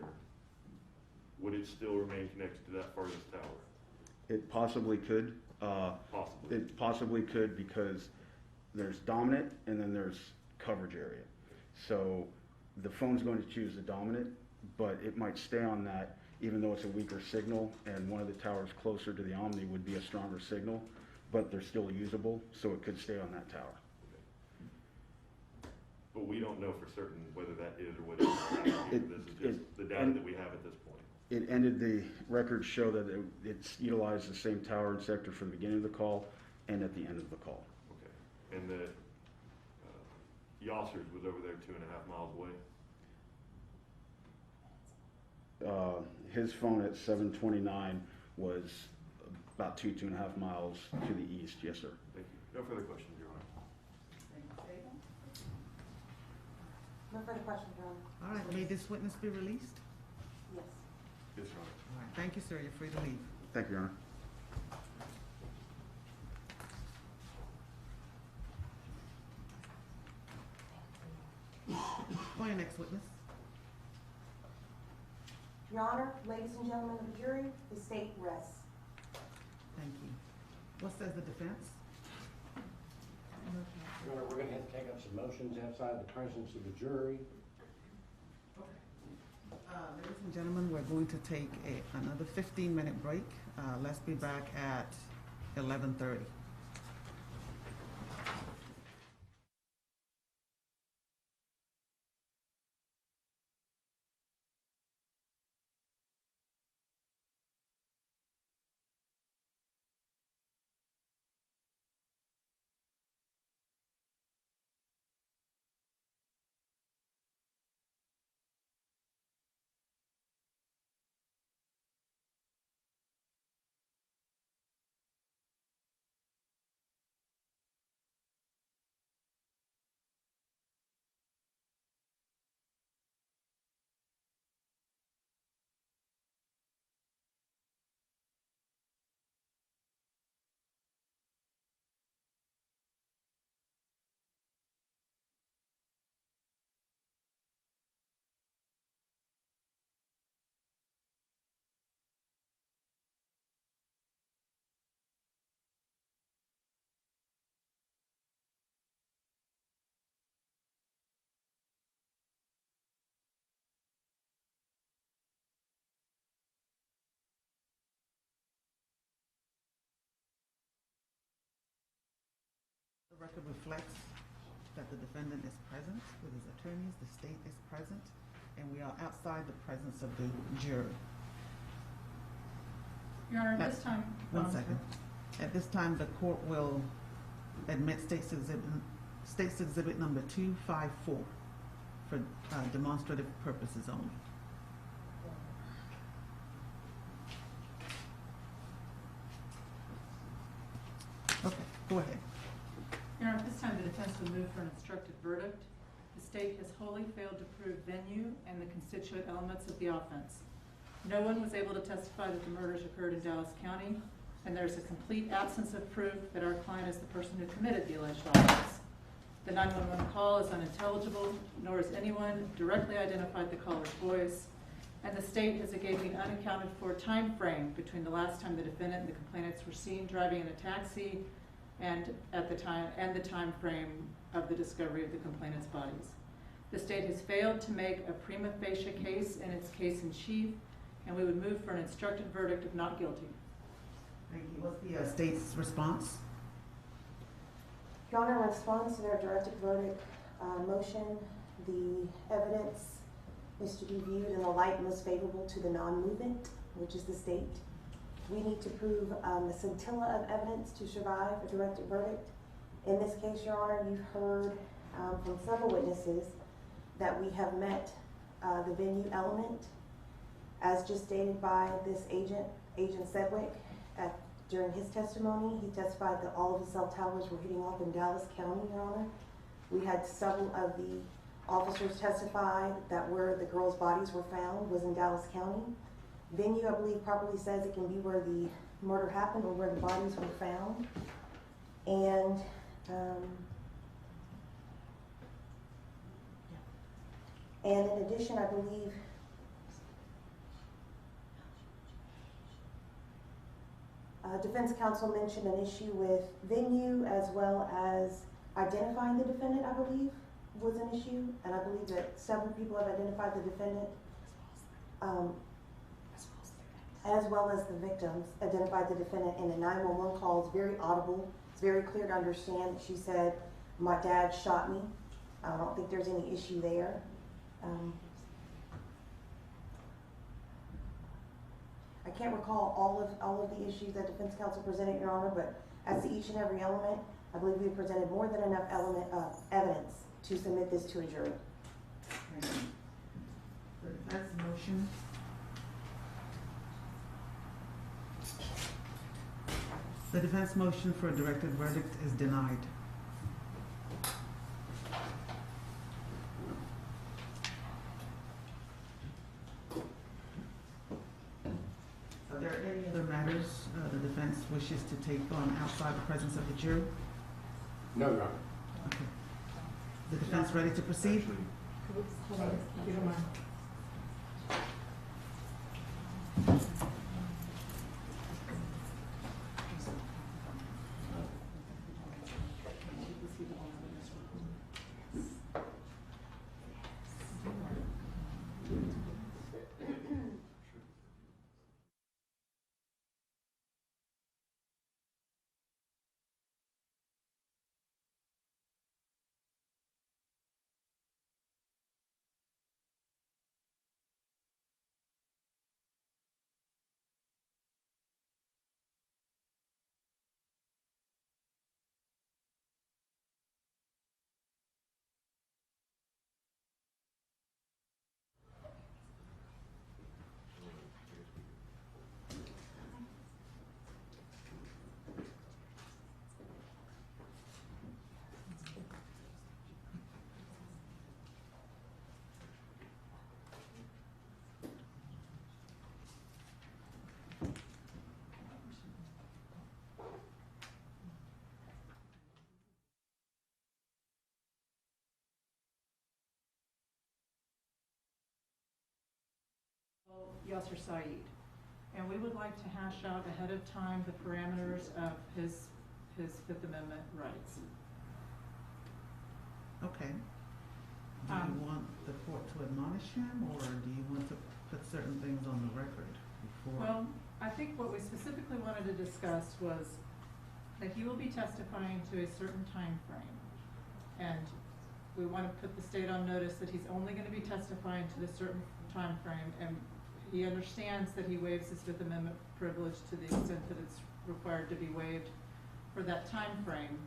D: would it still remain connected to that farthest tower?
F: It possibly could.
D: Possibly.
F: It possibly could because there's dominant and then there's coverage area. So the phone's going to choose the dominant, but it might stay on that even though it's a weaker signal, and one of the towers closer to the Omni would be a stronger signal, but they're still usable, so it could stay on that tower.
D: But we don't know for certain whether that is or what isn't. This is just the data that we have at this point.
F: It ended, the records show that it's utilized the same tower and sector for the beginning of the call and at the end of the call.
D: Okay. And the Yaser's was over there 2.5 miles away?
F: His phone at 7:29 was about 2.5 miles to the east. Yes, sir.
D: Thank you. No further questions, Your Honor.
A: Thank you.
E: No further questions, Your Honor.
A: All right, may this witness be released?
E: Yes.
D: Yes, Your Honor.
A: All right, thank you, sir. You're free to leave.
F: Thank you, Your Honor.
A: Go ahead, next witness.
E: Your Honor, ladies and gentlemen of the jury, the state rests.
A: Thank you. What says the defense?
G: Your Honor, we're going to have to take up some motions outside the presence of the jury.
A: Ladies and gentlemen, we're going to take another 15-minute break. Let's be back at 11:30. The record reflects that the defendant is present with his attorneys, the state is present, and we are outside the presence of the juror.
H: Your Honor, at this time.
A: One second. At this time, the court will admit State's Exhibit number 254 for demonstrative purposes only. Okay, go ahead.
H: Your Honor, at this time, the defense will move for an obstructive verdict. The state has wholly failed to prove venue and the constituent elements of the offense. No one was able to testify that the murders occurred in Dallas County, and there's a complete absence of proof that our client is the person who committed the alleged offense. The 911 call is unintelligible, nor has anyone directly identified the caller's voice, and the state has gave the unaccounted for time frame between the last time the defendant and the complainants were seen driving in a taxi and the time frame of the discovery of the complainant's bodies. The state has failed to make a prima facie case in its case in chief, and we would move for an instructed verdict of not guilty.
A: Thank you. What's the state's response?
E: Your Honor, in response to their directed verdict motion, the evidence is to be viewed in the light most favorable to the non-movement, which is the state. We need to prove a scintilla of evidence to survive a directed verdict. In this case, Your Honor, you've heard from several witnesses that we have met the venue element, as just stated by this agent, Agent Sedgwick, during his testimony. He testified that all of the cell towers were hitting off in Dallas County, Your Honor. We had several of the officers testify that where the girls' bodies were found was in Dallas County. Venue, I believe, properly says it can be where the murder happened or where the bodies were found. And in addition, I believe defense counsel mentioned an issue with venue as well as identifying the defendant, I believe, was an issue. And I believe that several people have identified the defendant, as well as the victims identified the defendant in a 911 call. It's very audible. It's very clear to understand that she said, "My dad shot me." I don't think there's any issue there. I can't recall all of the issues that defense counsel presented, Your Honor, but as to each and every element, I believe we presented more than enough evidence to submit this to a jury.
A: The defense motion. The defense motion for a directed verdict is denied. Are there any other matters the defense wishes to take on outside the presence of the jury?
G: No, Your Honor.
A: Okay. The defense ready to proceed?
H: Yaser Said, and we would like to hash out ahead of time the parameters of his Fifth Amendment rights.
A: Okay. Do you want the court to admonish him, or do you want to put certain things on the record before?
H: Well, I think what we specifically wanted to discuss was that he will be testifying to a certain time frame. And we want to put the state on notice that he's only going to be testifying to this certain time frame, and he understands that he waives his Fifth Amendment privilege to the extent that it's required to be waived for that time frame.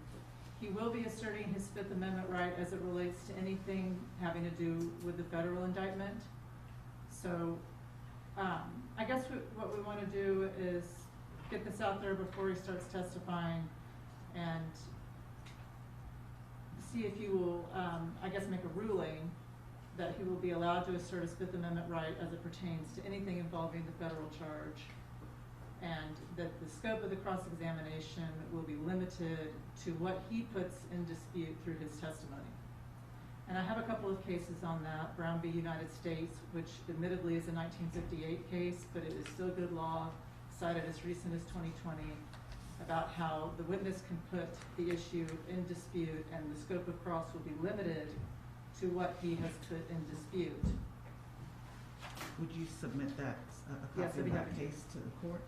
H: He will be asserting his Fifth Amendment right as it relates to anything having to do with the federal indictment. So I guess what we want to do is get this out there before he starts testifying and see if you will, I guess, make a ruling that he will be allowed to assert his Fifth Amendment right as it pertains to anything involving the federal charge, and that the scope of the cross-examination will be limited to what he puts in dispute through his testimony. And I have a couple of cases on that. Brown v. United States, which admittedly is a 1958 case, but it is still good law, cited as recent as 2020, about how the witness can put the issue in dispute and the scope of cross will be limited to what he has put in dispute.
A: Would you submit that, a
H: Yes,
A: copy
H: I'd be
A: of that
H: happy to.
A: case to the court?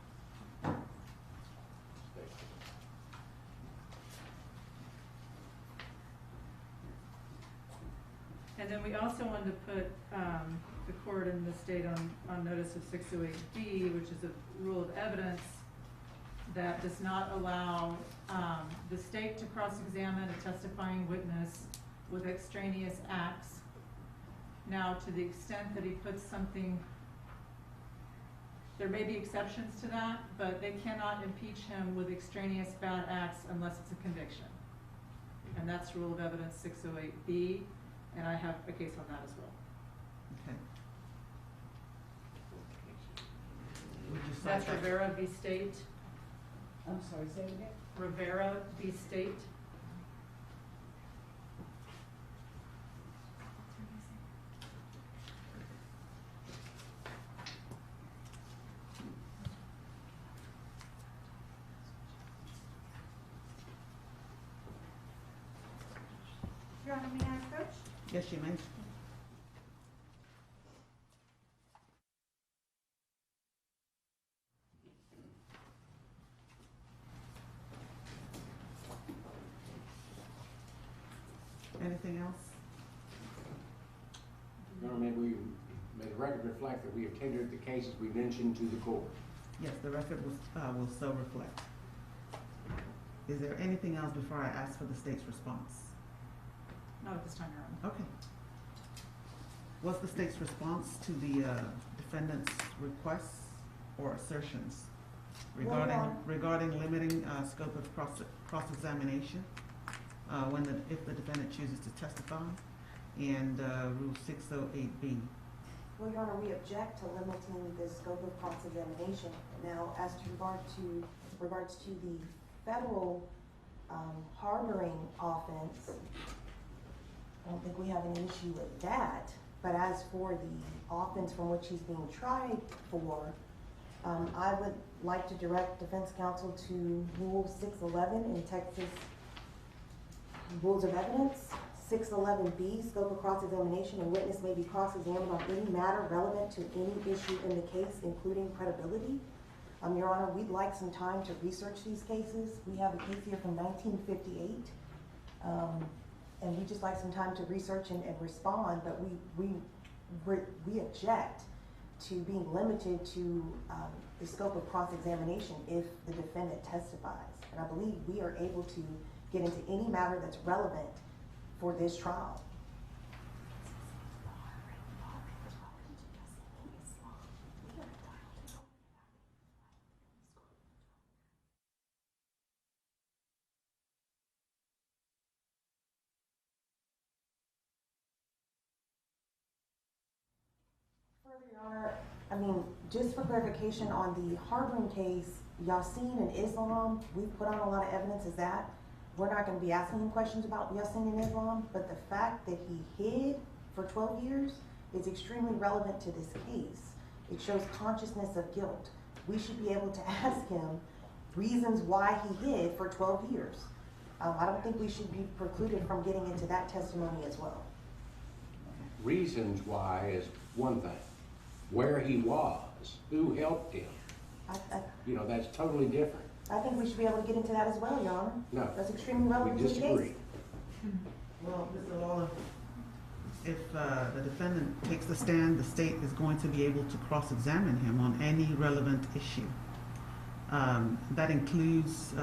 H: And then we also wanted to put the court and the state on notice of 608B, which is a rule of evidence that does not allow the state to cross-examine a testifying witness with extraneous acts. Now, to the extent that he puts something, there may be exceptions to that, but they cannot impeach him with extraneous bad acts unless it's a conviction. And that's Rule of Evidence 608B, and I have a case on that as well.
A: Okay. Would you cite
H: That's
A: that?
H: Rivera v. State.
I: I'm sorry, say it again?
H: Rivera v. State.
E: Your Honor, may I approach?
A: Yes, you may. Anything else?
G: Your Honor, may the record reflect that we have tendered the cases we mentioned to the court.
A: Yes, the record will so reflect. Is there anything else before I ask for the state's response?
H: Not at this time, Your Honor.
A: Okay. What's the state's response to the defendant's requests or assertions regarding limiting scope of cross-examination if the defendant chooses to testify, and Rule 608B?
E: Well, Your Honor, we object to limiting the scope of cross-examination. Now, as to regards to the federal harboring offense, I don't think we have any issue with that. But as for the offense from which he's being tried for, I would like to direct defense counsel to Rule 611 in Texas Rules of Evidence. 611B, scope of cross-examination, a witness may be cross-examined on any matter relevant to any issue in the case, including credibility. Your Honor, we'd like some time to research these cases. We have a case here from 1958, and we just like some time to research and respond, but we object to being limited to the scope of cross-examination if the defendant testifies. And I believe we are able to get into any matter that's relevant for this trial. Further, Your Honor, I mean, just for clarification on the harboring case, Yasin and Islam, we've put on a lot of evidence as that. We're not going to be asking him questions about Yasin and Islam, but the fact that he hid for 12 years is extremely relevant to this case. It shows consciousness of guilt. We should be able to ask him reasons why he hid for 12 years. I don't think we should be precluded from getting into that testimony as well.
G: Reasons why is one thing. Where he was, who helped him, that's totally different.
E: I think we should be able to get into that as well, Your Honor.
G: No,
E: That's extremely
G: we
E: relevant to the case.
G: disagree.
A: Well, Mr. Lawler, if the defendant takes the stand, the state is going to be able to cross-examine him on any relevant issue. That includes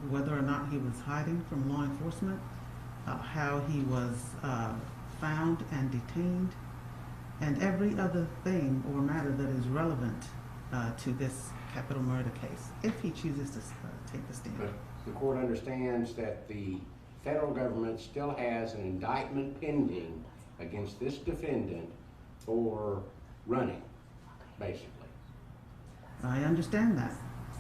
A: whether or not he was hiding from law enforcement, how he was found and detained, and every other thing or matter that is relevant to this capital murder case, if he chooses to take the stand.
G: But the court understands that the federal government still has an indictment pending against this defendant for running, basically.
A: I understand that.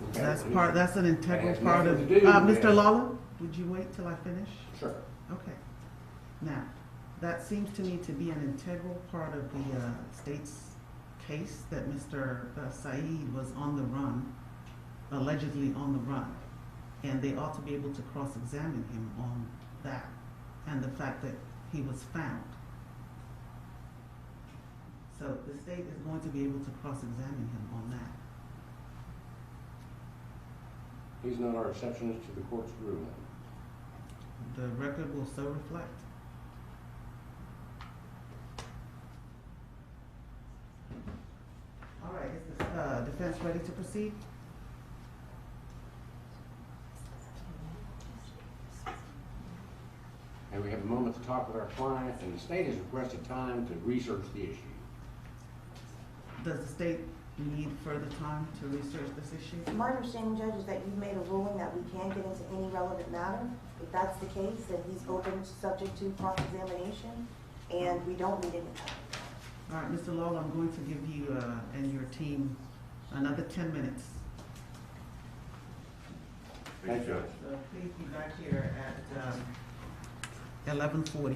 G: Okay.
A: That's an integral
G: That has
A: part of,
G: nothing to do with-
A: Mr. Lawler, would you wait till I finish?
G: Sure.
A: Okay. Now, that seems to me to be an integral part of the state's case that Mr. Said was on the run, allegedly on the run. And they ought to be able to cross-examine him on that and the fact that he was found. So the state is going to be able to cross-examine him on that.
G: He's not our exceptionist to the court's ruling.
A: The record will so reflect. All right, is the defense ready to proceed?
G: And we have a moment to talk with our client, and the state has requested time to research the issue.
A: Does the state need further time to research this issue?
E: My understanding, Judge, is that you've made a ruling that we can get into any relevant matter. If that's the case, then he's open, subject to cross-examination, and we don't need any time.
A: All right, Mr. Lawler, I'm going to give you and your team another 10 minutes.
D: Thank you, Judge.
A: So please be back here at 11:40.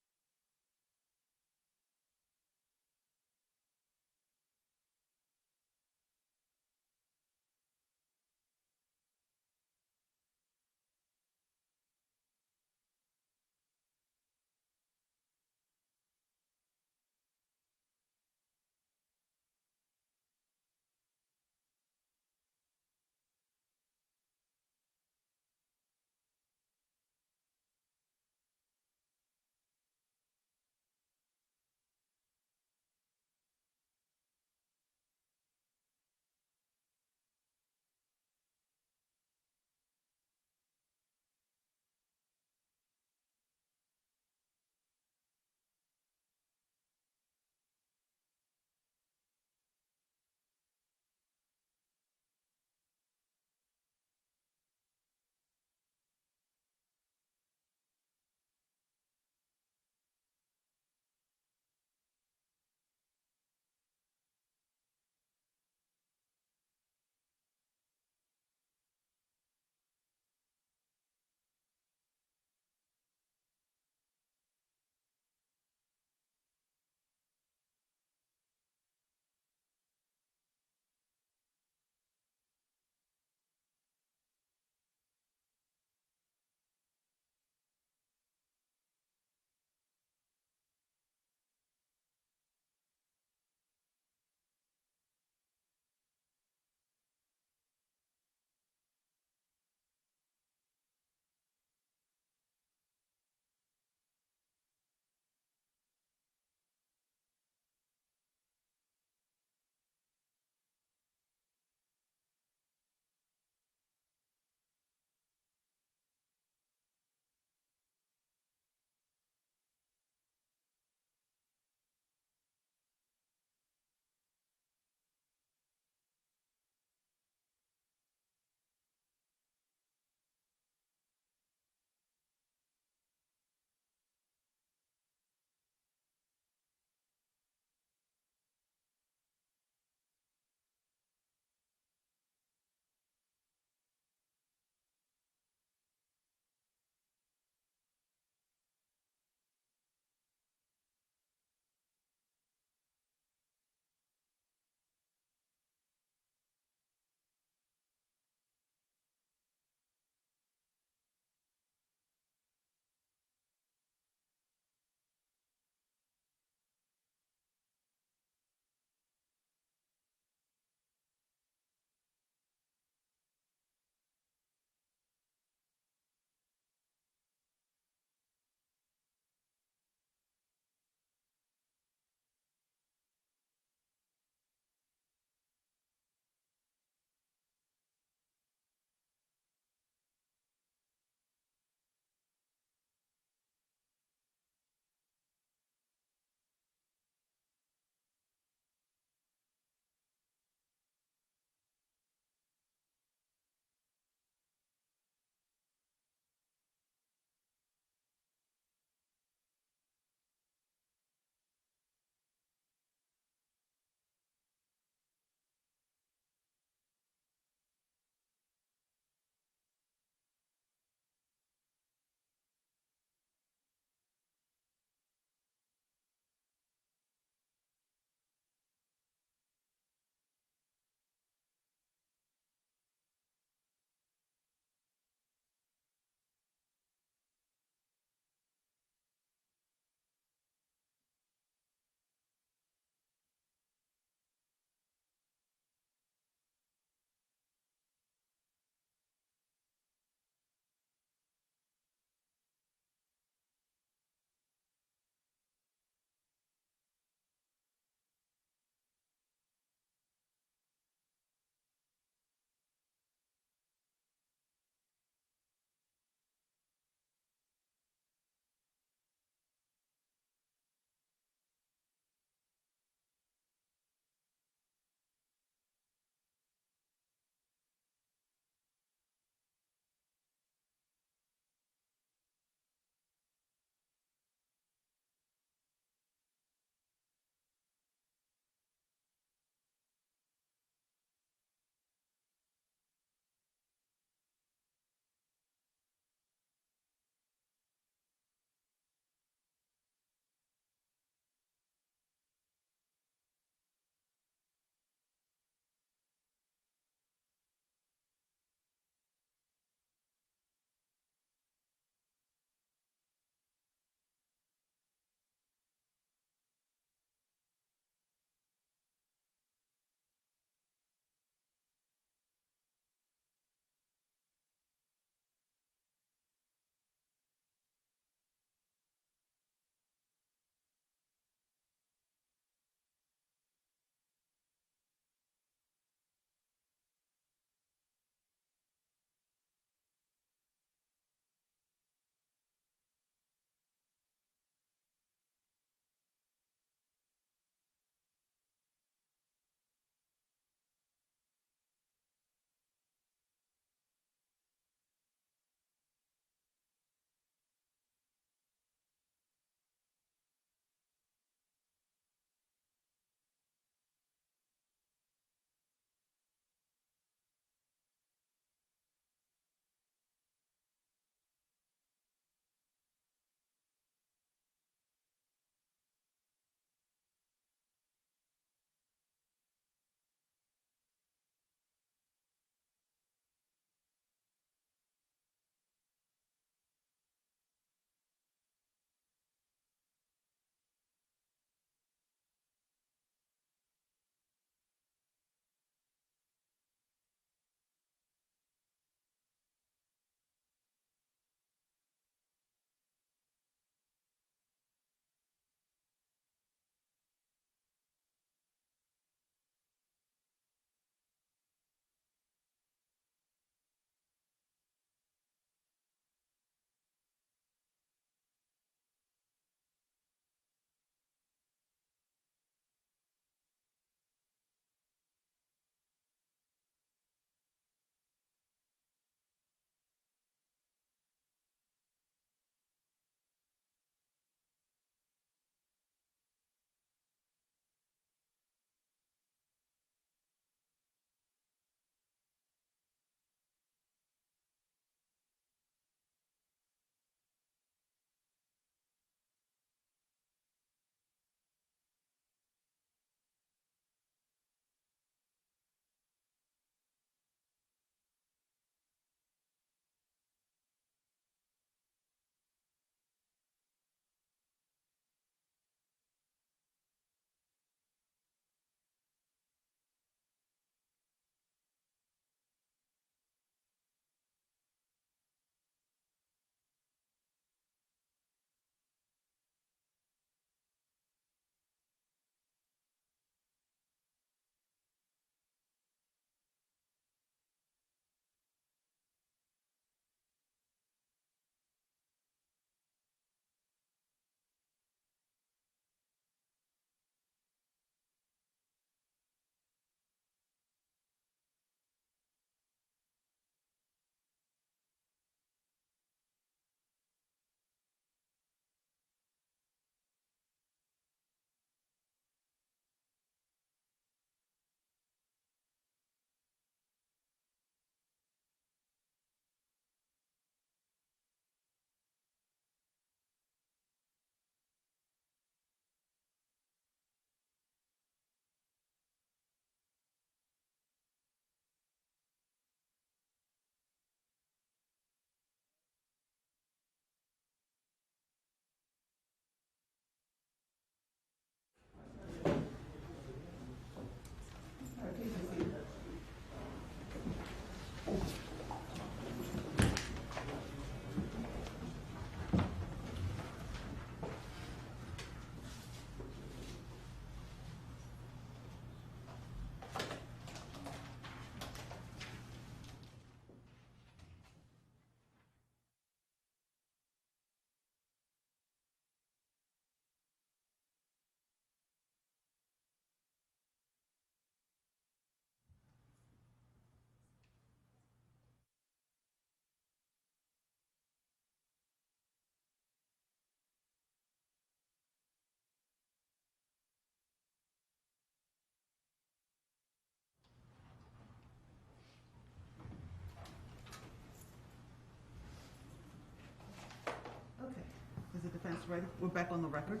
A: defense ready? We're back on the record.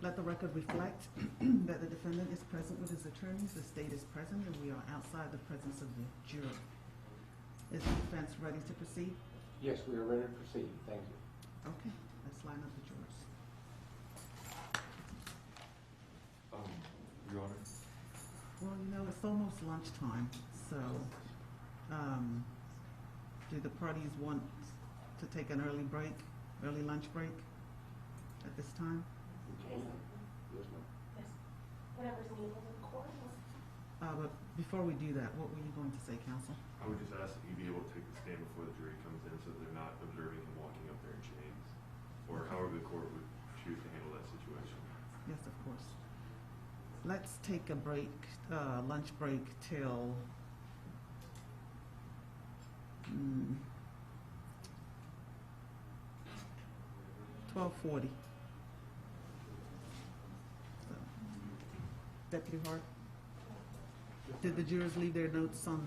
A: Let the record reflect that the defendant is present with his attorneys, the state is present, and we are outside the presence of the juror. Is the defense ready to proceed?
G: Yes, we are ready to proceed. Thank you.
A: Okay, let's line up the jurors.
D: Your Honor,
A: Well, you know, it's almost lunchtime, so, do the parties want to take an early break, early lunch break at this time?
G: Yes, ma'am.
B: Yes. Whatever's needed in court.
A: But before we do that, what were you going to say, counsel?
D: I would just ask that you be able to take the stand before the jury comes in so that they're not observing him walking up there in chains, or however the court would choose to handle that situation.
A: Yes, of course. Let's take a break, lunch break till 12:40. So, Deputy Hart, did the jurors leave their notes on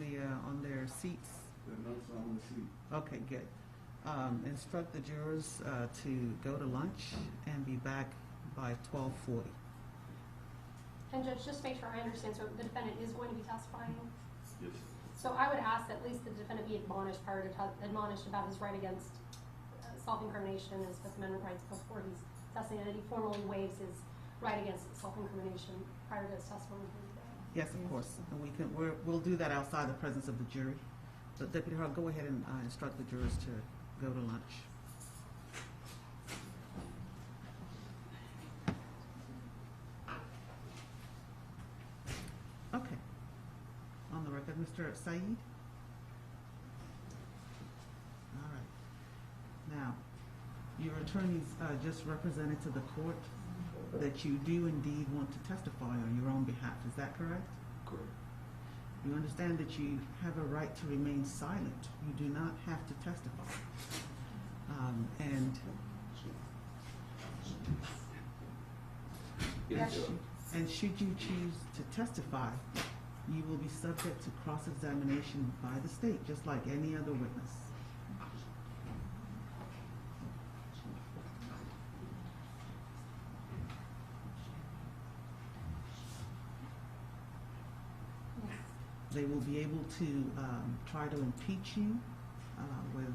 A: their seats?
F: The notes are on the seat.
A: Okay, good. Instruct the jurors to go to lunch and be back by 12:40.
B: And Judge, just to make sure I understand, so the defendant is going to be testifying?
D: Yes.
B: So I would ask that at least the defendant be admonished prior to admonished about his right against self-incrimination and his Fifth Amendment rights before he's testifying, and that he formally waives his right against self-incrimination prior to his testimony.
A: Yes, of course. And we'll do that outside the presence of the jury. But Deputy Hart, go ahead and instruct the jurors to go to lunch. Okay. On the record, Mr. Said. All right. Now, your attorneys just represented to the court that you do indeed want to testify on your own behalf. Is that correct?
D: Correct.
A: You understand that you have a right to remain silent. You do not have to testify. And should you choose to testify, you will be subject to cross-examination by the state, just like any other witness. They will be able to try to impeach you with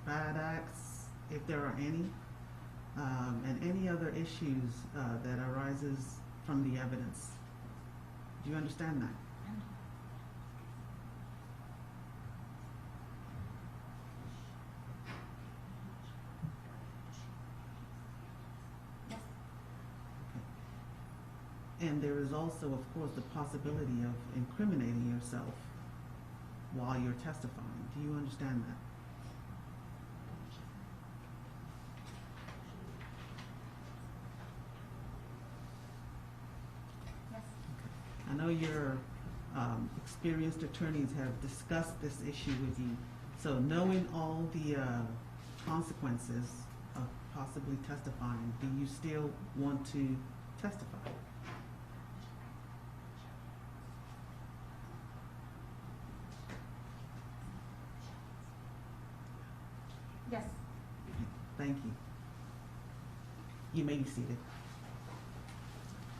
A: bad acts, if there are any, and any other issues that arises from the evidence. Do you understand that? And there is also, of course, the possibility of incriminating yourself while you're testifying. Do you understand that?
B: Yes.
A: I know your experienced attorneys have discussed this issue with you. So knowing all the consequences of possibly testifying, do you still want to testify?
B: Yes.
A: Thank you. You may be seated.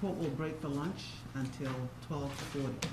A: Court will break for lunch until 12:40.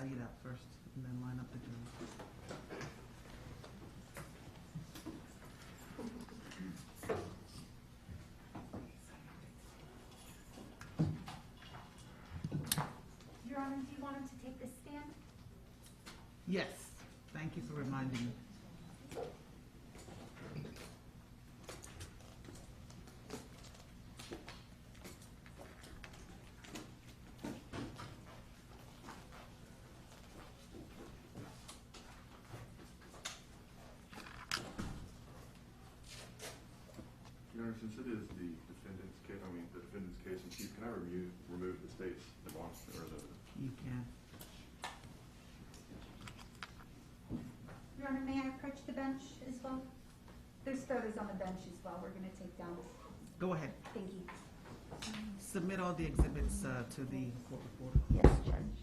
A: Said out first, and then line up the jurors.
J: Your Honor, do you want him to take the stand?
A: Yes, thank you for reminding me.
D: Your Honor, since it is the defendant's case, the defendant's case in chief, can I remove the state's admonishment or the?
A: You can.
J: Your Honor, may I approach the bench as well? There's photos on the bench as well we're going to take down.
A: Go ahead.
J: Thank you.
A: Submit all the exhibits to the court reporter.
J: Yes, Judge.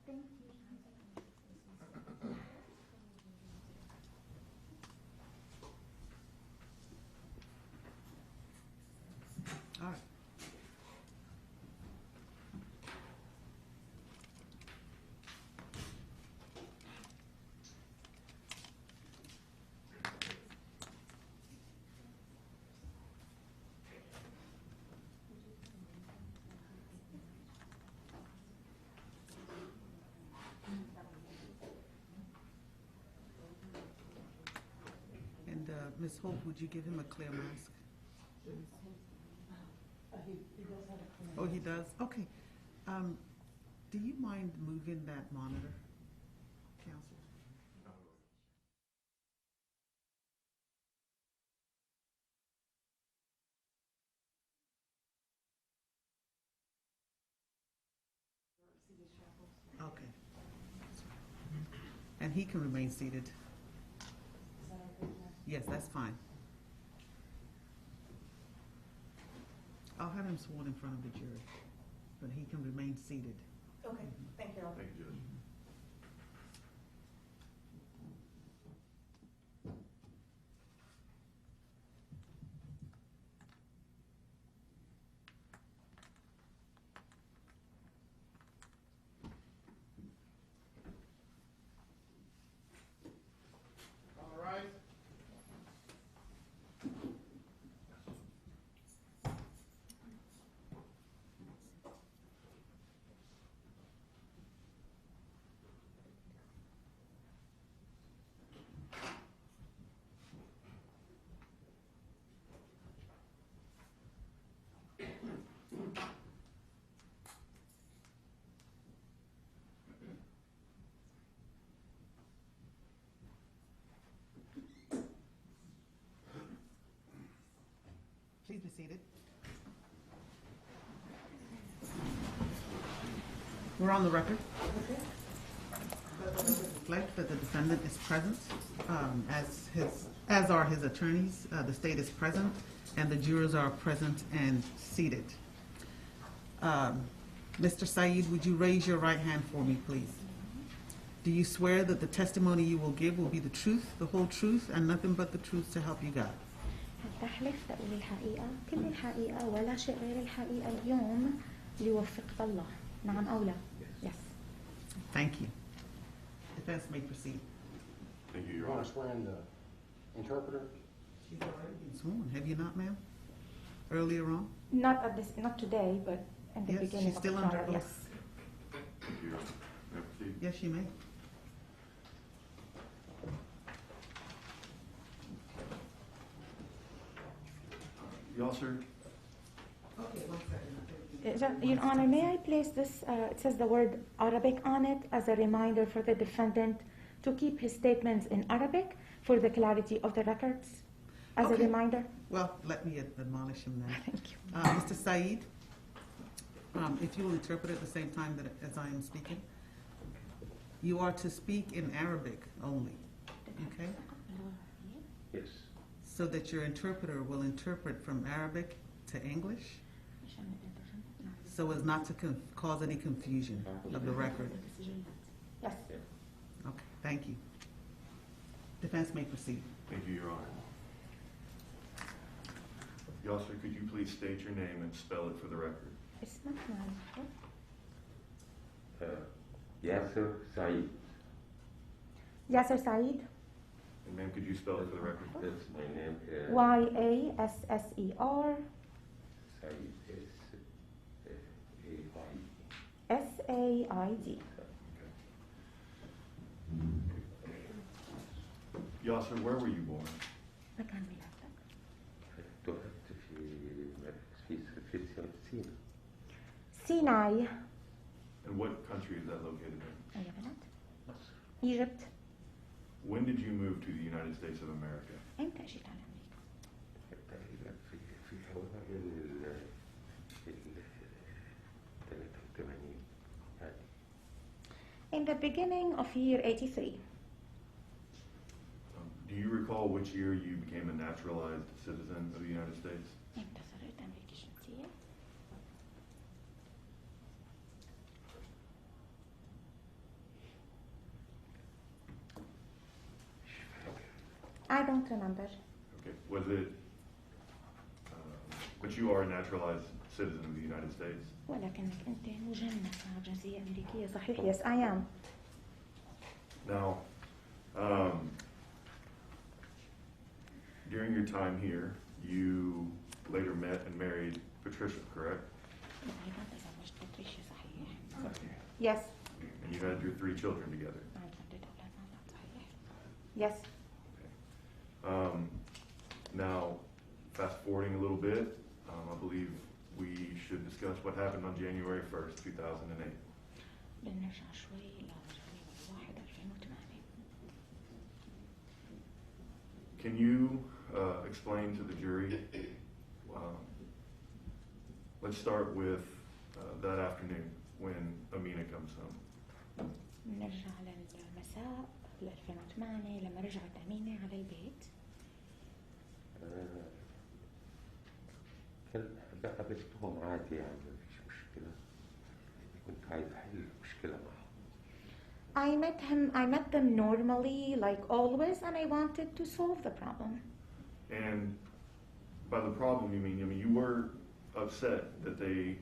J: Thank you.
A: All right. And Ms. Hope, would you give him a clear mask?
I: He does have a clear.
A: Oh, he does? Okay. Do you mind moving that monitor, counsel? Okay. And he can remain seated.
I: Is that okay, Judge?
A: Yes, that's fine. I'll have him sworn in front of the jury, but he can remain seated.
E: Okay, thank you.
D: Thank you, Judge.
K: All right.
A: Please be seated. We're on the record. Reflect that the defendant is present, as are his attorneys. The state is present, and the jurors are present and seated. Mr. Said, would you raise your right hand for me, please? Do you swear that the testimony you will give will be the truth, the whole truth, and nothing but the truth to help you God?
J: تحلف تقول الحقيقة كل الحقيقة ولا شيء غير الحقيقة اليوم ليوفقك الله. نعم أو لا. Yes.
A: Thank you. Defense may proceed.
D: Thank you,
G: You
D: Your
G: want
D: Honor.
G: to swear in the interpreter?
A: She's already been sworn, have you not, ma'am? Earlier on?
J: Not today, but in the
A: Yes,
J: beginning
A: she's
J: of the
A: still under
J: trial.
A: oath.
J: Yes.
D: Thank you, Your Honor. May I proceed?
A: Yes, you may.
D: Yaser,
A: Okay, 1 second.
J: Your Honor, may I place this, it says the word Arabic on it as a reminder for the defendant to keep his statements in Arabic for the clarity of the records, as
A: Okay.
J: a reminder?
A: Well, let me admonish him then.
J: Thank you.
A: Mr. Said, if you will interpret at the same time that as I am speaking, you are to speak in Arabic only, okay?
G: Yes.
A: So that your interpreter will interpret from Arabic to English, so as not to cause any confusion of the record.
J: Yes.
A: Okay, thank you. Defense may proceed.
D: thank you, Your Honor. Yaser, could you please state your name and spell it for the record?
J: اسمك معي.
L: Yaser Said.
J: Yaser Said.
D: And ma'am, could you spell it for the record?
L: That's my name.
J: Yasser
L: Said.
J: Said.
D: Yaser, where were you born?
J: مكان ميلادك.
L: اتولدت في سينا.
J: Sinai.
D: And what country is that located in?
J: أي بلد؟ Egypt.
D: When did you move to the United States of America?
J: إمتى أجيت على أمريكا؟
L: تقريبا في أوائل ال 83 يعني.
J: In the beginning of year 83.
D: Do you recall which year you became a naturalized citizen of the United States?
J: إمتى صرت أمريكي الجنسية؟ I don't remember.
D: Okay, was it, but you are a naturalized citizen of the United States?
J: ولكنك أنت مجنس مع جنسية أمريكية صحيح؟ Yes, I am.
D: Now, during your time here, you later met and married Patricia, correct?
J: أيضا تزوجت باتريشيا صحيح؟ Yes.
D: And you had your 3 children together.
J: عندي أولاد مع بعض صحيح؟ Yes.
D: Now, fast forwarding a little bit, I believe we should discuss what happened on January 1st, 2008.
J: بنرجع شوي لجانيوري 1 2008.
D: Can you explain to the jury, let's start with that afternoon when Amina comes home.
J: نرجع للمساء ل 2008 لما رجعت أمينة على البيت.
L: قابلتهم عادي يعني مفيش مشكلة. كنت عايز أحل المشكلة معهم.
J: I met them normally, like always, and I wanted to solve the problem.
D: And by the problem, you mean you were upset that they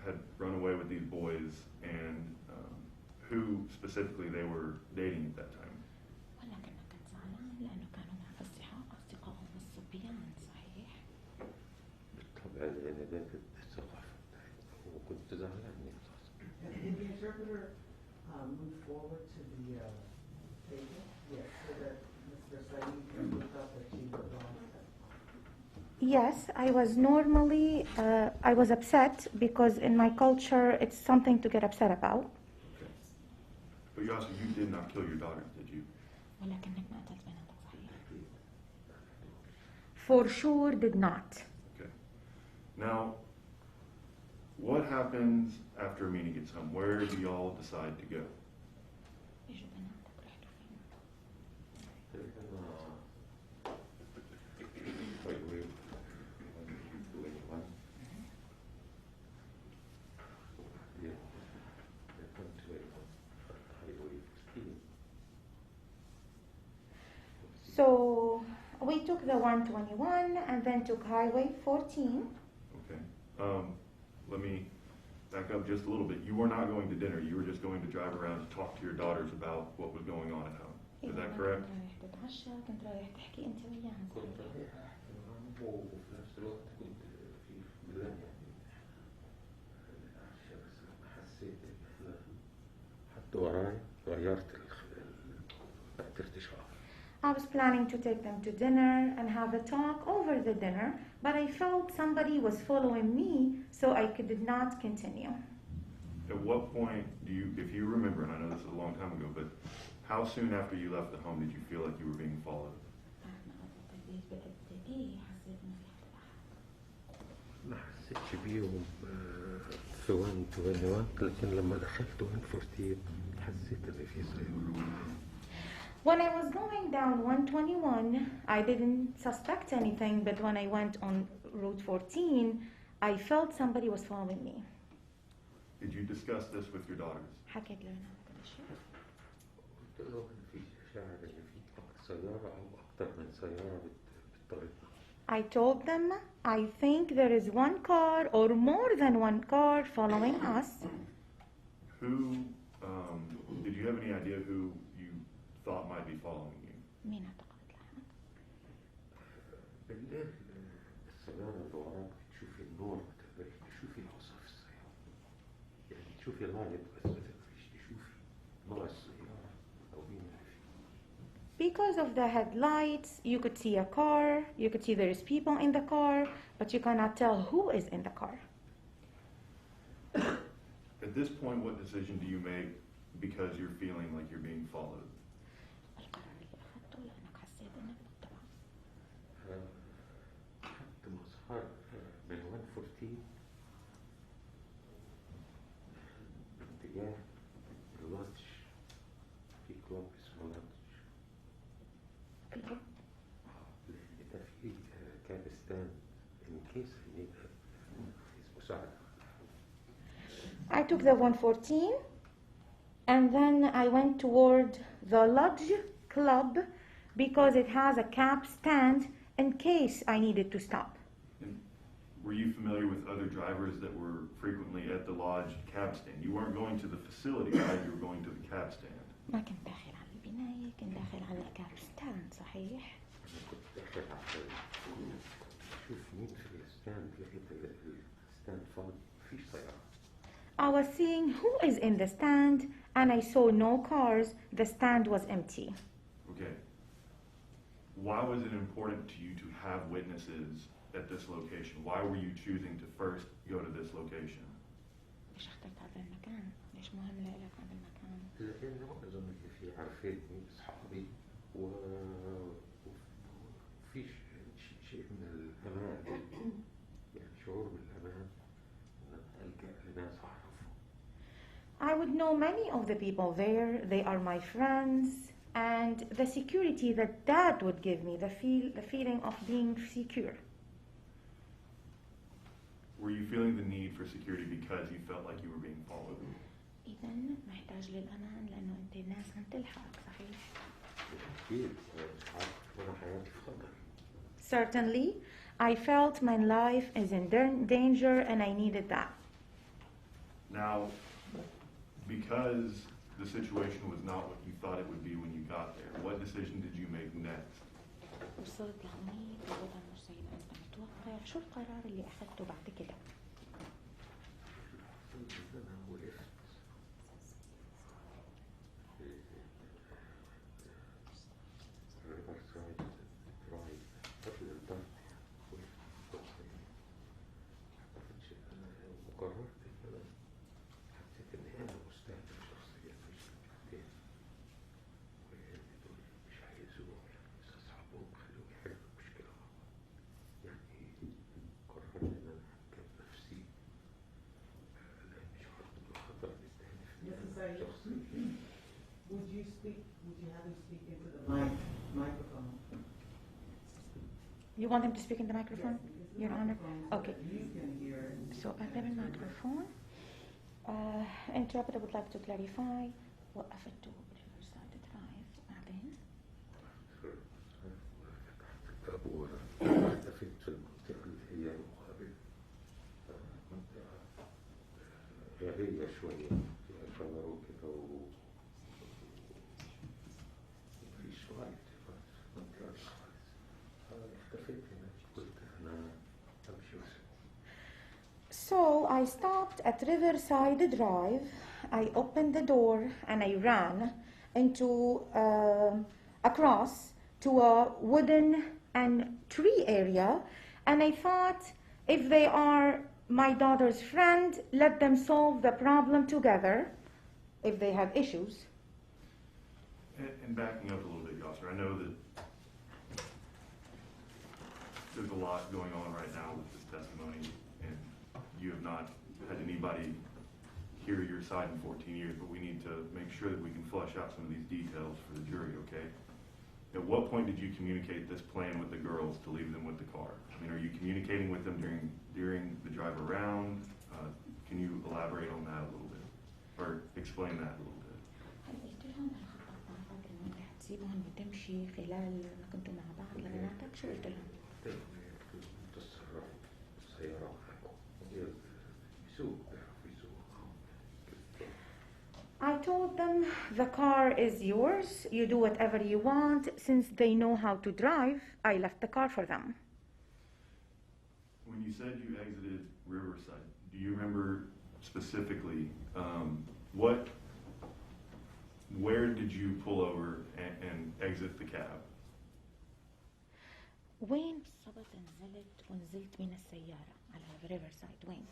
D: had run away with these boys and who specifically they were dating at that time.
J: ولكن كنت زعلان لأنه كانوا مع أصدقائهم الصبيان صحيح؟
L: بالطبع لأن ده الثقافة بتاعتنا وكنت زعلان من
A: Did the interpreter move forward to the table? Yes, so that Mr. Said looked up that she was wrong.
J: Yes, I was upset because in my culture it's something to get upset about.
D: Okay. But you also, you did not kill your daughters, did you?
J: ولكنك ما قتلت بناتك صحيح؟ For sure did not.
D: Okay. Now, what happens after Amina gets home? Where do y'all decide to go?
J: إجوا بناتك رحتوا فين؟ So we took the 121 and then took Highway 14.
D: Okay. Let me back up just a little bit. You were not going to dinner. You were just going to drive around to talk to your daughters about what was going on at home. Is that correct?
J: كنت رايح تتعشى كنت رايح تحكي أنت وياهم.
L: كنت رايح معهم وفي نفس الوقت كنت في بلان يعني عشان بس لما حسيت إن إحنا حد وراي غيرت ما قدرتش أقف.
J: I was planning to take them to dinner and have a talk over the dinner, but I felt somebody was following me, so I did not continue.
D: At what point do you, if you remember, and I know this is a long time ago, but how soon after you left the home did you feel like you were being followed?
L: ما حسيتش بيهم في 121 لكن لما دخلت 114 حسيت إن في سيارة.
J: When I was going down 121, I didn't suspect anything, but when I went on Route 14, I felt somebody was following me.
D: Did you discuss this with your daughters?
J: حكيت لهم هذا الشيء.
L: قلت له إن في شعر إن في سيارة أو أكتر من سيارة بالطريق.
J: I told them, I think there is one car or more than one car following us.
D: Who you have any idea who you thought might be following you?
J: مين اعتقدت لها؟
L: بالليل السيارة اللي وراك تشوفي النور ما تقدريش تشوفي الوصف السيارة، يعني تشوفي لايت بس ما تقدريش تشوفي نوع السيارة أو مين اللي فيه.
J: Because of the headlights, you could see a car, you could see there's people in the car, but you cannot tell who is in the car.
D: At this point, what decision do you make because you're feeling like you're being followed?
J: القرار اللي أخذته لأنك حسيت إنك متبع.
L: خدت مسار من 114 باتجاه اللانش، في كلوب اسمه لانش.
J: كلوب؟
L: لأن ده فيه كان ستاند إن كيس إن مساعدة.
J: I took the 114 and then I went toward the Lodge Club because it has a cab stand in case I needed to stop.
D: And were you familiar with other drivers that were frequently at the lodge cab stand? You weren't going to the facility, right? You were going to the cab stand.
J: ما كنت داخل على البناية، كنت داخل على الكاب ستاند صحيح؟
L: أنا كنت داخل عشان أشوف مين في الستاند، لقيت الستاند فاضي مفيش سيارة.
J: I was seeing who is in the stand and I saw no cars. The stand was empty.
D: Okay. Why was it important to you to have witnesses at this location? Why were you choosing to first go to this location?
J: ليش اخترت هذا المكان؟ ليش مهم لك هذا المكان؟
L: لأن معظم اللي فيه عارفيني أصحابي وفيش شيء من الأمان، يعني شعور بالأمان إن ألجأ لناس أعرفهم.
J: I would know many of the people there. They are my friends, and the security that would give me, the feeling of being secure.
D: Were you feeling the need for security because you felt like you were being followed?
J: إذا محتاج للأمان لأنه أنت الناس عم تلحقك صحيح؟
L: أكيد أنا حياتي في خطر.
J: Certainly, I felt my life is in danger and I needed that.
D: Now, because the situation was not what you thought it would be when you got there, what decision did you make next?
J: وصلت لهونيك الوضع مش زي ما أنت متوقع، شو القرار اللي أخذته بعد كده؟
L: أنا وقفت ريفر سايد درايف قبل الضغط، وقفت وقررت إن أنا حسيت إن أنا مستهدف شخصيا في الشركتين، ودول مش هيأذوه استصحابوه خلوه يحل المشكلة. يعني قررت إن أنا أحكم نفسي لأن شعرت بالخطر مستهدف شخصيا.
A: Would you have him speak into the microphone?
J: You want him to speak in the microphone? Your Honor? Okay.
A: You can hear it.
J: So قبل الميكروفون Interpreter would like to clarify وقفته بالريفرسايد درايف بعدين
L: فتحت الباب واختفيت في المنطقة اللي هي مقابل منطقة غابية شوية فيها شجر وكده ومفيش لايت في المنطقة دي خالص، اختفيت هناك قلت أنا أمشي وأسيبهم.
J: So I stopped at Riverside Drive. I opened the door and I ran into across to a wooden and tree area. And I thought, if they are my daughter's friend, let them solve the problem together if they have issues.
D: And backing up a little bit, Yaser, I know that there's a lot going on right now with this testimony, and you have not had anybody hear your side in 14 years, but we need to make sure that we can flush out some of these details for the jury, okay? At what point did you communicate this plan with the girls to leave them with the car? I mean, are you communicating with them during the drive around? Can you elaborate on that a little bit, or explain that a little bit?
J: قلت لهم الخطة معك إنه رح تسيبهم وتمشي خلال ما كنتوا مع بعض لبناتك، شو قلت لهم؟
L: تتصرف السيارة معكم يسوق بيعرف يسوق.
J: I told them the car is yours, you do whatever you want. Since they know how to drive, I left the car for them.
D: When you said you exited Riverside, do you remember specifically where did you pull over and exit the cab?
J: وين بالضبط ونزلت من السيارة على ريفرسايد؟ وين؟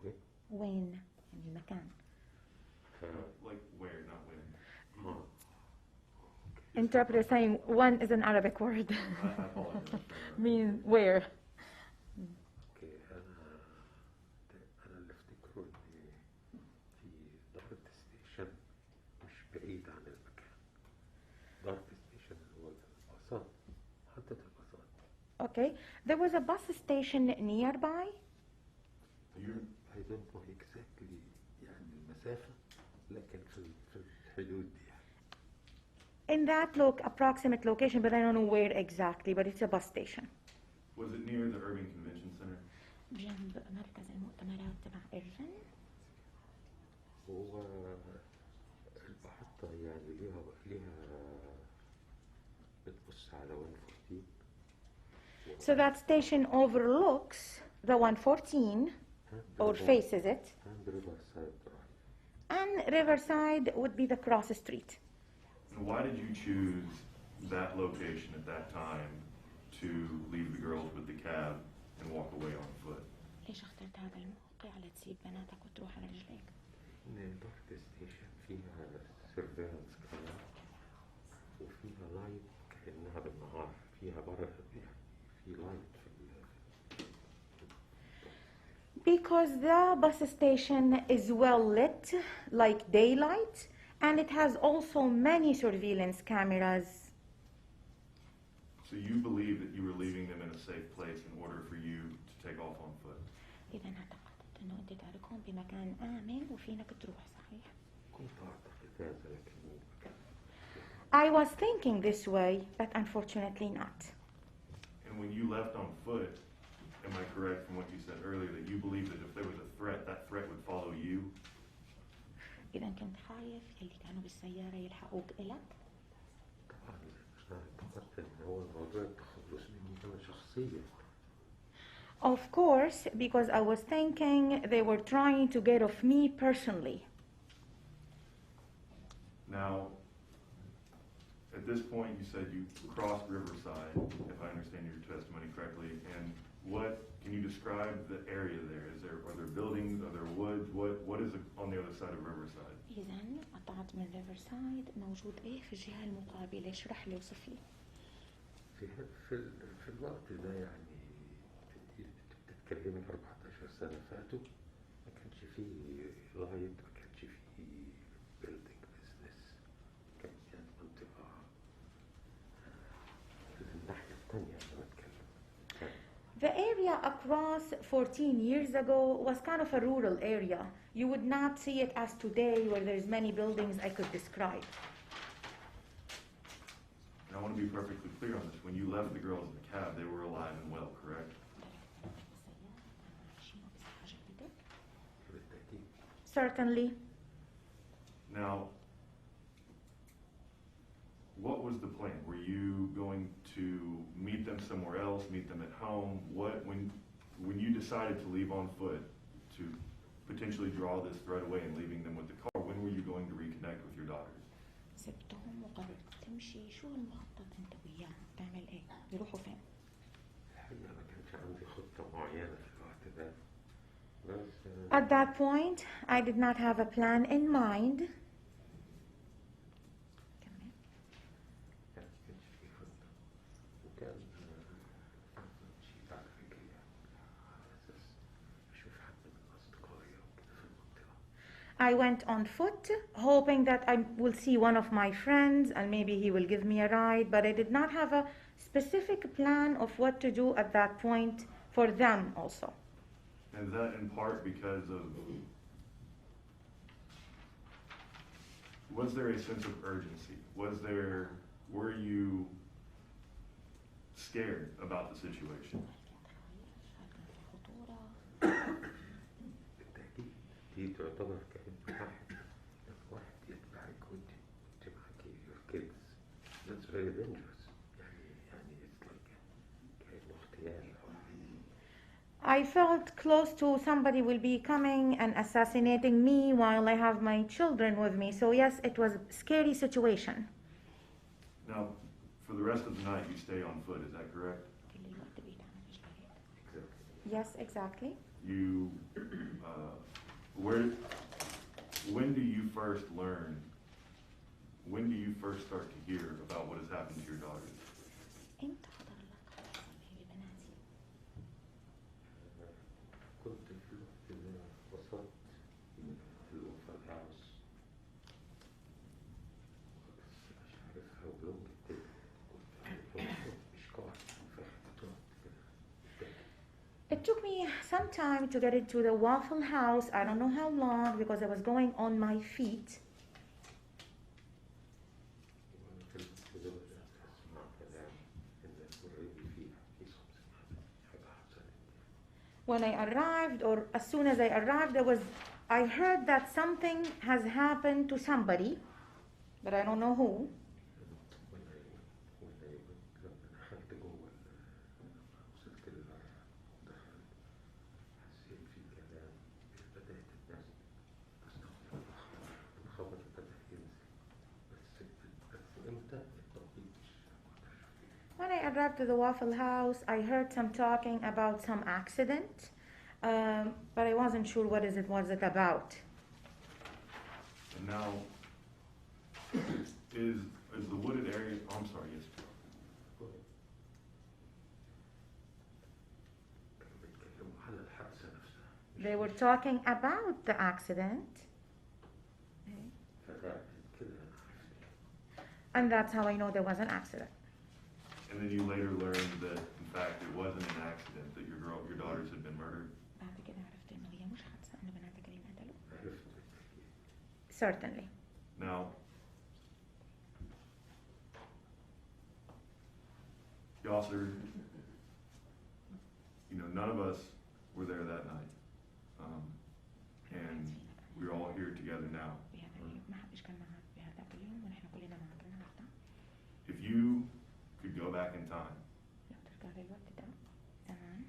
L: وين؟
J: وين المكان؟
D: Like where, not when.
L: اه
J: Interpreter saying when is an Arabic word.
D: I apologize.
J: Mean where?
L: اوكي. انا اللي افتكره ان في ضرب ستيشن مش بعيد عن المكان. ضرب ستيشن اللي هو الباصات، محطة الباصات.
J: Okay, there was a bus station nearby.
L: I don't know exactly يعني المسافة، لكن في الحدود دي يعني.
J: In that approximate location, but I don't know where exactly, but it's a bus station.
D: Was it near the Urban Convention Center?
J: جنب مركز المؤتمرات تبع إيرفن.
L: هو المحطة يعني ليها بتبص على 114.
J: So that station overlooks the 114 or faces it,
L: and Riverside Drive.
J: and Riverside would be the cross street.
D: And why did you choose that location at that time to leave the girls with the cab and walk away on foot?
J: ليش اخترت هذا الموقع على تسيب بناتك وتروح على رجليك؟
L: إن ضغط ستيشن فيها سيرفيلانس كمان، وفيها لايت كأنها بالنهار، فيها برق يعني في لايت في
J: Because the bus station is well lit, like daylight, and it has also many surveillance cameras.
D: So you believe that you were leaving them in a safe place in order for you to take off on foot?
J: إذا اعتقدت إنه أنت تاركهم بمكان آمن وفينك تروح، صحيح؟
L: كنت أعتقد هذا لكن
J: I was thinking this way, but unfortunately not.
D: And when you left on foot, am I correct from what you said earlier that you believe that if there was a threat, that threat would follow you?
J: إذا كنت خايف اللي كانوا بالسيارة يلحقوك إلك؟
L: طبعا أنا اعتقدت إن هو الموضوع التخلص مني أنا شخصيا.
J: Of course, because I was thinking they were trying to get off me personally.
D: Now, at this point, you said you crossed Riverside, if I understand your testimony correctly, and can you describe the area there? Are there buildings, are there woods? What is on the other side of Riverside?
J: إذا قطعت من ريفرسايد، موجود إيه في الجهة المقابلة؟ اشرح لي وصف لي.
L: في الوقت ده يعني بتتكلمي 14 سنة فاتوا، ما كانش فيه لايت، ما كانش فيه بيلدينج بزنس، كانت يعني منطقة الناحية التانية أنا بتكلم.
J: The area across 14 years ago was kind of a rural area. You would not see it as today where there's many buildings I could describe.
D: And I want to be perfectly clear on this. When you left the girls in the cab, they were alive and well, correct?
J: Certainly.
D: Now, what was the plan? Were you going to meet them somewhere else, meet them at home? When you decided to leave on foot to potentially draw this threat away and leaving them with the car, when were you going to reconnect with your daughters?
J: سبتهم وقررت تمشي، شو المخطط أنت وياهم؟ تعمل إيه؟ يروحوا فين؟
L: الحقيقة ما كانش عندي خطة معينة في الوقت ده، بس
J: At that point, I did not have a plan in mind.
L: كانش في خطة، وكان شيء بعد رجلي على أساس أشوف حد من أصدقائي أو كده في المنطقة.
J: I went on foot, hoping that I will see one of my friends and maybe he will give me a ride, but I did not have a specific plan of what to do at that point for them also.
D: And is that in part because of, was there a sense of urgency? Were you scared about the situation?
L: بالتأكيد دي تعتبر كانت واحد
J: I felt close to somebody will be coming and assassinating me while I have my children with me. So yes, it was a scary situation.
D: Now, for the rest of the night, you stay on foot, is that correct?
J: Yes, exactly.
D: You, when do you first learn, when do you first start to hear about what has happened to your daughters?
L: كنت في الوقت اللي أنا وصلت في الأوفر هاوس بس مش عارفها ويوم جبت مش قاعد فاهم كده.
J: It took me some time to get into the Waffle House. I don't know how long because I was going on my feet.
L: وأنا في الوقت ده بدأت أسمع كلام الناس قريبين فيها في صوت حاجة حصلت.
J: When I arrived, or as soon as I arrived, I heard that something has happened to somebody, but I don't know who.
L: وأنا لما دخلت جوه وصلت دخلت حسيت في كلام بدأت الناس تستغفر الله الخبر بدأ ينزل بس إمتى التوقيت مش
J: When I arrived to the Waffle House, I heard some talking about some accident, but I wasn't sure what was it about.
D: And now, is the wooded area, oh, I'm sorry, yes.
L: كانوا بيتكلموا على الحادثة نفسها.
J: They were talking about the accident,
L: فقعدت كده عرفت.
J: and that's how I know there was an accident.
D: And then you later learned that, in fact, it wasn't an accident, that your daughters had been murdered?
J: بعد كده عرفت إنه هي مش حادثة، إنه بناتك اللي انقتلوا.
L: عرفت
J: Certainly.
D: Now, Yaser, none of us were there that night. And we're all here together now.
J: بهذا اليوم ما حدش كان معك بهذاك اليوم ونحن كلنا معك النهارده.
D: If you could go back in time,
J: لو ترجع للوقت ده زمان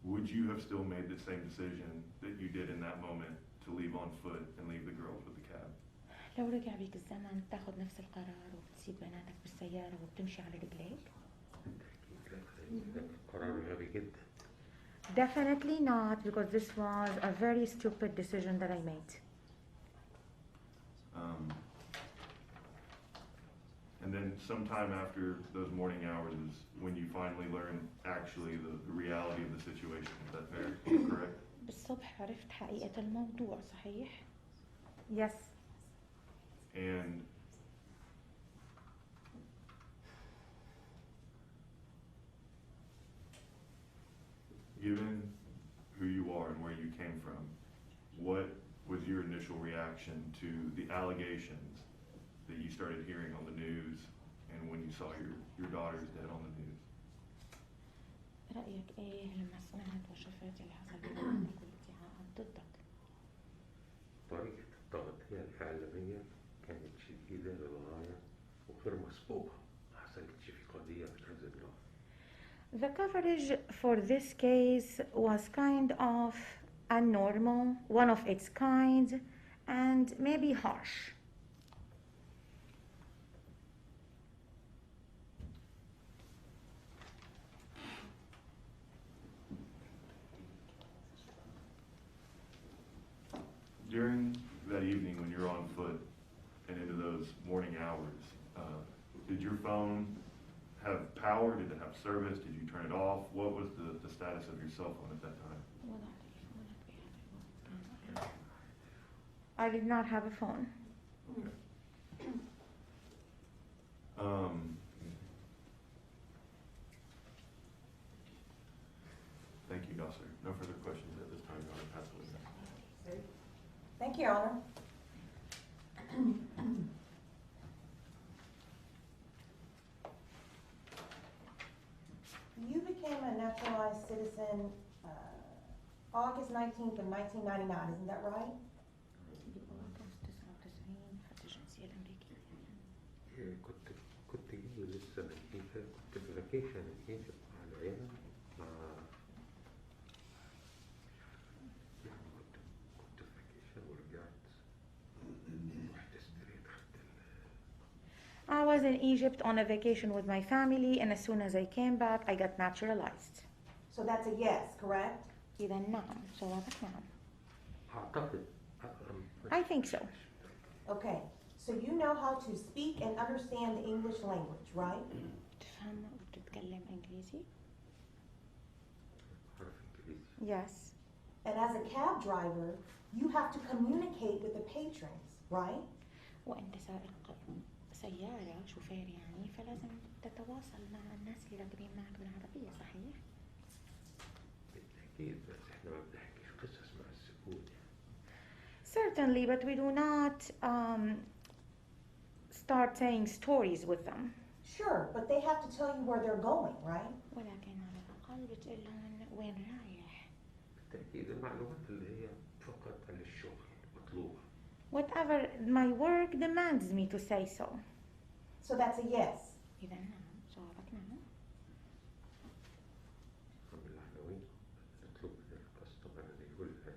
D: would you have still made the same decision that you did in that moment to leave on foot and leave the girls with the cab?
J: لو رجع بيك الزمن تاخد نفس القرار وتسيب بناتك بالسيارة وبتمشي على رجليك؟
L: قرار غبي جدا.
J: Definitely not, because this was a very stupid decision that I made.
D: And then sometime after those morning hours is when you finally learn actually the reality of the situation. Is that fair? Correct?
J: بالصبح عرفت حقيقة الموضوع، صحيح؟ Yes.
D: And given who you are and where you came from, what was your initial reaction to the allegations that you started hearing on the news and when you saw your daughters dead on the news?
J: رأيك إيه لما سمعت وشفت اللي حصل بينك والادعاءات ضدك؟
L: طريقة التغطية الإعلامية كانت شديدة للغاية وغير مسبوقة. ما حصلتش في قضية من هذا النوع.
J: The coverage for this case was kind of abnormal, one of its kind, and maybe harsh.
D: During that evening when you're on foot and into those morning hours, did your phone have power? Did it have service? Did you turn it off? What was the status of your cell phone at that time?
J: I did not have a phone.
D: Okay. Thank you, Yaser. No further questions at this time, Your Honor. Pass the witness.
E: Thank you, Your Honor. You became a naturalized citizen August 19th of 1999, isn't that right?
L: كنت جاي لسه من كنت في فاكيشن مع العيلة مع
J: was in Egypt on a vacation with my family, and as soon as I came back, I got naturalized.
E: So that's a yes, correct?
J: إذا نعم، جوابك نعم.
L: أعتقد
J: I think so.
E: Okay, so you know how to speak and understand the English language, right?
J: تفهم وتتكلم إنجليزي؟
L: أعرف إنجليزي.
J: Yes.
E: And as a cab driver, you have to communicate with the patrons, right?
J: وأنت سائق سيارة شوفير يعني فلازم تتواصل مع الناس اللي راكبين معك بالعربية صحيح؟
L: بالتأكيد بس إحنا ما بنحكيش قصص مع الزبون.
J: Certainly, but we do not start saying stories with them.
E: Sure, but they have to tell you where they're going, right?
J: ولكن على الأقل بتقول لهم وين رايح.
L: بالتأكيد المعلومات اللي هي فقط عن الشغل مطلوبة.
J: Whatever my work demands me to say so.
E: So that's a yes.
J: إذا نعم، جوابك نعم.
L: العناوين نطلب من الكاستمر اللي يقول لنا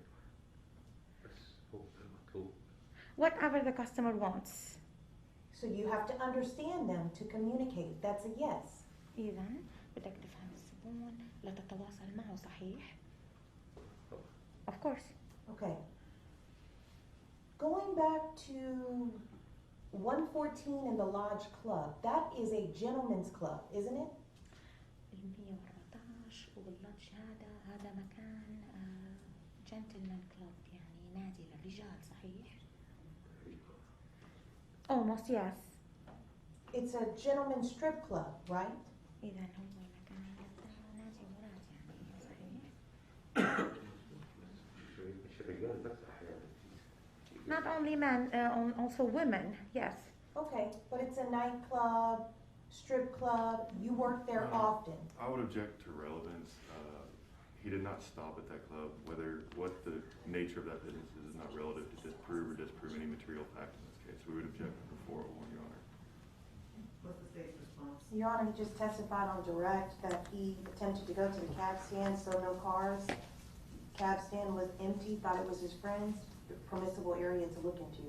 L: بس هو المطلوب.
J: Whatever the customer wants.
E: So you have to understand them to communicate. That's a yes.
J: إذا بدك تفهم الزبون لتتواصل معه صحيح؟ Of course.
E: Okay. Going back to 114 in the Lodge Club, that is a gentleman's club, isn't it?
J: 114 واللودج هذا مكان جنتلمان كلوب يعني نادي للرجال صحيح؟ Almost yes.
E: It's a gentleman's strip club, right?
J: إذا هو مكان نادي ولاد يعني صحيح؟
L: مش الرجال بس أحيانا.
J: Not only men, also women, yes.
E: Okay, but it's a nightclub, strip club. You work there often.
D: I would object to relevance. He did not stop at that club. What the nature of that business is not relative to disprove or disprove any material fact in this case. We would object before, Your Honor.
A: What's the state's response?
E: Your Honor, he just testified on direct that he attempted to go to the cab stand, saw no cars. Cab stand was empty, thought it was his friend's, the permissible area to look into.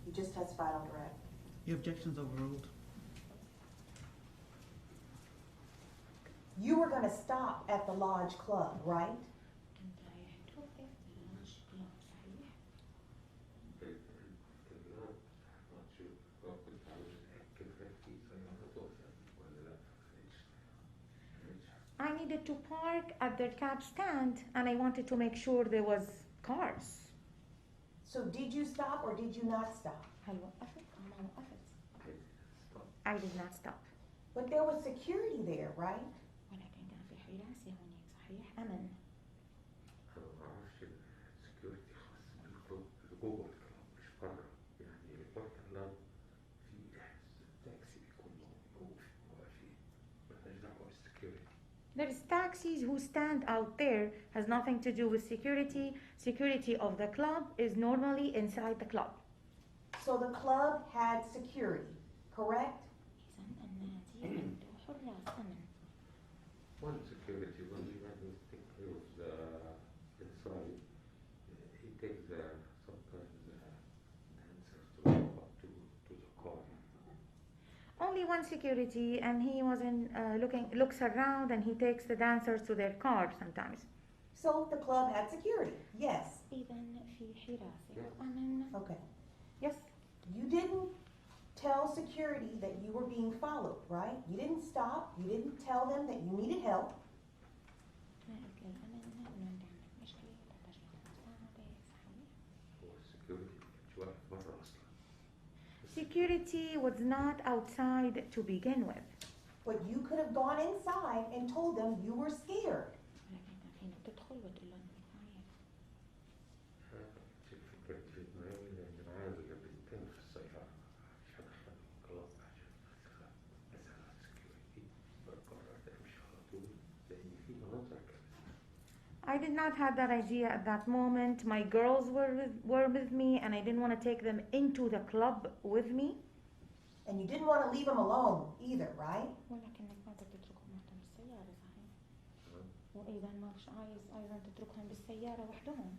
E: He just testified on direct.
A: Your objection's overruled.
E: You were gonna stop at the Lodge Club, right?
J: كنت رايح توقف باللودج كلوب صحيح؟ I needed to park at the cab stand and I wanted to make sure there was cars.
E: So did you stop or did you not stop?
J: هل وقفت أم ما وقفت؟ I did not stop.
E: But there was security there, right?
J: ولكن كان في حراسة هناك صحيح أمن.
L: أنا ما أعرفش السكيورتي خاص بالكلوب جوه الكلوب مش بره يعني الباركنج في تاكسي بيكون واقفين مالناش دعوة بالسكيورتي.
J: There's taxis who stand out there, has nothing to do with security. Security of the club is normally inside the club.
E: So the club had security, correct?
J: إذن النادي عنده حراس أمن.
L: One security, when the man is taking care of the inside, he takes sometimes dancers to the car.
J: Only one security, and he was looks around and he takes the dancers to their car sometimes.
E: So the club had security, yes.
J: إذن في حراسة وأمن.
E: Okay.
J: Yes.
E: You didn't tell security that you were being followed, right? You didn't stop, you didn't tell them that you needed help.
J: ما قلت للأمن إنه أنت عندك مشكلة تحتاج للمساعدة صحيح؟
L: هو السكيورتي مش واقف برا أصلا.
J: Security was not outside to begin with.
E: But you could have gone inside and told them you were scared.
J: ولكن كان فينا تدخل وتقول لهم إنك خايف.
L: الفكرة في دماغي لأن معايا بنتين في السيارة مش هدخلهم كلاب عشان أسأل السكيورتي فقررت أمشي على طول لأن في مناظر كده.
J: I did not have that idea at that moment. My girls were with me and I didn't want to take them into the club with me.
E: And you didn't want to leave them alone either, right?
J: ولكنك ما بدك تتركهم معهم بالسيارة صحيح؟ وأيضا ما مش عايز أيضا تتركهم بالسيارة وحدهم.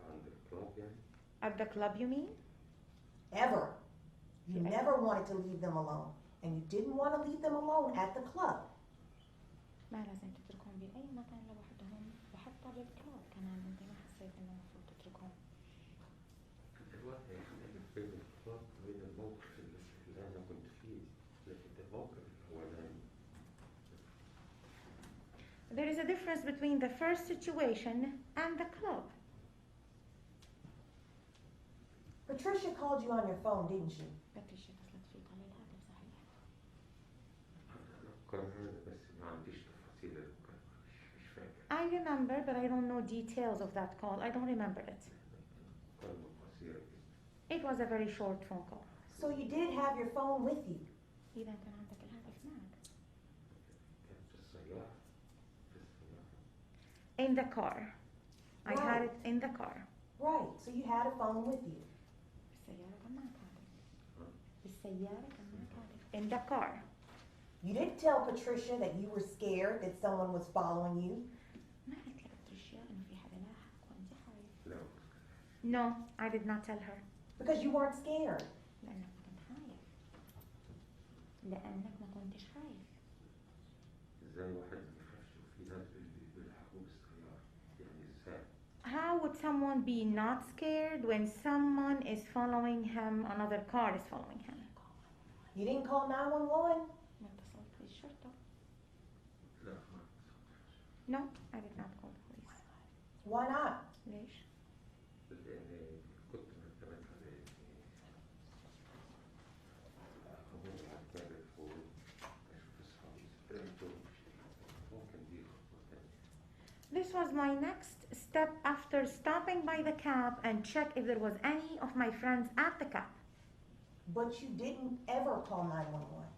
L: عند الكلاب يعني.
J: At the club you mean?
E: ever. You
J: Yeah.
E: never wanted to leave them alone. And you didn't want to leave them alone at the club.
J: ما لازم تتركهم بأي مكان لوحدهم وحتى بالكلاب كمان انت ما حسيت انه المفروض تتركهم.
L: الوضع يختلف بين الإطلاق وبين الموقف اللي أنا كنت فيه، لكن الموقف الأولاني
J: There is a difference between the first situation and the club.
E: Patricia called you on your phone, didn't she?
J: باتريشيا اتصلت فيك على الهاتف صحيح.
L: أنا أذكر هذا بس ما عنديش تفاصيل المكالمة، مش فاكر.
J: I remember, but I don't know details of that call. I don't remember it.
L: مكالمة قصيرة جدا.
J: It was a very short phone call.
E: So you did have your phone with you.
J: إذا كان عندك الهاتف معك.
L: كانت في السيارة.
J: In the car. I had it in the car.
E: Right, so you had a phone with you.
J: بالسيارة كان معك هاتف. بالسيارة كان معك هاتف. In the car.
E: You didn't tell Patricia that you were scared that someone was following you.
J: ما قلت لباتريشيا إنه في حدا لاحقك وأنت خايف.
L: لا.
J: No, I did not tell her.
E: Because you weren't scared.
J: لأنك ما كنت خايف. لأنك ما كنتش خايف.
L: إزاي واحد ما يخافش وفي ناس بيلحقوه بالسيارة؟ يعني إزاي؟
J: How would someone be not scared when someone is following him, another car is following him?
E: You didn't call 911.
J: ما اتصلت بالشرطة.
L: لا ما
J: No, I did not call the police.
E: Why not?
J: ليش؟
L: لأن كنت معتمد على إني أمر على الكابل وأشوف أصحابي سافرت ممكن دي خطوة تانية.
J: This was my next step after stopping by the cab and check if there was any of my friends at the cab.
E: But you didn't ever call 911.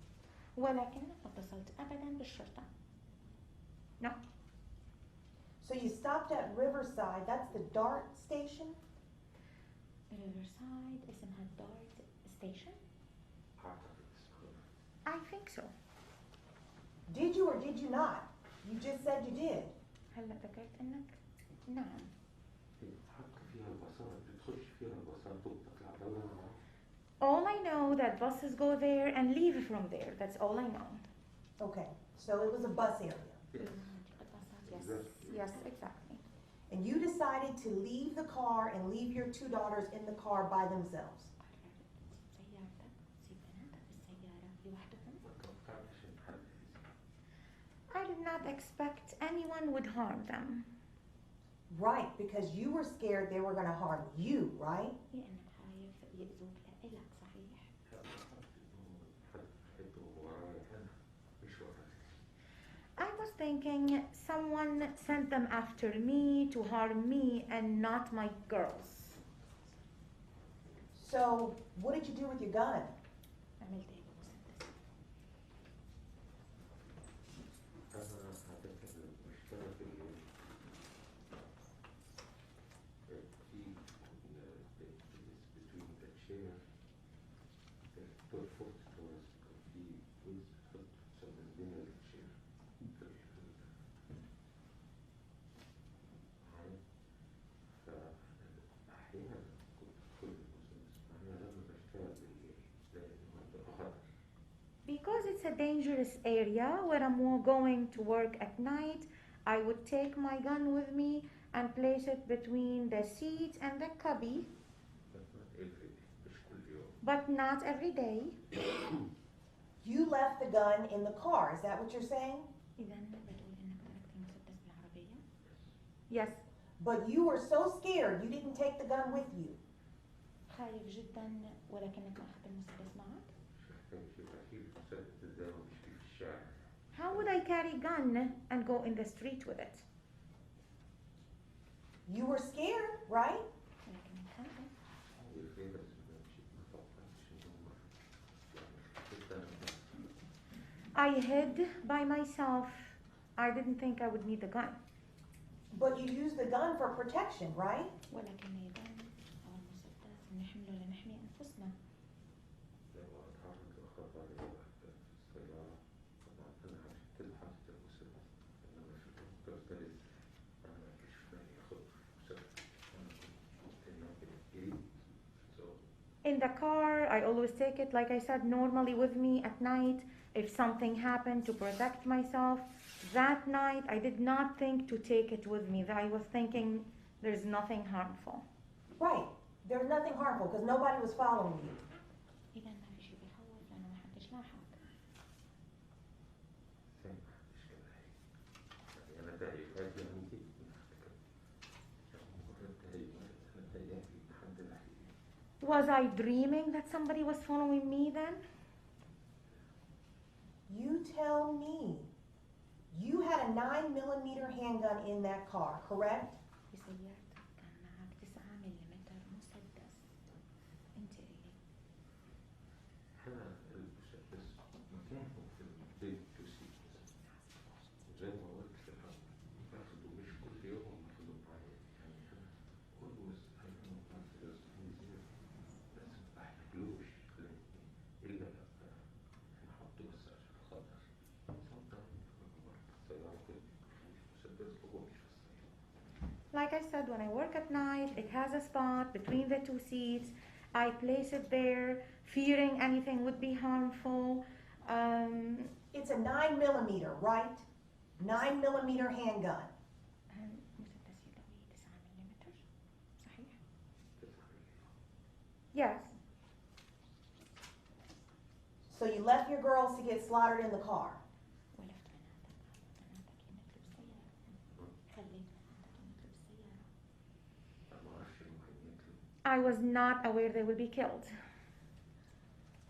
J: ولكنك ما اتصلت أبدا بالشرطة. No.
E: So you stopped at Riverside, that's the DART station?
J: Riverside اسمها DART station?
L: أعتقد اسمها.
J: I think so.
E: Did you or did you not? You just said you did.
J: هلا ذكرت إنك نعم.
L: حتى فيها الباصات بتخش فيها الباصات وبتطلع دورة.
J: All I know that buses go there and leave from there. That's all I know.
E: Okay, so it was a bus area.
J: Yes, yes, exactly.
E: And you decided to leave the car and leave your two daughters in the car by themselves.
J: I did not expect anyone would harm them.
E: Right, because you were scared they were going to harm you, right?
J: لأنك خايف يأذوك لإلك صحيح. I was thinking someone sent them after me to harm me and not my girls.
E: So, what did you do with your gun?
J: عملت إيه بمسدس؟ Because it's a dangerous area where I'm going to work at night, I would take my gun with me and place it between the seat and the cubby, but not every day.
E: You left the gun in the car, is that what you're saying?
J: إذا بتقول إنك تركت المسدس بالعربية؟ Yes.
E: But you were so scared you didn't take the gun with you.
J: خايف جدا ولكنك ما أخذت المسدس معك؟ How would I carry a gun and go in the street with it?
E: You were scared, right?
J: ولكنك خايف. I hid by myself. I didn't think I would need the gun.
E: But you used the gun for protection, right?
J: ولكن الغن أو المسدس نحمله لنحمي أنفسنا. In the car, I always take it, like I said, normally with me at night if something happened to protect myself. That night, I did not think to take it with me. I was thinking there's nothing harmful.
E: Right, there's nothing harmful because nobody was following you.
J: إذا ما في شيء بيخوف لأنه ما حدش لاحق.
L: زين ما عنديش كده هيك يعني أنا تهيألي عندي أنا تهيألي لحد الحين.
J: Was I dreaming that somebody was following me then?
E: You tell me. You had a 9mm handgun in that car, correct?
J: بسيارتك كان معك 9 ملم مسدس. انت ايه؟
L: أنا المسدس مكانه في البيت توسيس زي ما قلت لك باخده مش كل يوم باخده معايا يعني أنا always I know confidence in zero لازم ما أحتاجلوش إلا نحطه بس عشان خاطر sometimes سيارتي مسدس بقومش في السيارة.
J: Like I said, when I work at night, it has a spot between the two seats. I place it there, fearing anything would be harmful.
E: It's a 9mm, right? 9mm handgun.
J: مسدس يدوي 9 ملم. صحيح؟ Yes.
E: So you left your girls to get slaughtered in the car.
J: ولفت بناتك ينقلوا السيارة. خليت بناتك ينقلوا السيارة.
L: ما أعرفش ممكن يطلب.
J: I was not aware they would be killed.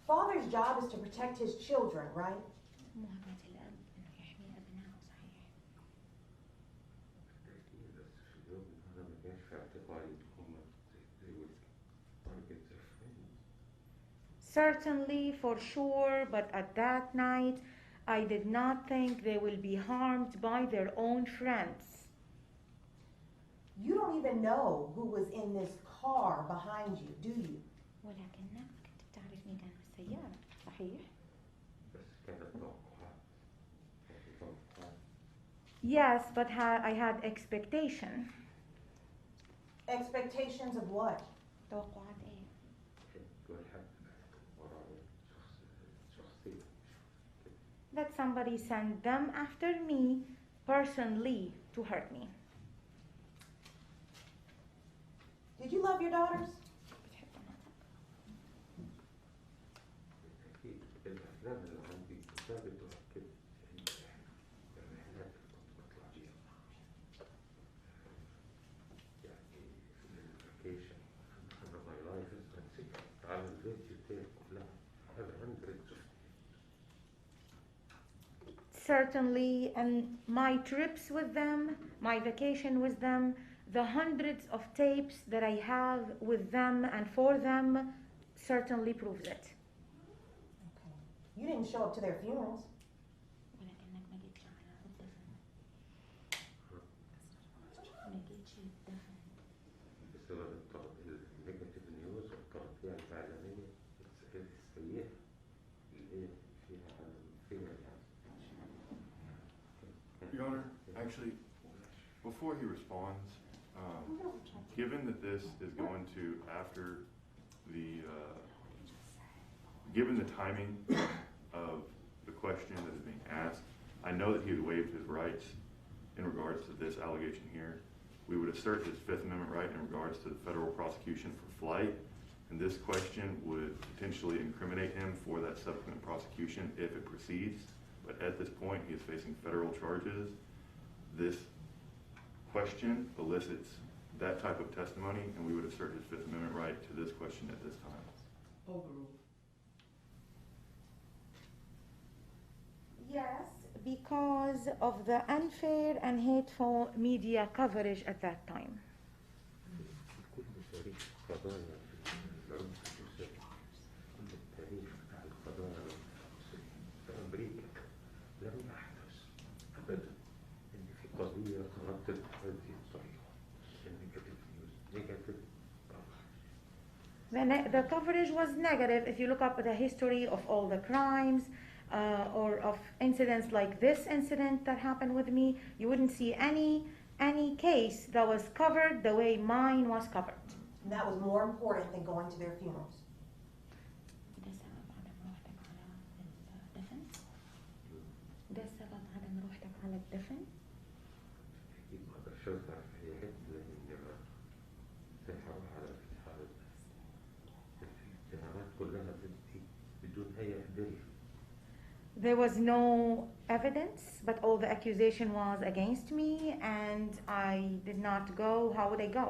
E: Father's job is to protect his children, right?
J: مهمة الأب إنه يحمي أبنائه صحيح.
L: بالتأكيد بس في اليوم أنا ما جاش في اعتقادي هما they would target their friends.
J: Certainly, for sure, but at that night, I did not think they will be harmed by their own friends.
E: You don't even know who was in this car behind you, do you?
J: ولكنك ما كنت بتعرف مين كان في السيارة، صحيح؟
L: بس كانت توقعات. كانت توقعات.
J: Yes, but I had expectation.
E: Expectations of what?
J: توقعات إيه؟
L: كل حد وراء شخصية.
J: That somebody sent them after me personally to hurt me.
E: Did you love your daughters?
J: بتحب بناتك؟
L: بالتأكيد الأفلام اللي عندي كلها بتؤكد إن الرحلات اللي كنت بطلع بيها يعني في الفاكيشن أنا my life is considered على الفيديو تاني كلها have hundreds of
J: Certainly, and my trips with them, my vacation with them, the hundreds of tapes that I have with them and for them certainly proves it.
E: Okay. You didn't show up to their funerals.
J: ولكنك ما جيتش على الدفن. ما جيتش الدفن.
L: بسبب النيجاتيف نيوز والتغطية الإعلامية السيئة اللي هي فيها
D: Your Honor, actually, before he responds, given that this is going to, after the, given the timing of the question that is being asked, I know that he had waived his rights in regards to this allegation here. We would assert his Fifth Amendment right in regards to the federal prosecution for flight, and this question would potentially incriminate him for that subsequent prosecution if it proceeds. But at this point, he is facing federal charges. This question elicits that type of testimony, and we would assert his Fifth Amendment right to this question at this time.
A: Overruled.
J: Yes, because of the unfair and hateful media coverage at that time.
L: كل تاريخ قضايا العنف الأسري كل التاريخ بتاع القضايا العنف الأسري في أمريكا لم يحدث أبدا إن في قضية غطت هذه الطريقة النيجاتيف نيوز نيجاتيف
J: The coverage was negative. If you look up the history of all the crimes or of incidents like this incident that happened with me, you wouldn't see any case that was covered the way mine was covered.
E: And that was more important than going to their funerals.
J: حالك دفن؟
L: أكيد ما أقدرش أرد على أي حد لأن زي هروح على الاتهامات كلها ضدي بدون أي أدلة.
J: There was no evidence, but all the accusation was against me, and I did not go. How would I go?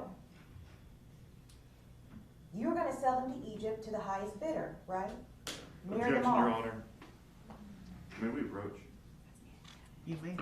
E: You were gonna sell them to Egypt to the highest bidder, right? Marry
D: Objection,
E: them
D: Your
E: off.
D: Honor. May we approach?
A: You may.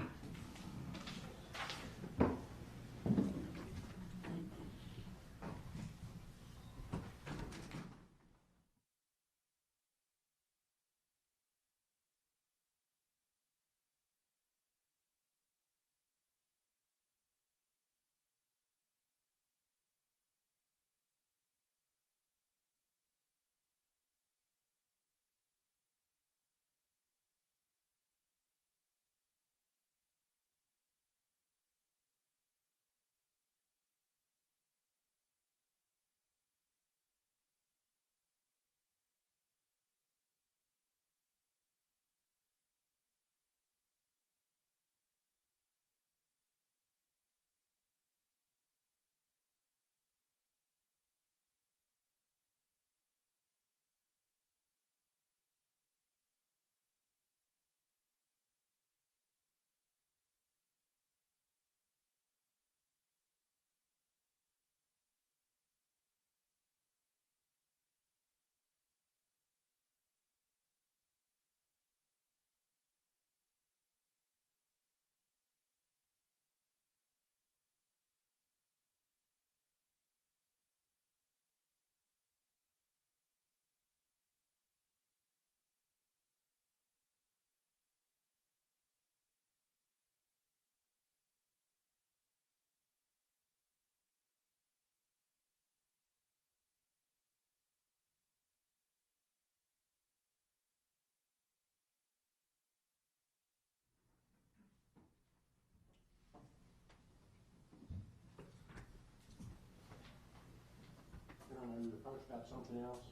G: The folks got something else?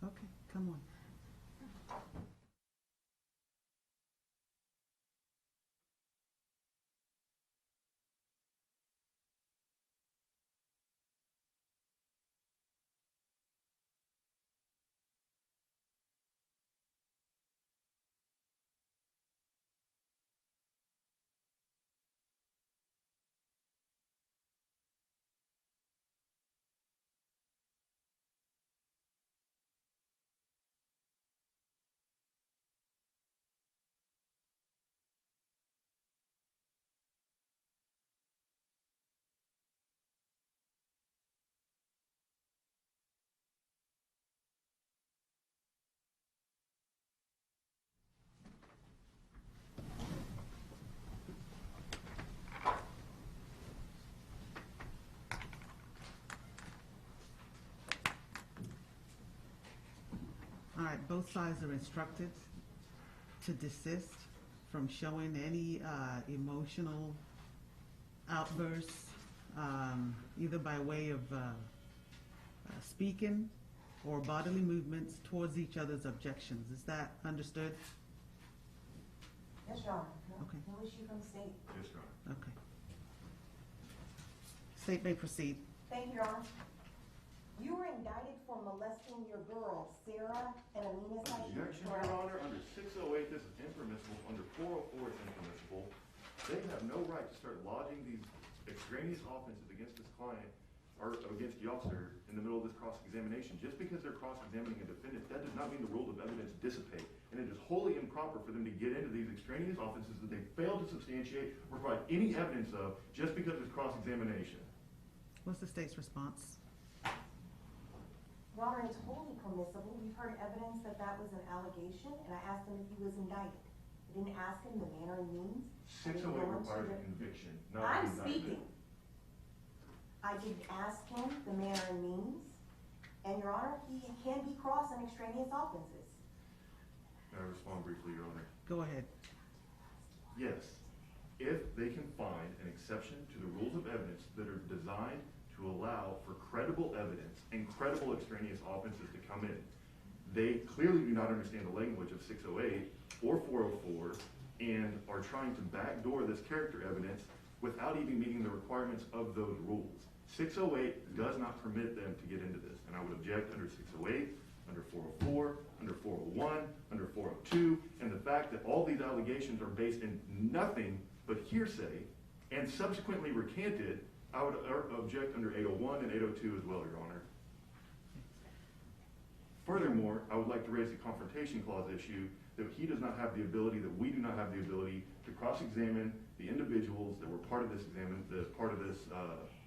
A: Okay, come on. All right, both sides are instructed to desist from showing any emotional outbursts, either by way of speaking or bodily movements towards each other's objections. Is that understood?
E: Yes, Your Honor. No,
A: Okay.
E: no issue from the state.
D: Yes, Your Honor.
A: Okay. State may proceed.
E: Thank you, Your Honor. You were indicted for molesting your girls, Sarah and Amina Said.
D: Objection, Your Honor. Under 608, this is impermissible. Under 404, it's impermissible. They have no right to start lodging these extraneous offenses against this client or against Yaser in the middle of this cross-examination. Just because they're cross-examining a defendant, that does not mean the rules of evidence dissipate. And it is wholly improper for them to get into these extraneous offenses that they fail to substantiate or provide any evidence of just because it's cross-examination.
A: What's the state's response?
E: Your Honor, it's wholly permissible. We've heard evidence that that was an allegation, and I asked him if he was indicted. I didn't ask him the manner and means. I didn't
D: 608
E: go into
D: requires a
E: the-
D: conviction, not an
E: I'm
D: indictment.
E: speaking. I did ask him the manner and means, and Your Honor, he can be cross on extraneous offenses.
D: May I respond briefly, Your Honor?
A: Go ahead.
D: Yes, if they can find an exception to the rules of evidence that are designed to allow for credible evidence and credible extraneous offenses to come in, they clearly do not understand the language of 608 or 404 and are trying to backdoor this character evidence without even meeting the requirements of those rules. 608 does not permit them to get into this, and I would object under 608, under 404, under 401, under 402, and the fact that all these allegations are based in nothing but hearsay and subsequently recanted, I would object under 801 and 802 as well, Your Honor. Furthermore, I would like to raise the confrontation clause issue that he does not have the ability, that we do not have the ability to cross-examine the individuals that were part of this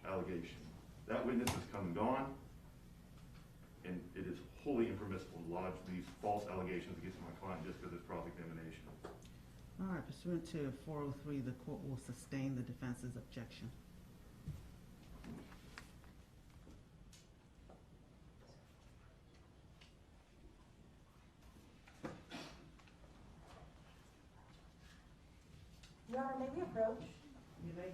D: allegation. That witness has come and gone, and it is wholly impermissible to lodge these false allegations against my client just because it's cross-examination.
A: All right, pursuant to 403, the court will sustain the defense's objection.
E: Your Honor, may we approach?
A: You may.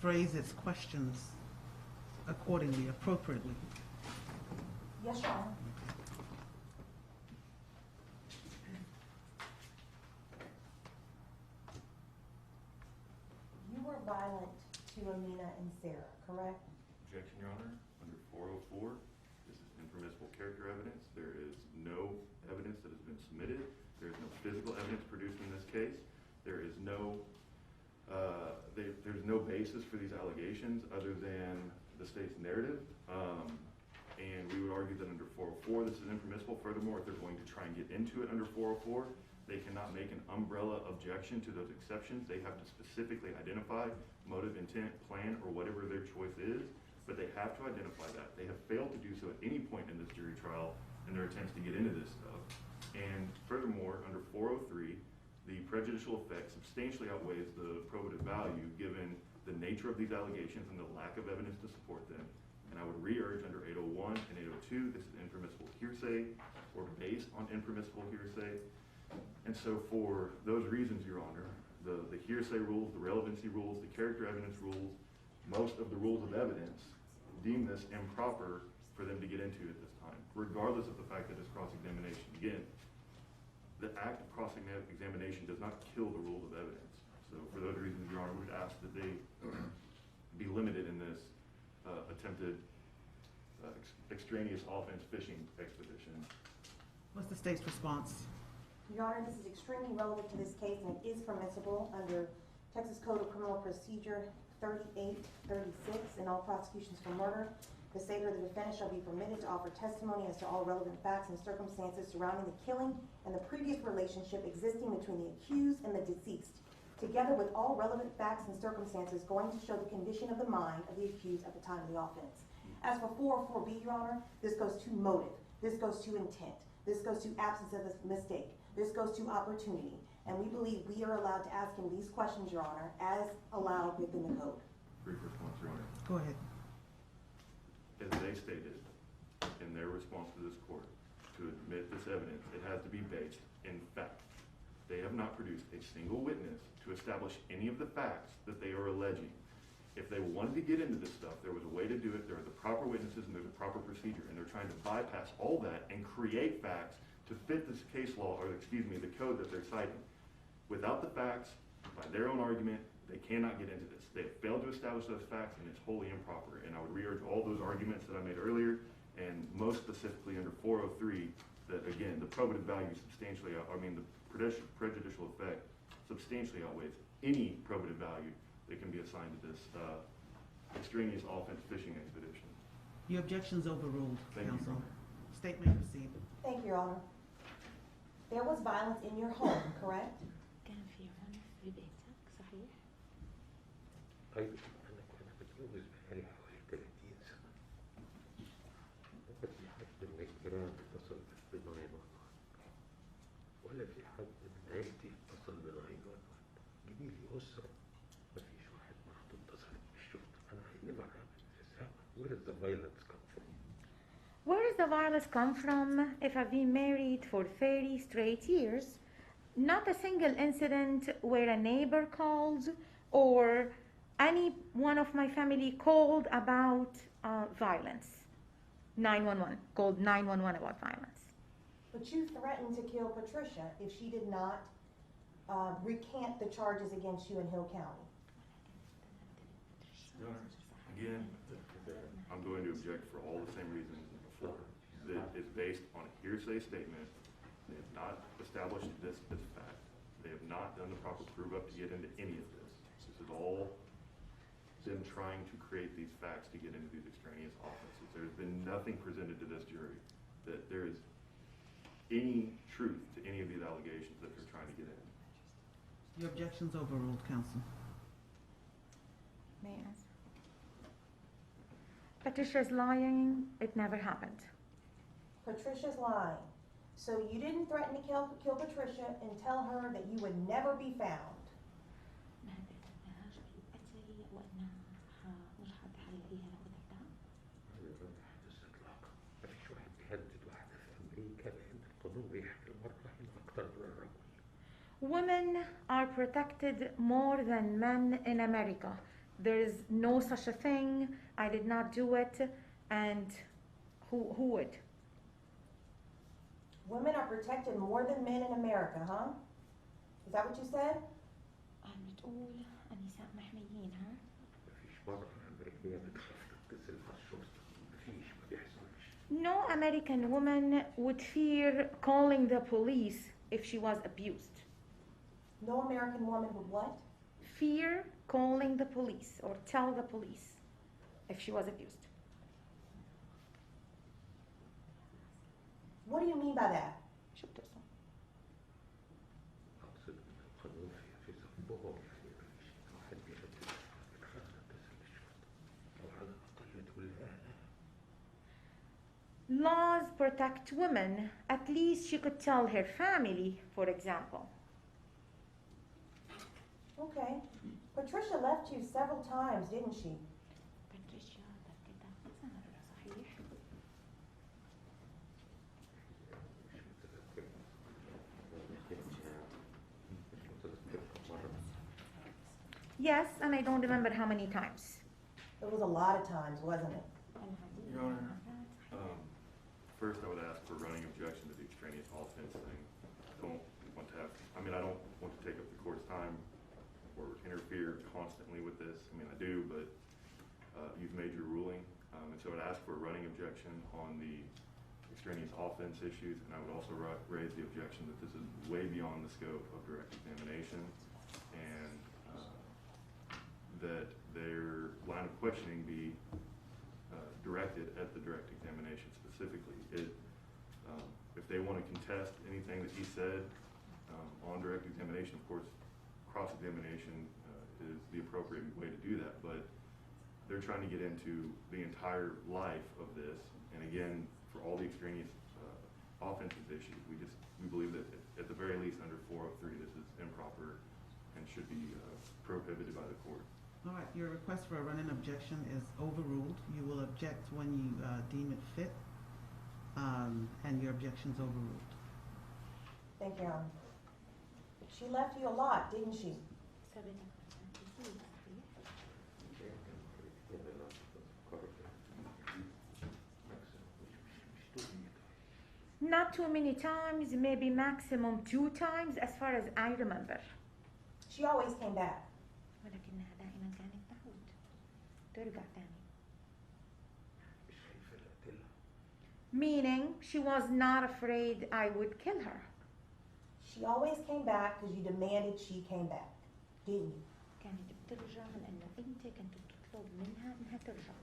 A: Phrase its questions accordingly, appropriately.
E: Yes, Your Honor. You were violent to Amina and Sarah, correct?
D: Objection, Your Honor. Under 404, this is impermissible character evidence. There is no evidence that has been submitted. There is no physical evidence produced in this case. There is no there's no basis for these allegations other than the state's narrative. And we would argue that under 404, this is impermissible. Furthermore, if they're going to try and get into it under 404, they cannot make an umbrella objection to those exceptions. They have to specifically identify motive, intent, plan, or whatever their choice is, but they have to identify that. They have failed to do so at any point in this jury trial in their attempts to get into this stuff. And furthermore, under 403, the prejudicial effect substantially outweighs the probative value given the nature of these allegations and the lack of evidence to support them. And I would re-urge under 801 and 802, this is impermissible hearsay or based on impermissible hearsay. And so for those reasons, Your Honor, the hearsay rules, the relevancy rules, the character evidence rules, most of the rules of evidence deem this improper for them to get into at this time, regardless of the fact that it's cross-examination. Again, the act of cross-examination does not kill the rules of evidence. So for those reasons, Your Honor, we would ask that they be limited in this attempted extraneous offense fishing expedition.
A: What's the state's response?
E: Your Honor, this is extremely relevant to this case and it is permissible under Texas Code of Criminal Procedure 3836 in all prosecutions for murder. The state or the defendant shall be permitted to offer testimony as to all relevant facts and circumstances surrounding the killing and the previous relationship existing between the accused and the deceased, together with all relevant facts and circumstances going to show the condition of the mind of the accused at the time of the offense. As for 404B, Your Honor, this goes to motive. This goes to intent. This goes to absence of a mistake. This goes to opportunity. And we believe we are allowed to ask him these questions, Your Honor, as allowed within the code.
D: Brief response, Your Honor.
A: Go ahead.
D: As they stated in their response to this court, to admit this evidence, it has to be based in fact. They have not produced a single witness to establish any of the facts that they are alleging. If they wanted to get into this stuff, there was a way to do it, there are the proper witnesses, and there's a proper procedure, and they're trying to bypass all that and create facts to fit this case law, or excuse me, the code that they're citing. Without the facts, by their own argument, they cannot get into this. They have failed to establish those facts, and it's wholly improper. And I would re-urge all those arguments that I made earlier, and most specifically under 403, that again, the probative value substantially, the prejudicial effect substantially outweighs any probative value that can be assigned to this extraneous offense fishing expedition.
A: Your objection's overruled,
D: Thank you,
A: counsel.
D: Your Honor.
A: State may proceed.
E: Thank you, Your Honor. There was violence in your home, correct?
I: كان في عنف في بيتك صحيح؟
L: أيضا أنا كنت متجوز بقالي حوالي 30 سنة. لا في حد من الجيران اتصل ب911 ولا في حد من عيلتي اتصل ب911. جيبي لي أسرة مفيش واحد مراته اتصلت بالشرطة. أنا عايز أعرف where does the violence come from?
J: Where does the violence come from? If I've been married for 30 straight years, not a single incident where a neighbor called or any one of my family called about violence. 911, called 911 about violence.
E: But you threatened to kill Patricia if she did not recant the charges against you in Hill County.
D: Your Honor, again, I'm going to object for all the same reasons as before. That is based on a hearsay statement. They have not established this as fact. They have not done the proper prove up to get into any of this. This is all them trying to create these facts to get into these extraneous offenses. There's been nothing presented to this jury that there is any truth to any of these allegations that they're trying to get in.
A: Your objection's overruled, counsel.
J: May I answer? Patricia's lying. It never happened.
E: Patricia's lying. So you didn't threaten to kill Patricia and tell her that you would never be found.
I: ما قدرناش بالقتل وأنا نرحب بحياتها وقدرتها.
L: هذا ما حدث إطلاقا. مفيش واحد بيهدد واحدة في أمريكا لأن القانون بيحمي المرأة أكتر من الرجل.
J: Women are protected more than men in America. There is no such a thing. I did not do it, and who would?
E: Women are protected more than men in America, huh? Is that what you said?
I: عم بتقول النساء محميين ها؟
L: مفيش مرأة أمريكية بتخاف تتصل بالشرطة. مفيش ما بيحصلش.
J: No American woman would fear calling the police if she was abused.
E: No American woman would what?
J: Fear calling the police or tell the police if she was abused.
E: What do you mean by that?
J: شو بتقصد؟
L: أقصد إن القانون في صفه يعني مفيش واحد بيهدد بتخاف تتصل بالشرطة أو على الأقل تقول لها.
J: Laws protect women. At least she could tell her family, for example.
E: Okay. Patricia left you several times, didn't she?
I: باتريشيا تركتها مرة صحيح؟
J: Yes, and I don't remember how many times.
E: It was a lot of times, wasn't it?
D: Your Honor, first I would ask for running objection to the extraneous offense thing. I don't want to take up the court's time or interfere constantly with this. I mean, I do, but you've made your ruling. And so I'd ask for a running objection on the extraneous offense issues, and I would also raise the objection that this is way beyond the scope of direct examination, and that their line of questioning be directed at the direct examination specifically. If they want to contest anything that he said on direct examination, of course, cross-examination is the appropriate way to do that, but they're trying to get into the entire life of this, and again, for all the extraneous offensive issues. We believe that at the very least under 403, this is improper and should be prohibited by the court.
A: All right, your request for a running objection is overruled. You will object when you deem it fit, and your objection's overruled.
E: Thank you, Your Honor. She left you a lot, didn't she?
J: Not too many times, maybe maximum 2 times as far as I remember.
E: She always came back.
I: ولكنها دائما كانت تعود ترجع تاني.
J: Meaning she was not afraid I would kill her.
E: She always came back because you demanded she came back, didn't you?
I: كانت بترجع لأنه أنت كنت بتطلب منها إنها ترجع.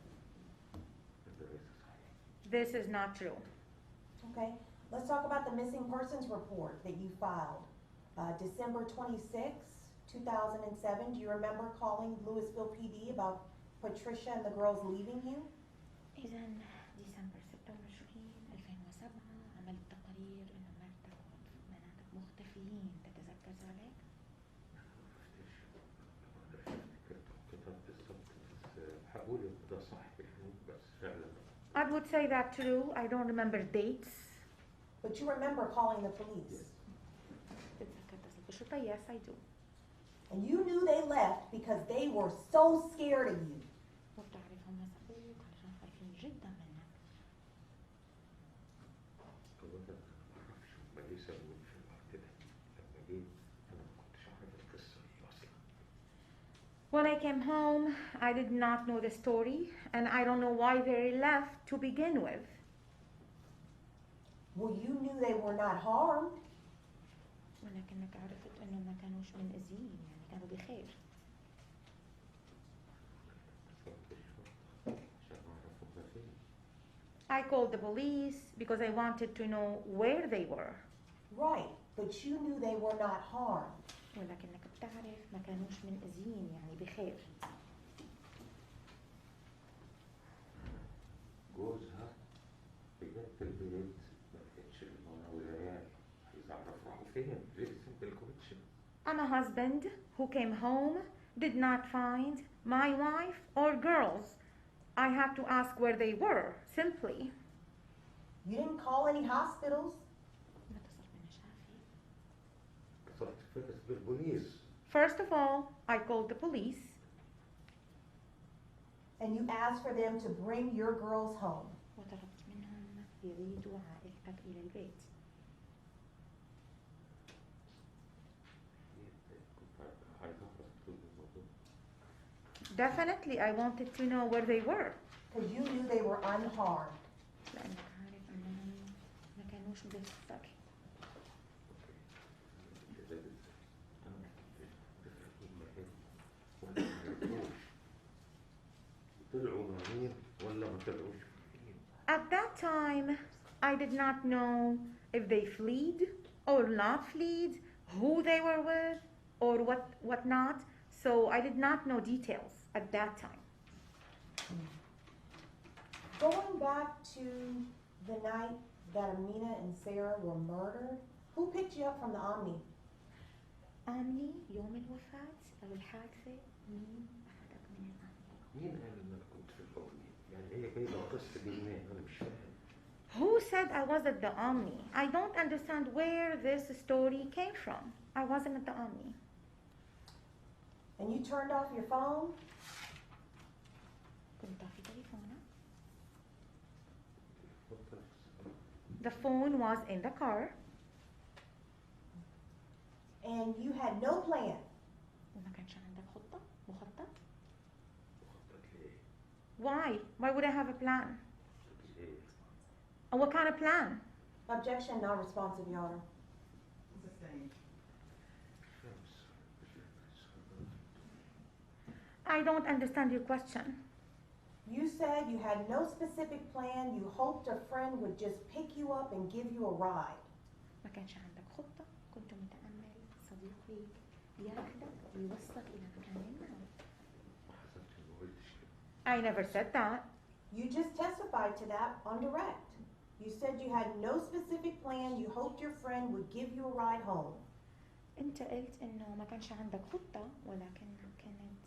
J: This is not true.
E: Okay, let's talk about the missing persons report that you filed. December 26, 2007, do you remember calling Louisville PD about Patricia and the girls leaving you?
I: إذا ديسمبر 26 2007 عملت تقرير إنه مرتك وبناتك مختفيين، تتذكر ذلك؟
L: هقول ده صح بس فعلا.
J: I would say that true. I don't remember dates.
E: But you remember calling the police.
J: تتذكر اتصل بالشرطة? Yes, I do.
E: And you knew they left because they were so scared of you.
I: وبتعرف هم مسكوك علشان خايفين جدا منك.
L: هو ده معرفش هما ليه سابوني في الوقت ده. لما جيت أنا ما كنتش عارف القصة دي أصلا.
J: When I came home, I did not know the story, and I don't know why they left to begin with.
E: Well, you knew they were not harmed.
I: ولكنك عرفت إنه ما كانوش منأذين، يعني كانوا بخير.
J: I called the police because I wanted to know where they were.
E: Right, but you knew they were not harmed.
I: ولكنك بتعرف ما كانوش منأذين، يعني بخير.
L: جوزها رجعت البيت ما لقيتش المرة والعيال، عايز أعرف راحوا فين. Very simple question.
J: I'm a husband who came home, did not find my wife or girls. I had to ask where they were, simply.
E: You didn't call any hospitals.
I: ما اتصل بنا شافي.
L: اتصلت فيك بالبوليس.
J: First of all, I called the police.
E: And you asked for them to bring your girls home.
I: وطلبت منهم يعيدوا عائلتك إلى البيت.
L: كنت عايز أعرف كل الموضوع.
J: Definitely, I wanted to know where they were.
E: Because you knew they were unharmed.
I: لأنك عارف إنهم ما كانوش بخطر.
L: طلعوا مين ولا ما طلعوش مين؟
J: At that time, I did not know if they fled or not fled, who they were with, or what not. So I did not know details at that time.
E: Going back to the night that Amina and Sarah were murdered, who picked you up from the Omni?
I: آمني يوم الوفاة أو الحادثة مين أخذك من الأمن؟
L: مين قال إن أنا كنت في الأغنية؟ يعني هي جايبة القصة دي منين؟ أنا مش فاهم.
J: Who said I was at the Omni? I don't understand where this story came from. I wasn't at the Omni.
E: And you turned off your phone?
I: كنت في تليفونك.
J: The phone was in the car.
E: And you had no plan.
I: وما كانش عندك خطة مخطط؟
L: مخطط ليه؟
J: Why? Why would I have a plan?
L: ليه؟
J: What kind of plan?
E: Objection, not responsive, Your Honor.
A: Sustained.
J: I don't understand your question.
E: You said you had no specific plan. You hoped a friend would just pick you up and give you a ride.
I: ما كانش عندك خطة، كنت متأمل صديق ليك ياخدك ويوصلك إلى مكان ما.
L: ما حصلش ما قلتش كده.
J: I never said that.
E: You just testified to that on direct. You said you had no specific plan, you hoped your friend would give you a ride home.
J: انت قلت انه ما كانش عندك خطة ولكن كانت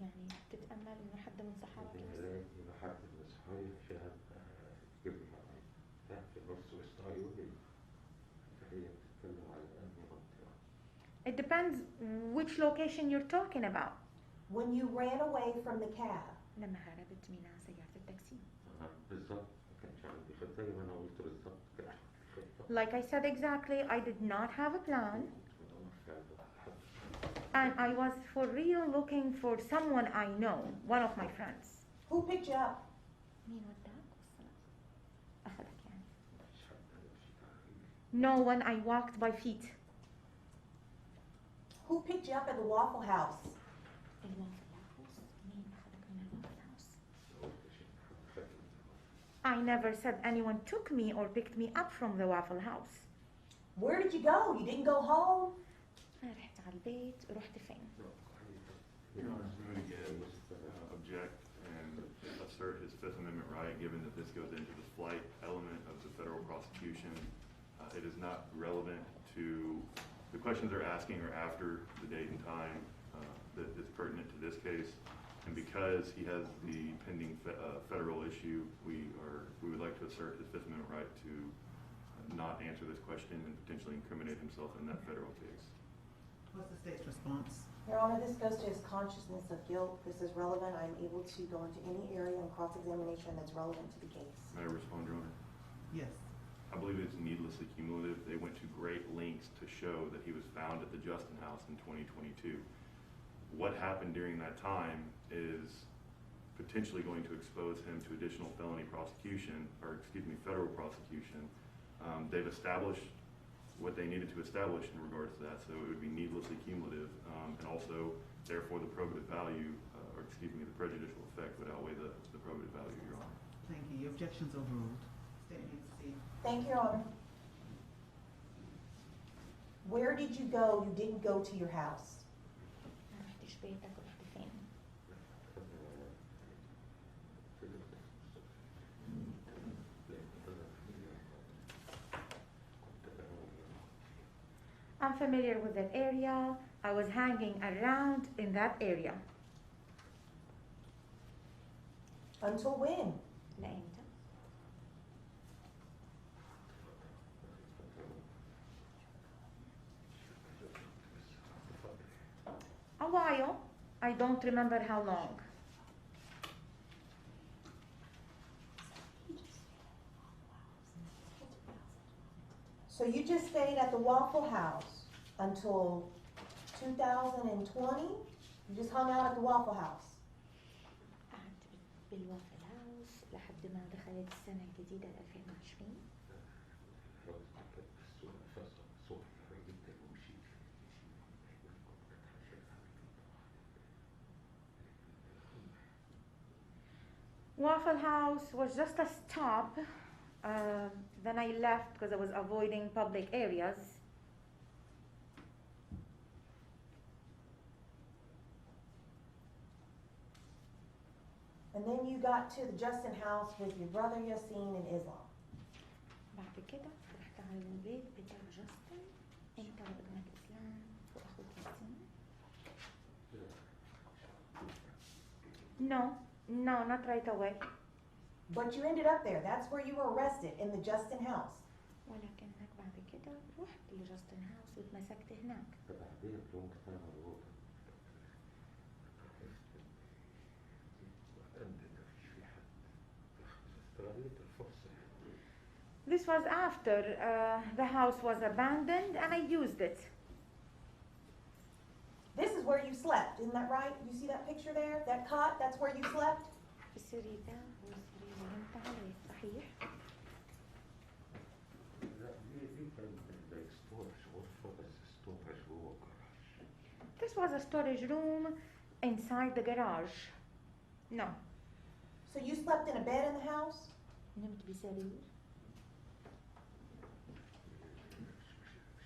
J: يعني تتأمل انه حد من صحابك يوصل.
L: إذا حد من أصحابي شاهد جبنا في نص وسط عيوني فهي بتتكلم على أنهي منطقة.
J: It depends which location you're talking about.
E: When you ran away from the cab.
J: لما هربت من سيارة التاكسي.
L: بالظبط ما كانش عندي خطة زي ما أنا قلت بالظبط كانش عندي خطة.
J: Like I said exactly, I did not have a plan. And I was for real looking for someone I know, one of my friends.
E: Who picked you up?
J: مين وداك وصلك؟ أخذك يعني. No one, I walked by feet.
E: Who picked you up at the Waffle House?
J: الوافل هاوس؟ مين أخذك من الوافل هاوس؟ I never said anyone took me or picked me up from the Waffle House.
E: Where did you go? You didn't go home?
J: أنا رحت على البيت، رحت فين؟
D: Your Honor, I'm going to again object and assert his Fifth Amendment right, given that this goes into the flight element of the federal prosecution. It is not relevant to the questions they're asking are after the date and time that is pertinent to this case. And because he has the pending federal issue, we would like to assert his Fifth Amendment right to not answer this question and potentially incriminate himself in that federal case.
A: What's the state's response?
E: Your Honor, this goes to his consciousness of guilt. This is relevant. I'm able to go into any area in cross-examination that's relevant to the case.
D: May I respond, Your Honor?
A: Yes.
D: I believe it's needlessly cumulative. They went to great lengths to show that he was found at the Justin House in 2022. What happened during that time is potentially going to expose him to additional felony prosecution, or excuse me, federal prosecution. They've established what they needed to establish in regards to that, so it would be needlessly cumulative, and also, therefore, the probative value, or excuse me, the prejudicial effect would outweigh the probative value, Your Honor.
A: Thank you. Your objection's overruled. State needs to see.
E: Thank you, Your Honor. Where did you go? You didn't go to your house.
J: ما رحتش بيتك، رحت فين؟ I'm familiar with that area. I was hanging around in that area.
E: Until when?
J: لإمتى؟ A while. I don't remember how long.
E: So you just stayed at the Waffle House until 2020? You just hung out at the Waffle House?
J: قعدت بالوافل هاوس لحد ما دخلت السنة الجديدة 2020. Waffle House was just a stop. Then I left because I was avoiding public areas.
E: And then you got to the Justin House with your brother Yasin and Islam.
J: بعد كده رحت على البيت بتاع جاستن، انت وابنك اسلام واخوك ياسين. No, not right away.
E: But you ended up there. That's where you were arrested, in the Justin House.
J: ولكنك بعد كده رحت لجاستن هاوس واتمسكت هناك.
L: بعدين يوم كان مضغوط استغليت الفرصة.
J: This was after the house was abandoned and I used it.
E: This is where you slept, isn't that right? You see that picture there? That cot, that's where you slept?
J: السرير ده هو السرير اللي نمت عليه، صحيح؟
L: لا دي كانت ستورج غرفة بس ستورج جوه الجراج.
J: This was a storage room inside the garage. No.
E: So you slept in a bed in the house?
J: نمت بسرير.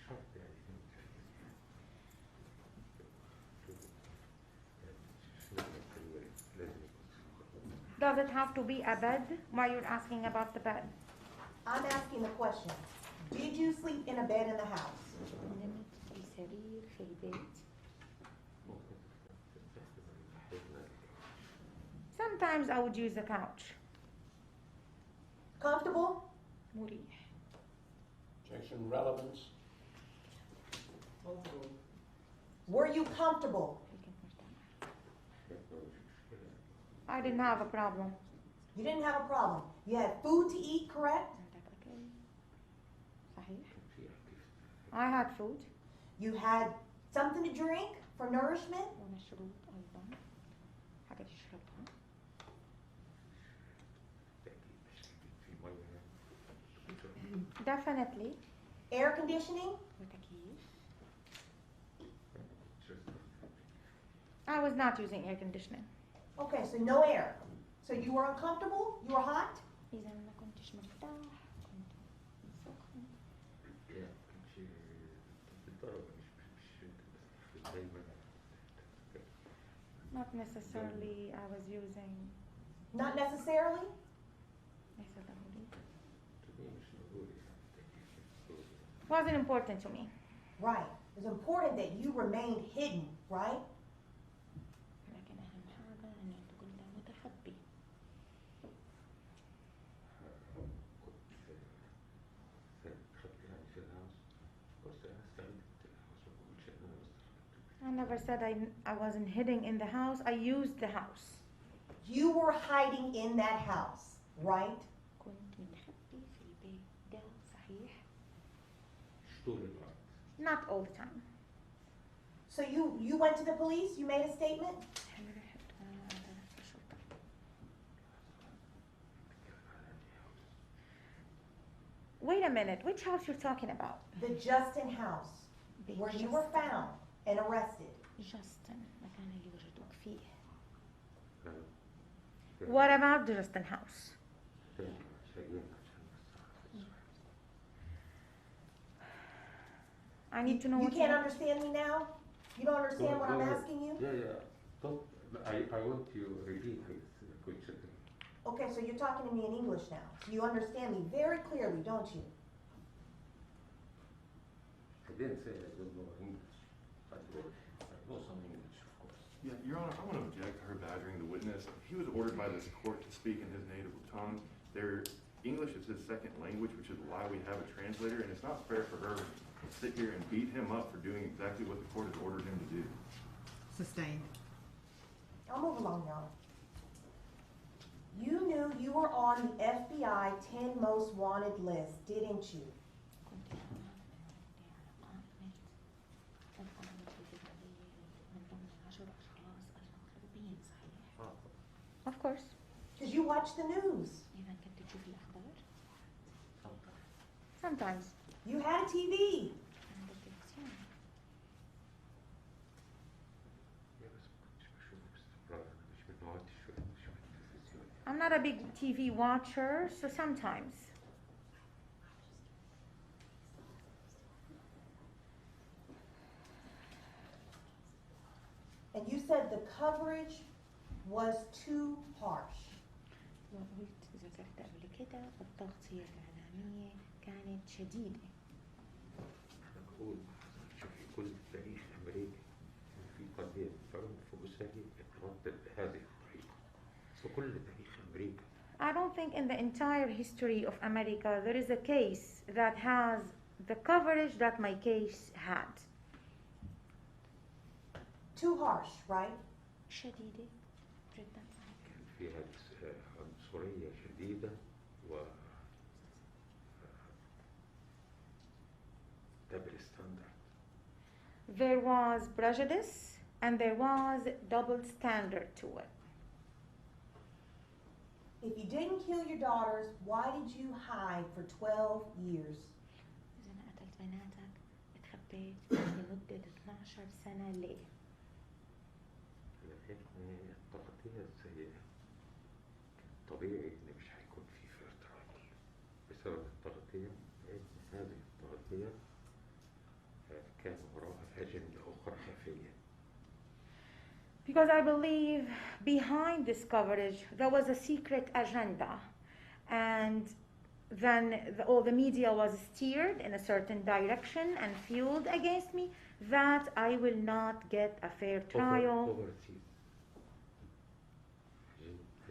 L: شرط يعني
J: Does it have to be a bed? Why you're asking about the bed?
E: I'm asking the question. Did you sleep in a bed in the house?
I: نمت في سرير في البيت.
J: Sometimes I would use the couch.
E: Comfortable?
J: مريح.
G: Objection relevance.
E: Were you comfortable?
J: I didn't have a problem.
E: You didn't have a problem. You had food to eat, correct?
I: عندك أكل. صحيح.
J: I had food.
E: You had something to drink for nourishment?
I: ومشروب أيضا. حاجة تشربها.
J: Definitely.
E: Air conditioning?
I: وتكييف.
J: I was not using air conditioning.
E: Okay, so no air. So you were uncomfortable? You were hot?
I: إذا ما كنتش مرتاح كنت سخن.
J: Not necessarily I was using.
E: Not necessarily?
J: ليس ضروري. Wasn't important to me.
E: Right. It's important that you remained hidden, right?
I: لكن أهم حاجة إن أنت كنت متخبي.
J: I never said I wasn't hiding in the house. I used the house.
E: You were hiding in that house, right?
I: كنت متخبي في البيت ده صحيح.
J: Not all the time.
E: So you went to the police? You made a statement?
I: هل رحت واعترفت بالشرطة؟
J: Wait a minute. Which house you're talking about?
E: The Justin house,
I: بيت
E: where you were
I: جاستن.
E: found and arrested.
I: جاستن مكان اللي وجدوك فيه.
J: What about the Justin house? I need to know
E: You
J: what
E: can't understand me now? You don't understand what I'm asking you?
L: I want you repeat this question.
E: Okay, so you're talking to me in English now. So you understand me very clearly, don't you?
L: I didn't say I don't know English. I know some English, of course.
D: Yeah, Your Honor, I want to object to her badgering the witness. He was ordered by this court to speak in his native tongue. English is his second language, which is why we have a translator, and it's not fair for her to sit here and beat him up for doing exactly what the court has ordered him to do.
A: Sustained.
E: I'll move along, Your Honor. You knew you were on the FBI 10 most wanted list, didn't you?
I: كنت أعلم أن عندي على قائمة الفيديوهية من ضمن 10 أشخاص المطلوبين صحيح؟
J: Of course.
E: Because you watch the news.
I: إذا كنت تشوف الأخبار؟
J: Sometimes.
E: You had a TV.
I: عند التلفزيون.
J: I'm not a big TV watcher, so sometimes.
E: And you said the coverage was too harsh.
I: وقلت ذكرت قبل كده التغطية الإعلامية كانت شديدة.
L: أنا بقول شوفي كل تاريخ أمريكا في قضية عنف أسري اتردد بهذه الطريقة. في كل تاريخ أمريكا.
J: I don't think in the entire history of America there is a case that has the coverage that my case had.
E: Too harsh, right?
I: شديدة جدا.
L: كان فيها عنصرية شديدة و double standard.
J: There was prejudice and there was double standard to it.
E: If you didn't kill your daughters, why did you hide for 12 years?
I: إذا أنا قتلت بناتك اتخبيت لمدة 12 سنة ليه؟
L: لأن التغطية السيئة طبيعي إن مش هيكون في اعتراض بسبب التغطية، لأن هذه التغطية كان وراها أجندة أخرى خفية.
J: Because I believe behind this coverage there was a secret agenda, and then all the media was steered in a certain direction and fueled against me, that I will not get a fair trial.
L: overseas.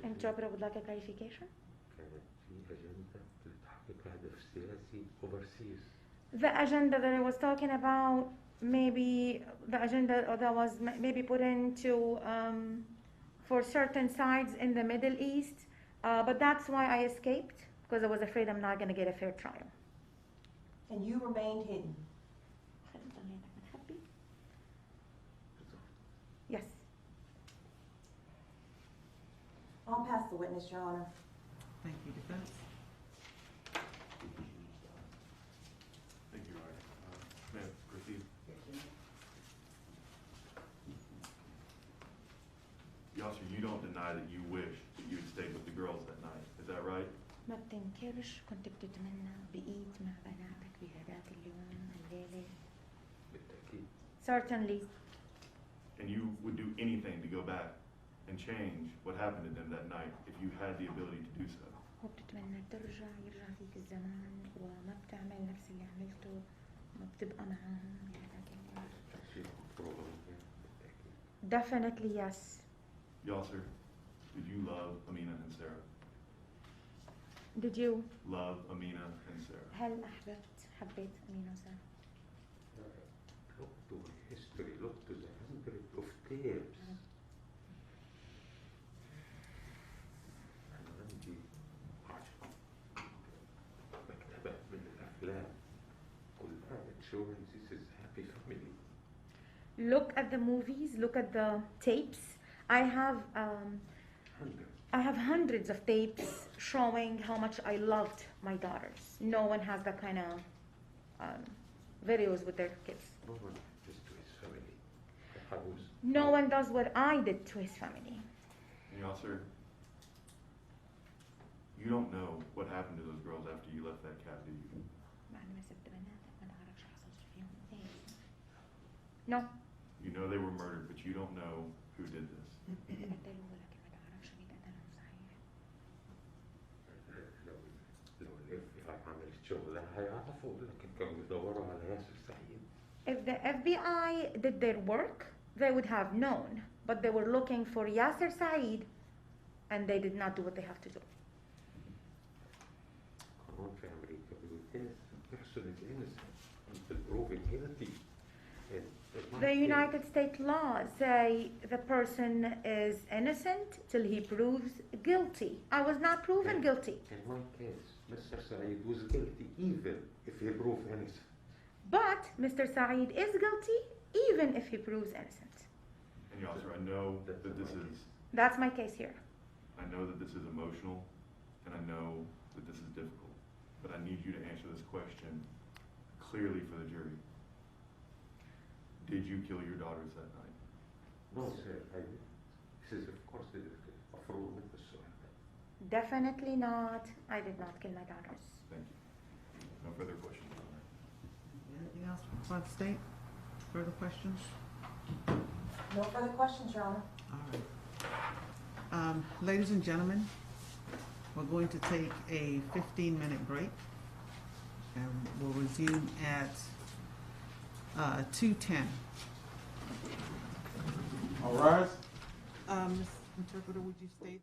J: Interpreter would like a clarification.
L: كانت في أجندة لتحقيق هدف سياسي overseas.
J: The agenda that I was talking about, maybe the agenda that was maybe put into for certain sides in the Middle East, but that's why I escaped, because I was afraid I'm not going to get a fair trial.
E: And you remained hidden.
J: Yes.
E: I'll pass the witness, Your Honor.
A: Thank you, defense.
D: Thank you, Ryan. Ma'am, proceed. Yaser, you don't deny that you wish that you had stayed with the girls that night. Is that right?
J: ما بتنكرش كنت بتتمنى بقيت مع بناتك بهداك اليوم الليلة.
L: بالتأكيد.
J: Certainly.
D: And you would do anything to go back and change what happened to them that night if you had the ability to do so.
J: وبتتمنى يرجع فيك الزمان وما بتعمل نفس اللي عملته وما بتبقى معاهم بهداك اليوم.
L: تأكيد بالتأكيد.
J: Definitely yes.
D: Yaser, did you love Amina and Sarah?
J: Did you?
D: Love Amina and Sarah.
J: هل حبيت أمينة وسارة؟
L: Look to history, look to the hundred of tapes. أنا عندي مكتبة من الأفلام كلها showing this is happy family.
J: Look at the movies, look at the tapes. I have hundreds of tapes showing how much I loved my daughters. No one has that kind of videos with their kids.
L: No one is to his family. The house.
J: No one does what I did to his family.
D: And Yaser, you don't know what happened to those girls after you left that cab, do you?
J: No.
D: You know they were murdered, but you don't know who did this.
L: لو الFBI عملت شغلها هيعرفوا لكن كانوا بيدوروا على ياسر سعيد.
J: If the FBI did their work, they would have known. But they were looking for Yaser Said, and they did not do what they have to do.
L: قانون في أمريكا بيقول innocent person is innocent until proven guilty.
J: The United States laws say the person is innocent till he proves guilty. I was not proven guilty.
L: In my case, Mr. Said was guilty even if he proved innocent.
J: But Mr. Said is guilty even if he proves innocent.
D: And Yaser, I know that this is,
J: That's my case here.
D: I know that this is emotional, and I know that this is difficult, but I need you to answer this question clearly for the jury. Did you kill your daughters that night?
L: No, sir. This is, of course, a fraud with the soil.
J: Definitely not. I did not kill my daughters.
D: Thank you. No further questions, Your Honor.
A: Anything else from the state? Further questions?
E: No further questions, Your Honor.
A: All right. Ladies and gentlemen, we're going to take a 15-minute break, and we'll resume at 2:10.
K: All rise.
A: Ms. Interpreter, would you state?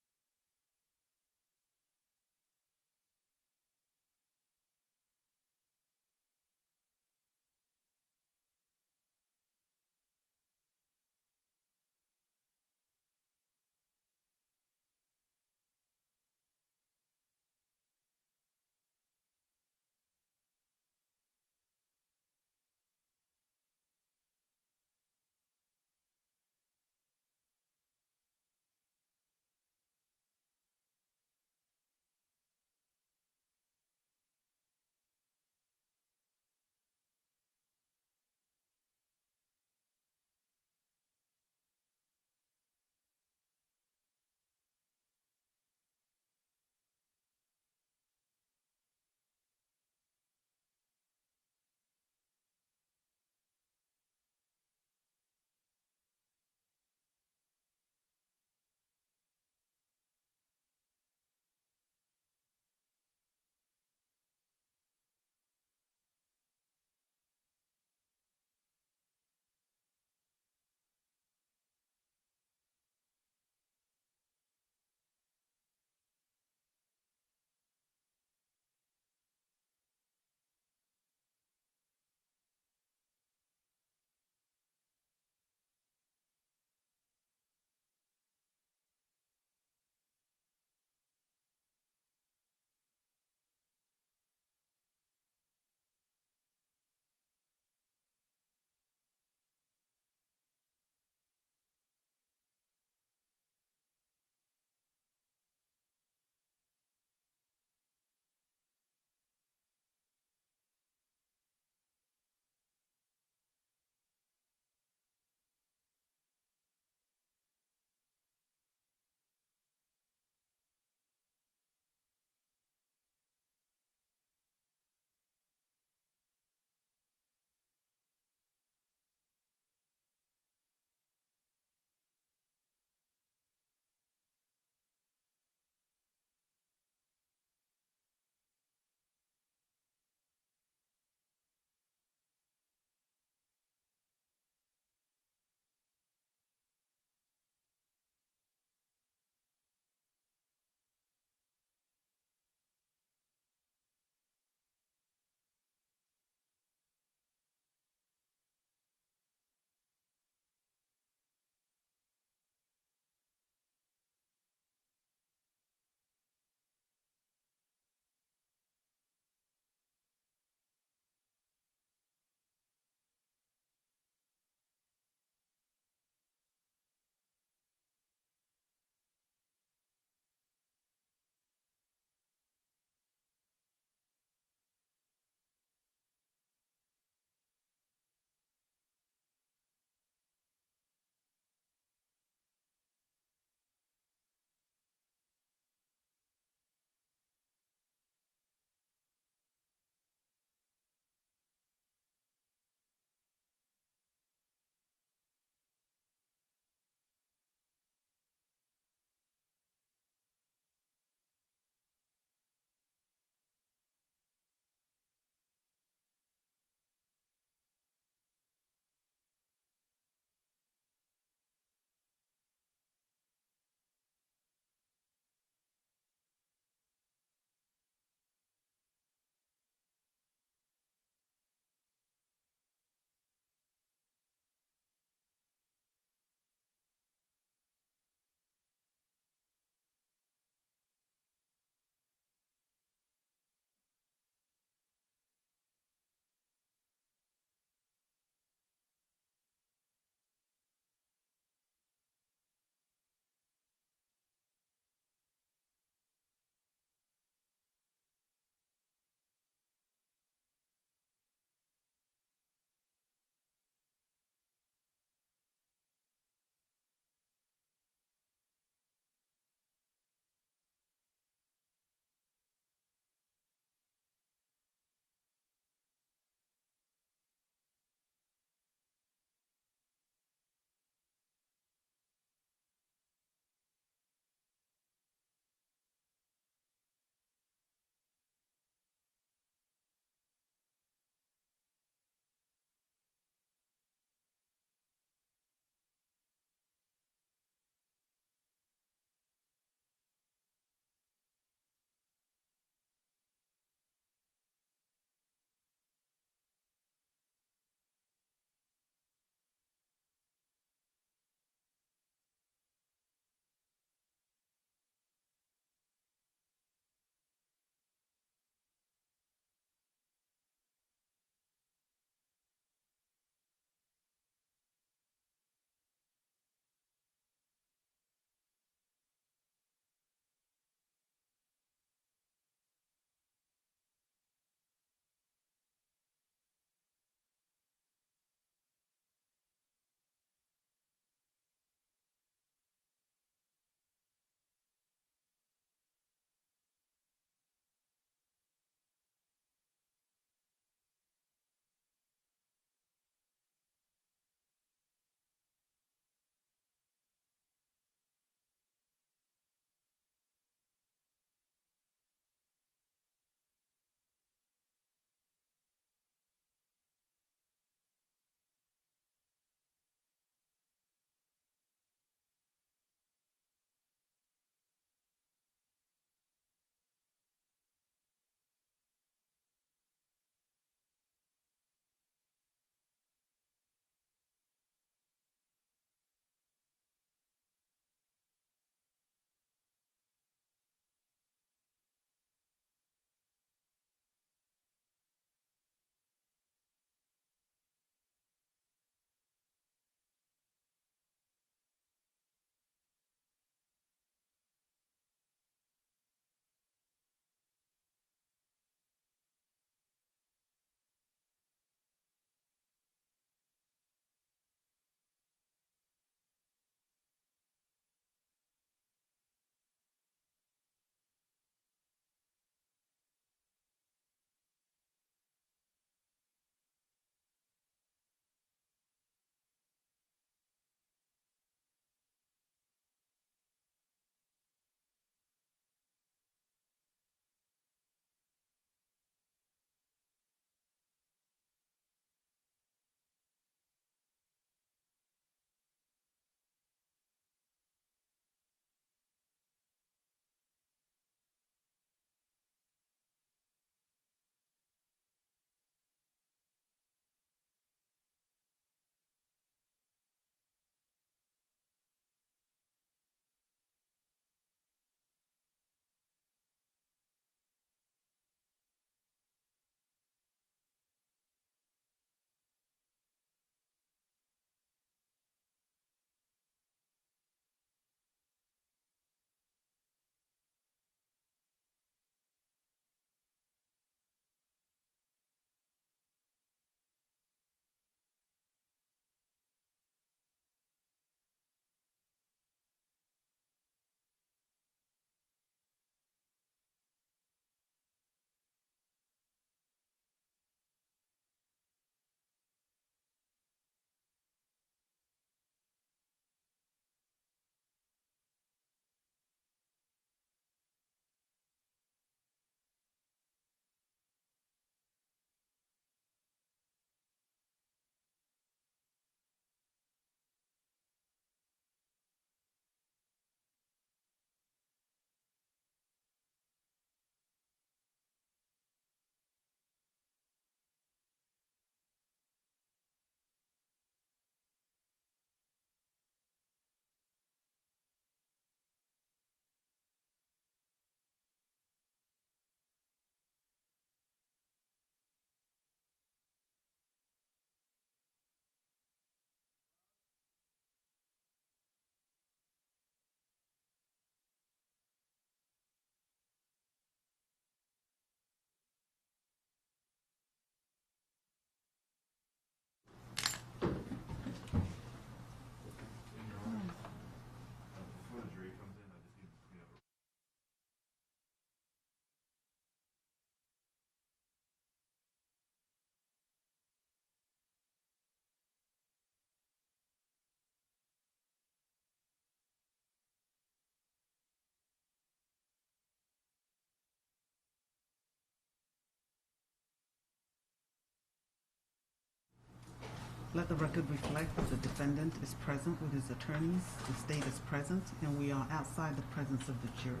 A: Let the record reflect that the defendant is present with his attorneys, the state is present, and we are outside the presence of the jury.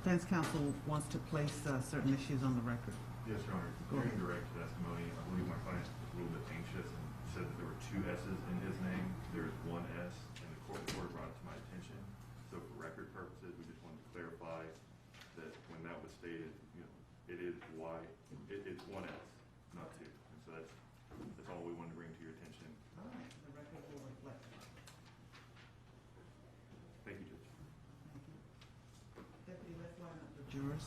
A: Defense counsel wants to place certain issues on the record.
D: Yes, Your Honor.
A: Go ahead.
D: During direct testimony, I believe my client was a little bit anxious and said that there were two S's in his name. There is one S, and the court brought it to my attention. So for record purposes, we just wanted to clarify that when that was stated, it is it's one S, not two. And so that's all we wanted to bring to your attention.
A: All right, the record will reflect.
D: Thank you, Judge.
A: Thank you. Deputy, let's line up the jurors.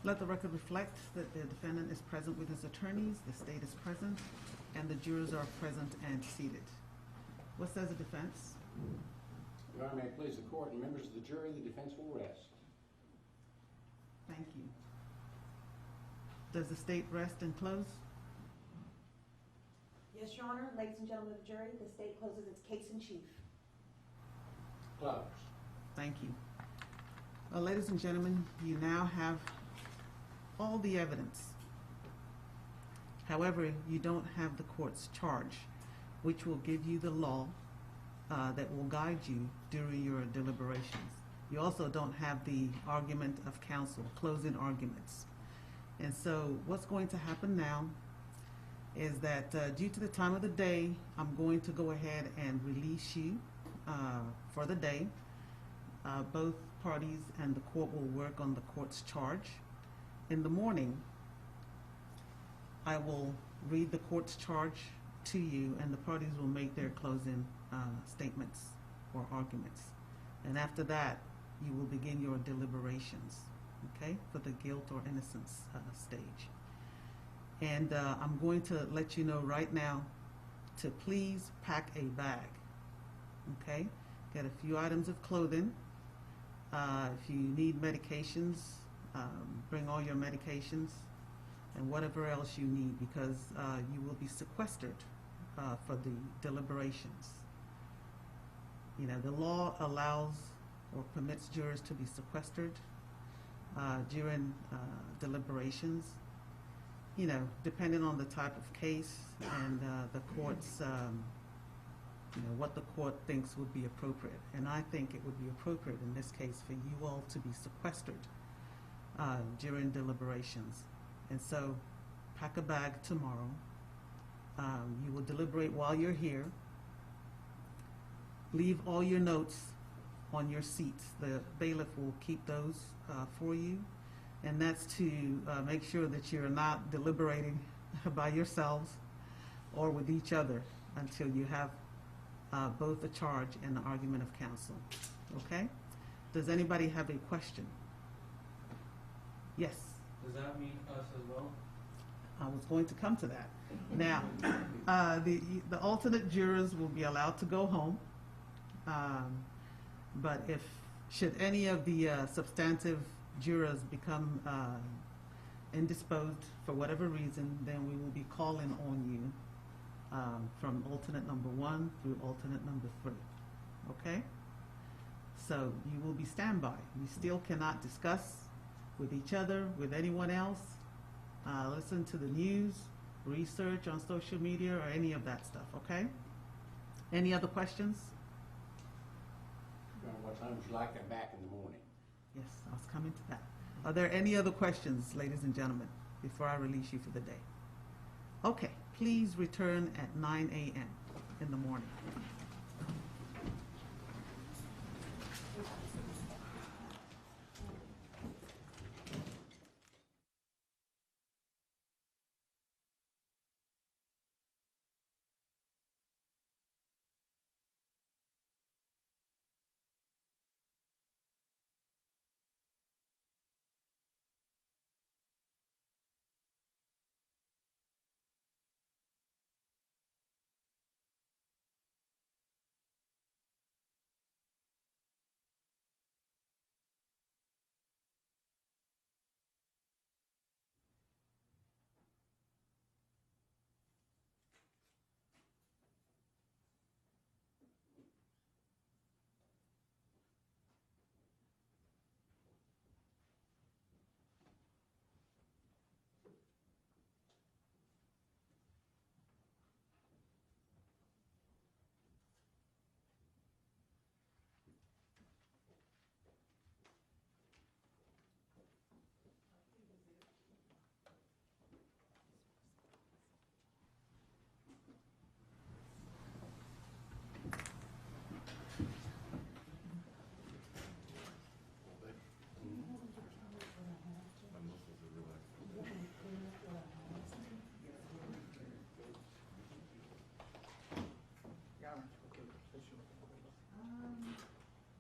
A: Let the record reflect that the defendant is present with his attorneys, the state is present, and the jurors are present and seated. What says the defense?
G: Your Honor, may it please the court and members of the jury, the defense will rest.
A: Thank you. Does the state rest and close?
E: Yes, Your Honor. Ladies and gentlemen of the jury, the state closes its case in chief.
G: Close.
A: Thank you. Ladies and gentlemen, you now have all the evidence. However, you don't have the court's charge, which will give you the law that will guide you during your deliberations. You also don't have the argument of counsel, closing arguments. And so what's going to happen now is that due to the time of the day, I'm going to go ahead and release you for the day. Both parties and the court will work on the court's charge. In the morning, I will read the court's charge to you, and the parties will make their closing statements or arguments. And after that, you will begin your deliberations, okay, for the guilt or innocence stage. And I'm going to let you know right now to please pack a bag, okay? Get a few items of clothing. If you need medications, bring all your medications and whatever else you need, because you will be sequestered for the deliberations. You know, the law allows or permits jurors to be sequestered during deliberations, you know, depending on the type of case and the court's, you know, what the court thinks would be appropriate. And I think it would be appropriate in this case for you all to be sequestered during deliberations. And so pack a bag tomorrow. You will deliberate while you're here. Leave all your notes on your seats. The bailiff will keep those for you. and that's to make sure that you're not deliberating by yourselves or with each other until you have both the charge and the argument of counsel. Okay? Does anybody have a question? Yes.
K: Does that mean us as well?
A: I was going to come to that. Now, the alternate jurors will be allowed to go home, but should any of the substantive jurors become indisposed for whatever reason, then we will be calling on you from alternate number 1 through alternate number 3. Okay? So you will be standby. You still cannot discuss with each other, with anyone else, listen to the news, research on social media, or any of that stuff, okay? Any other questions?
G: What time would you like them back in the morning?
A: Yes, I was coming to that. Are there any other questions, ladies and gentlemen, before I release you for the day? Okay, please return at 9 a.m. in the morning.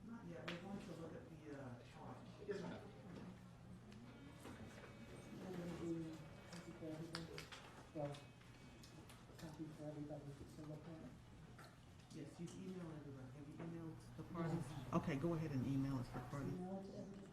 A: Not yet. We're going to look at the charge. Yes, ma'am. Yes, you've emailed everybody. Have you emailed the parties? Okay, go ahead and email us the parties.